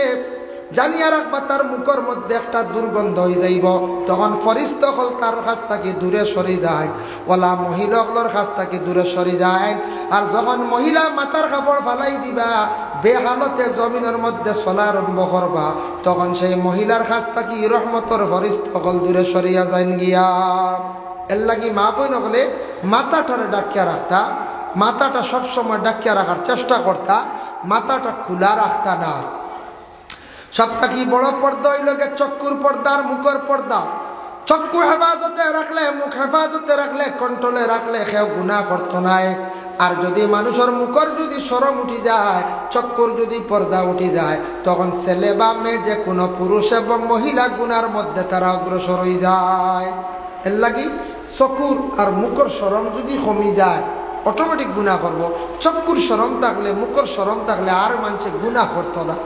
জানিয়া রাখবা তার মুখের মধ্যে একটা দুর্গন্ধ হয়ে যাইব। তখন ফরিস্তা হল তার কাছ থেকে দূরে সরে যায়, ওলা মহিলাগুলোর কাছ থেকে দূরে সরে যায়। আর যখন মহিলা মাথার কাপড় ফালাই দিবা, বেহালতে জমিনের মধ্যে চলা আরম্ভ করবা, তখন সেই মহিলার কাছ থেকে রহমতর ফরিস্তা হল দূরে সরিয়া যাইন গিয়া। এর লাগি মা বই নকলে মাথাটারে ডাকিয়া রাখতা, মাথাটা সবসময় ডাকিয়া রাখার চেষ্টা করতা, মাথাটা খোলা রাখতা না। সবথেকে বড় পর্দা হইল গে চক্ষুর পর্দা আর মুখের পর্দা। চক্ষু হেফাজতে রাখলে, মুখ হেফাজতে রাখলে, কন্ট্রোলে রাখলে কেউ গুনাহ করতো নাই। আর যদি মানুষের মুখের যদি শরম উঠি যায়, চক্ষুর যদি পর্দা উঠি যায়, তখন ছেলে বা মেয়ে যে কোনো পুরুষ এবং মহিলা গুনার মধ্যে তারা অগ্রসর হয়ে যায়। এর লাগি চক্ষুর আর মুখের শরম যদি কমি যায় অটোমেটিক গুনাহ করব। চক্ষুর শরম থাকলে, মুখের শরম থাকলে আর মানুষে গুনাহ করতো না।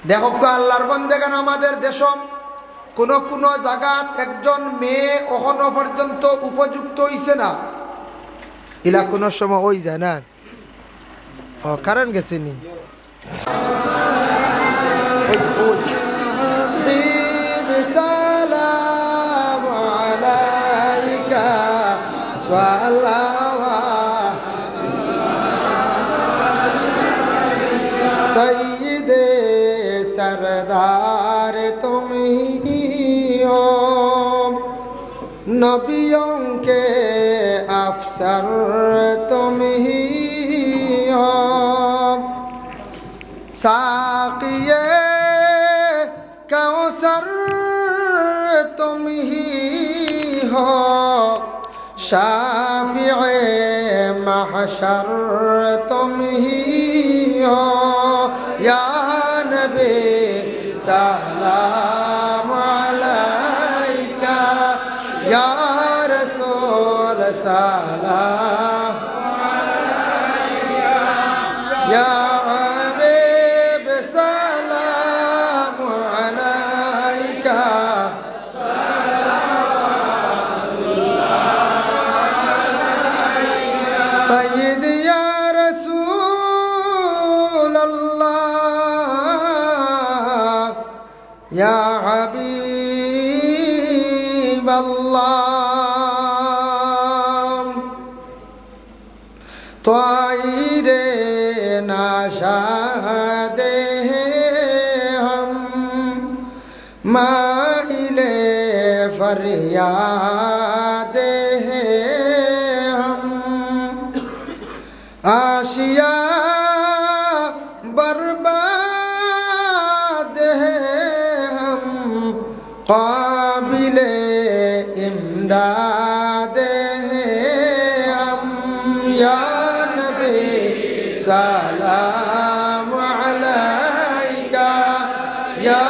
দেখো আল্লাহর বান্দাগান আমাদের দেশ কোন কোন জায়গাত একজন মেয়ে এখনো পর্যন্ত উপযুক্ত হইছে না। ইলা কোন সময় ওই যায় না, ও কারণ গেছে নি सईदे सरदार तुम ही हो, नबियों के अफसर तुम ही हो, साक़िए कौसर तुम ही हो, शाफ़िए महशर तुम ही हो, या नबी सलाम अलैका, या रसूल सलाम अलैका, या हबीब सलाम अलैका, सय्यद या रसूल अल्लाह, या हबीब अल्लाह, त्वाइरे नाशादे हम, माइले फरियादे हम, आशिया बर्बाद है हम, काबिले इमदाद है हम, या नबी सलाम अलैका, या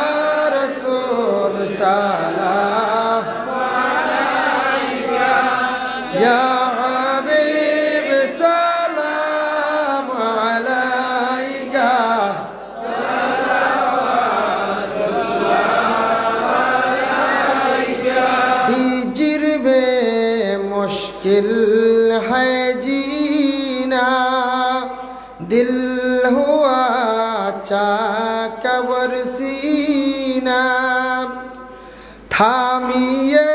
रसूल सलाम अलैका, या हबीब सलाम अलैका, हिज्र में मुश्किल है जीना, दिल हुआ चाकवर सीना, थामिए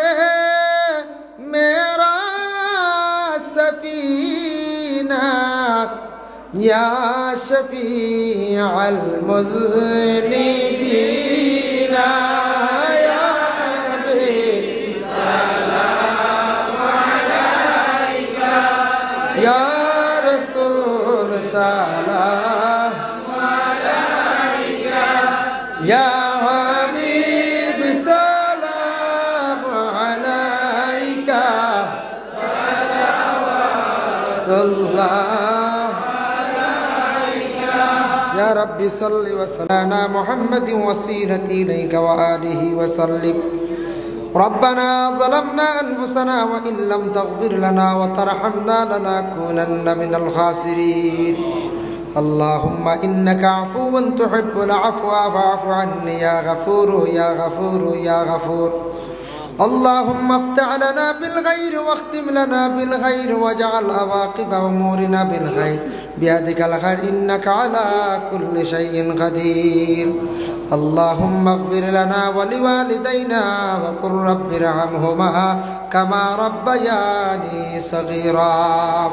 मेरा सफीना, ইয়া শফিআল মুযনিবিনা ইয়া নবী সালাম আলাইকা ইয়া রাসূল সালাম আলাইকা ইয়া হাবিব সালাম আলাইকা সালাওয়াতুল্লাহ يا رب صل وسلم على محمد وسيلتي إليك وآله وسلم ربنا ظلمنا أنفسنا وإن لم تغفر لنا وترحمنا لنكونن من الخاسرين اللهم إنك عفو تحب العفو فاعف عني يا غفور يا غفور يا غفور اللهم افتح لنا بالخير واختم لنا بالخير واجعل عواقب أمورنا بالخير بيدك الخير إنك على كل شيء قدير اللهم اغفر لنا ولوالدينا وقل رب ارحمهما كما ربياني صغيرا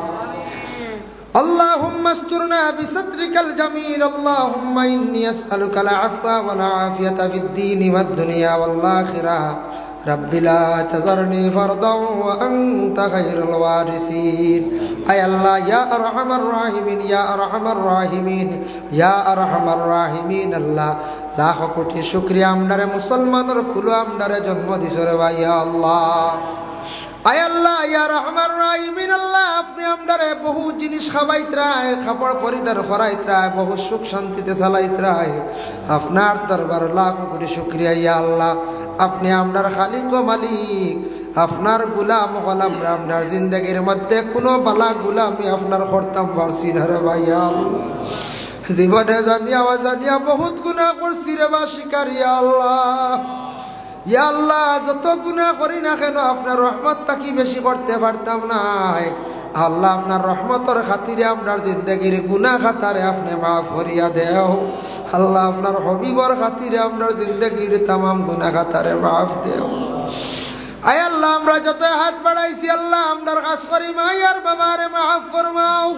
اللهم استرنا بسترك الجميل اللهم إني أسألك العفو والعافية في الدين والدنيا والآخرة رب لا تذرني فردا وأنت خير الوارثين أي الله يا أرحم الراحمين يا أرحم الراحمين يا أرحم الراحمين الله লাখ কোটি শুকরিয়া আমদারে মুসলমানের কুলো আমদারে জন্ম দিছরে ভাই ইয়া আল্লাহ আয় আল্লাহ ইয়া রহমান রাহিমিন আল্লাহ আপনি আমদারে বহু জিনিস খাওয়াইতরায় খাবার পরিধান করাইতরায় বহু সুখ শান্তিতে চালাইতরায় আপনার দরবার লাখ কোটি শুকরিয়া ইয়া আল্লাহ আপনি আমদার খালিক ও মালিক আপনার গুলাম হলাম আপনার জিন্দগির মধ্যে কোনো বালা গুলামি আপনার করতাম পারছি না রে ভাই ইয়া আল্লাহ জীবনে জানিয়া অজানিয়া বহুত গুনাহ করছি রে বা শিকার ইয়া আল্লাহ ইয়া আল্লাহ যত গুনাহ করি না কেন আপনার রহমত তাকি বেশি করতে পারতাম না আল্লাহ আপনার রহমতের খাতিরে আপনার জিন্দগির গুনাহ খাতারে আপনি মাফ করিয়া দেও আল্লাহ আপনার হবিবর খাতিরে আপনার জিন্দগির তামাম গুনাহ খাতারে মাফ দেও আয় আল্লাহ আমরা যত হাত বাড়াইছি আল্লাহ আমরার কাজ করি মায়ার বাবারে মাফ ফরমাও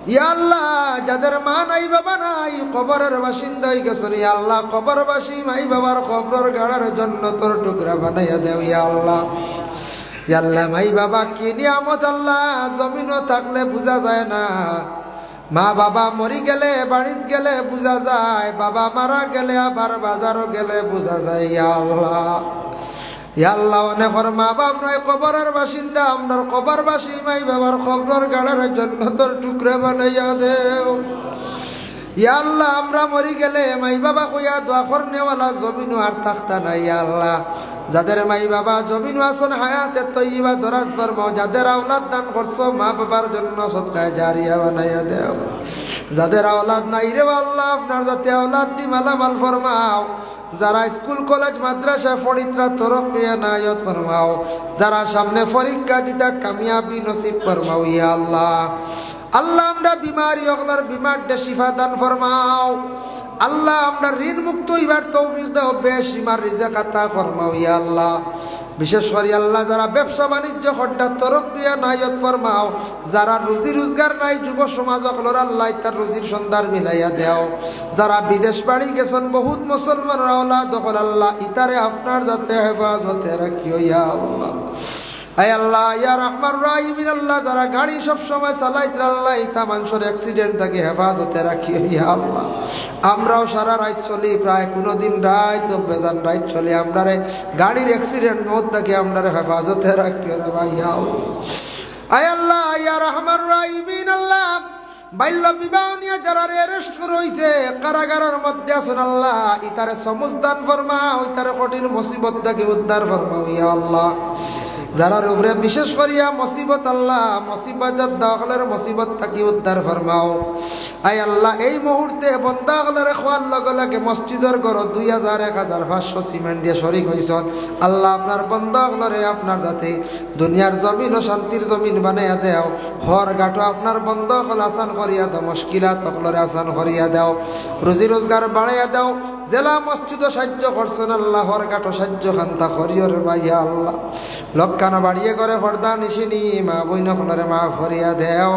ইয়া আল্লাহ যাদের মা নাই বাবা নাই কবরের বাসিন্দা হয়ে গেছেন ইয়া আল্লাহ কবরবাসী মাই বাবার কবর গাড়ার জন্য তোর টুকরা বানাইয়া দেও ইয়া আল্লাহ ইয়া আল্লাহ মাই বাবা কি নিয়ামত আল্লাহ জমিনও থাকলে বোঝা যায় না মা বাবা মরি গেলে বাড়িতে গেলে বোঝা যায় বাবা মারা গেলে আবার বাজারও গেলে বোঝা যায় ইয়া আল্লাহ ইয়া আল্লাহ অনেকের মা বাপ নয় কবরের বাসিন্দা আমরার কবরবাসী মাই বাবার কবর গাড়ার জন্য তোর টুকরা বানাইয়া দেও ইয়া আল্লাহ আমরা মরি গেলে মাই বাবা কইয়া দোয়া করনেওয়ালা জমিনও আর থাকতা নাই ইয়া আল্লাহ যাদের মাই বাবা জমিনও আসন হায়াতে তৈবা দরাজ ফরমাও যাদের আওলাদ দান করছো মা বাবার জন্য সদকায়ে জারিয়া বানাইয়া দেও যাদের আওলাদ নাই রে আল্লাহ আপনার যাতে আওলাদ দি মালামাল ফরমাও যারা স্কুল কলেজ মাদ্রাসা ফরিত্রা তরক্কি নায়ত ফরমাও যারা সামনে পরীক্ষা দিতা কামিয়াবি নসিব ফরমাও ইয়া আল্লাহ আল্লাহ আমরা বিমারি ওগলার বিমারটা শিফা দান ফরমাও আল্লাহ আমরা ঋণ মুক্ত হইবার তৌফিক দাও বেশিমার রিজিক আতা ফরমাও ইয়া আল্লাহ বিশেষ করে আল্লাহ যারা ব্যবসা বাণিজ্য হড্ডা তরক্কি নায়ত ফরমাও যারা রুজি রোজগার নাই যুব সমাজ ওগলার আল্লাহ তার রুজির সন্ধান মিলাইয়া দেও যারা বিদেশ বাড়ি গেছেন বহুত মুসলমান আওলাদ ওগল আল্লাহ ইতারে আপনার যাতে হেফাজতে রাখিও ইয়া আল্লাহ আয় আল্লাহ ইয়া রহমান রাহিমিন আল্লাহ যারা গাড়ি সব সময় চালাইতে আল্লাহ ইতা মানুষের অ্যাক্সিডেন্ট থেকে হেফাজতে রাখি ইয়া আল্লাহ আমরাও সারা রাত চলি প্রায় কোনো দিন রাত বেজান রাত চলি আমরা গাড়ির অ্যাক্সিডেন্ট মত থেকে আমরা হেফাজতে রাখি রে ভাই ইয়া আল্লাহ আয় আল্লাহ ইয়া রহমান রাহিমিন আল্লাহ বাল্য বিবাহ নিয়ে যারা অ্যারেস্ট রয়েছে কারাগারের মধ্যে আছেন আল্লাহ ইতারে সমুজদান ফরমাও ইতারে কঠিন মুসিবত থেকে উদ্ধার ফরমাও ইয়া আল্লাহ যারা উপরে বিশেষ করিয়া মুসিবত আল্লাহ মুসিবত দাখলের মুসিবত থাকি উদ্ধার ফরমাও আয় আল্লাহ এই মুহূর্তে বন্দা হলের খোয়ার লগে লগে মসজিদের ঘর 2000 1500 সিমেন্ট দিয়ে শরিক হইছেন আল্লাহ আপনার বন্দা হলরে আপনার যাতে দুনিয়ার জমিন ও শান্তির জমিন বানাইয়া দেও হর গাটো আপনার বন্দা হল আসান করিয়া দাও মুশকিলাত হলরে আসান করিয়া দাও রুজি রোজগার বাড়াইয়া দাও জেলা মসজিদ সাহায্য করছেন আল্লাহ হর গাটো সাহায্য খান্তা করিয়র ভাইয়া আল্লাহ লক্ষানা বাড়িয়ে করে ফর্দা নিশিনি মা বইন হলরে মা করিয়া দেও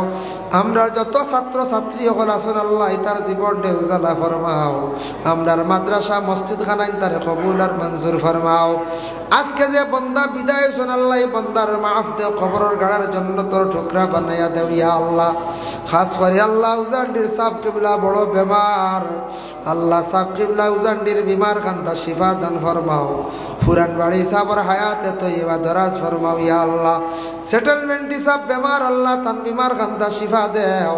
আমরা যত ছাত্র ছাত্রী হল আসুন আল্লাহ তার জীবন উজালা ফরমাও আমরার মাদ্রাসা মসজিদ খানাইন তারে কবুল আর মঞ্জুর ফরমাও আজকে যে বন্দা বিদায় হইছেন আল্লাহ বন্দার মাফ দেও খবরের গাড়ার জন্য তোর ঠুকরা বানাইয়া দেও ইয়া আল্লাহ খাস করে আল্লাহ উজান্ডির সাব কিবলা বড় বেমার আল্লাহ সাব কিবলা উজান্ডির বিমার খান্তা শিফা দান ফরমাও পুরান বাড়ি সাবর হায়াতে তৈবা দরাজ ফরমাও ইয়া আল্লাহ সেটেলমেন্ট সব বেমার আল্লাহ তান বিমার খান্তা শিফা দেও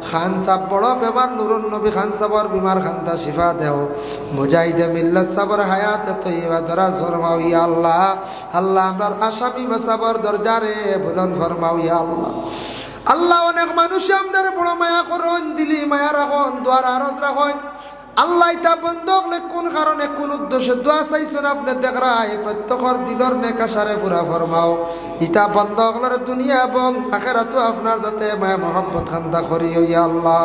খান সাব বড় বেমার নুরুন নবী খান সাবর বিমার খান্তা শিফা দেও মুজাহিদে মিল্লাত সাবর হায়াতে তৈবা দরাজ ফরমাও ইয়া আল্লাহ আল্লাহ আমার আসামি মাসাবর দরজারে বুলন্দ ফরমাও ইয়া আল্লাহ আল্লাহ অনেক মানুষ আমাদের বড় মায়া করুন দিলি মায়া রাখুন দোয়ার আরজ রাখুন আল্লাহ ইতা বন্ধ হলে কোন কারণে কোন উদ্দেশ্যে দোয়া চাইছেন আপনি দেখরাই প্রত্যেকর দিলর নেকাশারে পুরা ফরমাও ইতা বন্ধ হলে দুনিয়া এবং আখেরাতও আপনার যাতে মায়া মহব্বত খান্দা করিও ইয়া আল্লাহ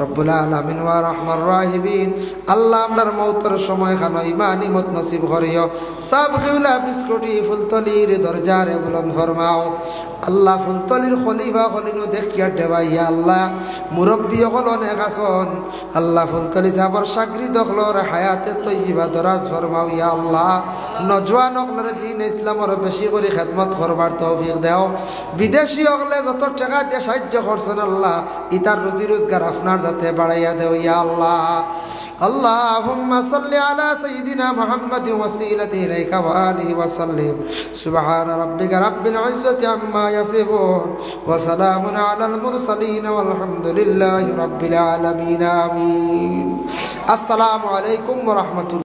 রব্বুল আলামিন ওয়া রাহমান রাহিমিন আল্লাহ আপনার মৌতের সময় খানো ইমানি মত নসিব করিও সব কিবলা বিস্কুটি ফুলতলির দরজারে বুলন্দ ফরমাও আল্লাহ ফুলতলির খলিফা খলিনু দেখিয়া দেবাই ইয়া আল্লাহ মুরব্বী হল অনেক আসন আল্লাহ ফুলতলি সাবর সাগরি দখলর হায়াতে তৈবা দরাজ ফরমাও ইয়া আল্লাহ নজওয়ান হকলের দিন ইসলামর বেশি করে খেদমত করবার তৌফিক দেও বিদেশি হকলে যত টাকা দিয়ে সাহায্য করছেন আল্লাহ ইতার রুজি রোজগার আপনার যাতে বাড়াইয়া দেও ইয়া আল্লাহ আল্লাহুম্মা সাল্লি আলা সাইয়্যিদিনা মুহাম্মাদিন ওয়াসিলাতি ইলাইকা ওয়া আলিহি ওয়া সাল্লিম সুবহান রাব্বিকা রাব্বিল ইজ্জাতি আম্মা ইয়াসিফুন ওয়া সালামুন আলাল মুরসালিন ওয়ালহামদুলিল্লাহি রাব্বিল আলামিন আমিন আসসালামু আলাইকুম ওয়া রাহমাতুল্লাহ।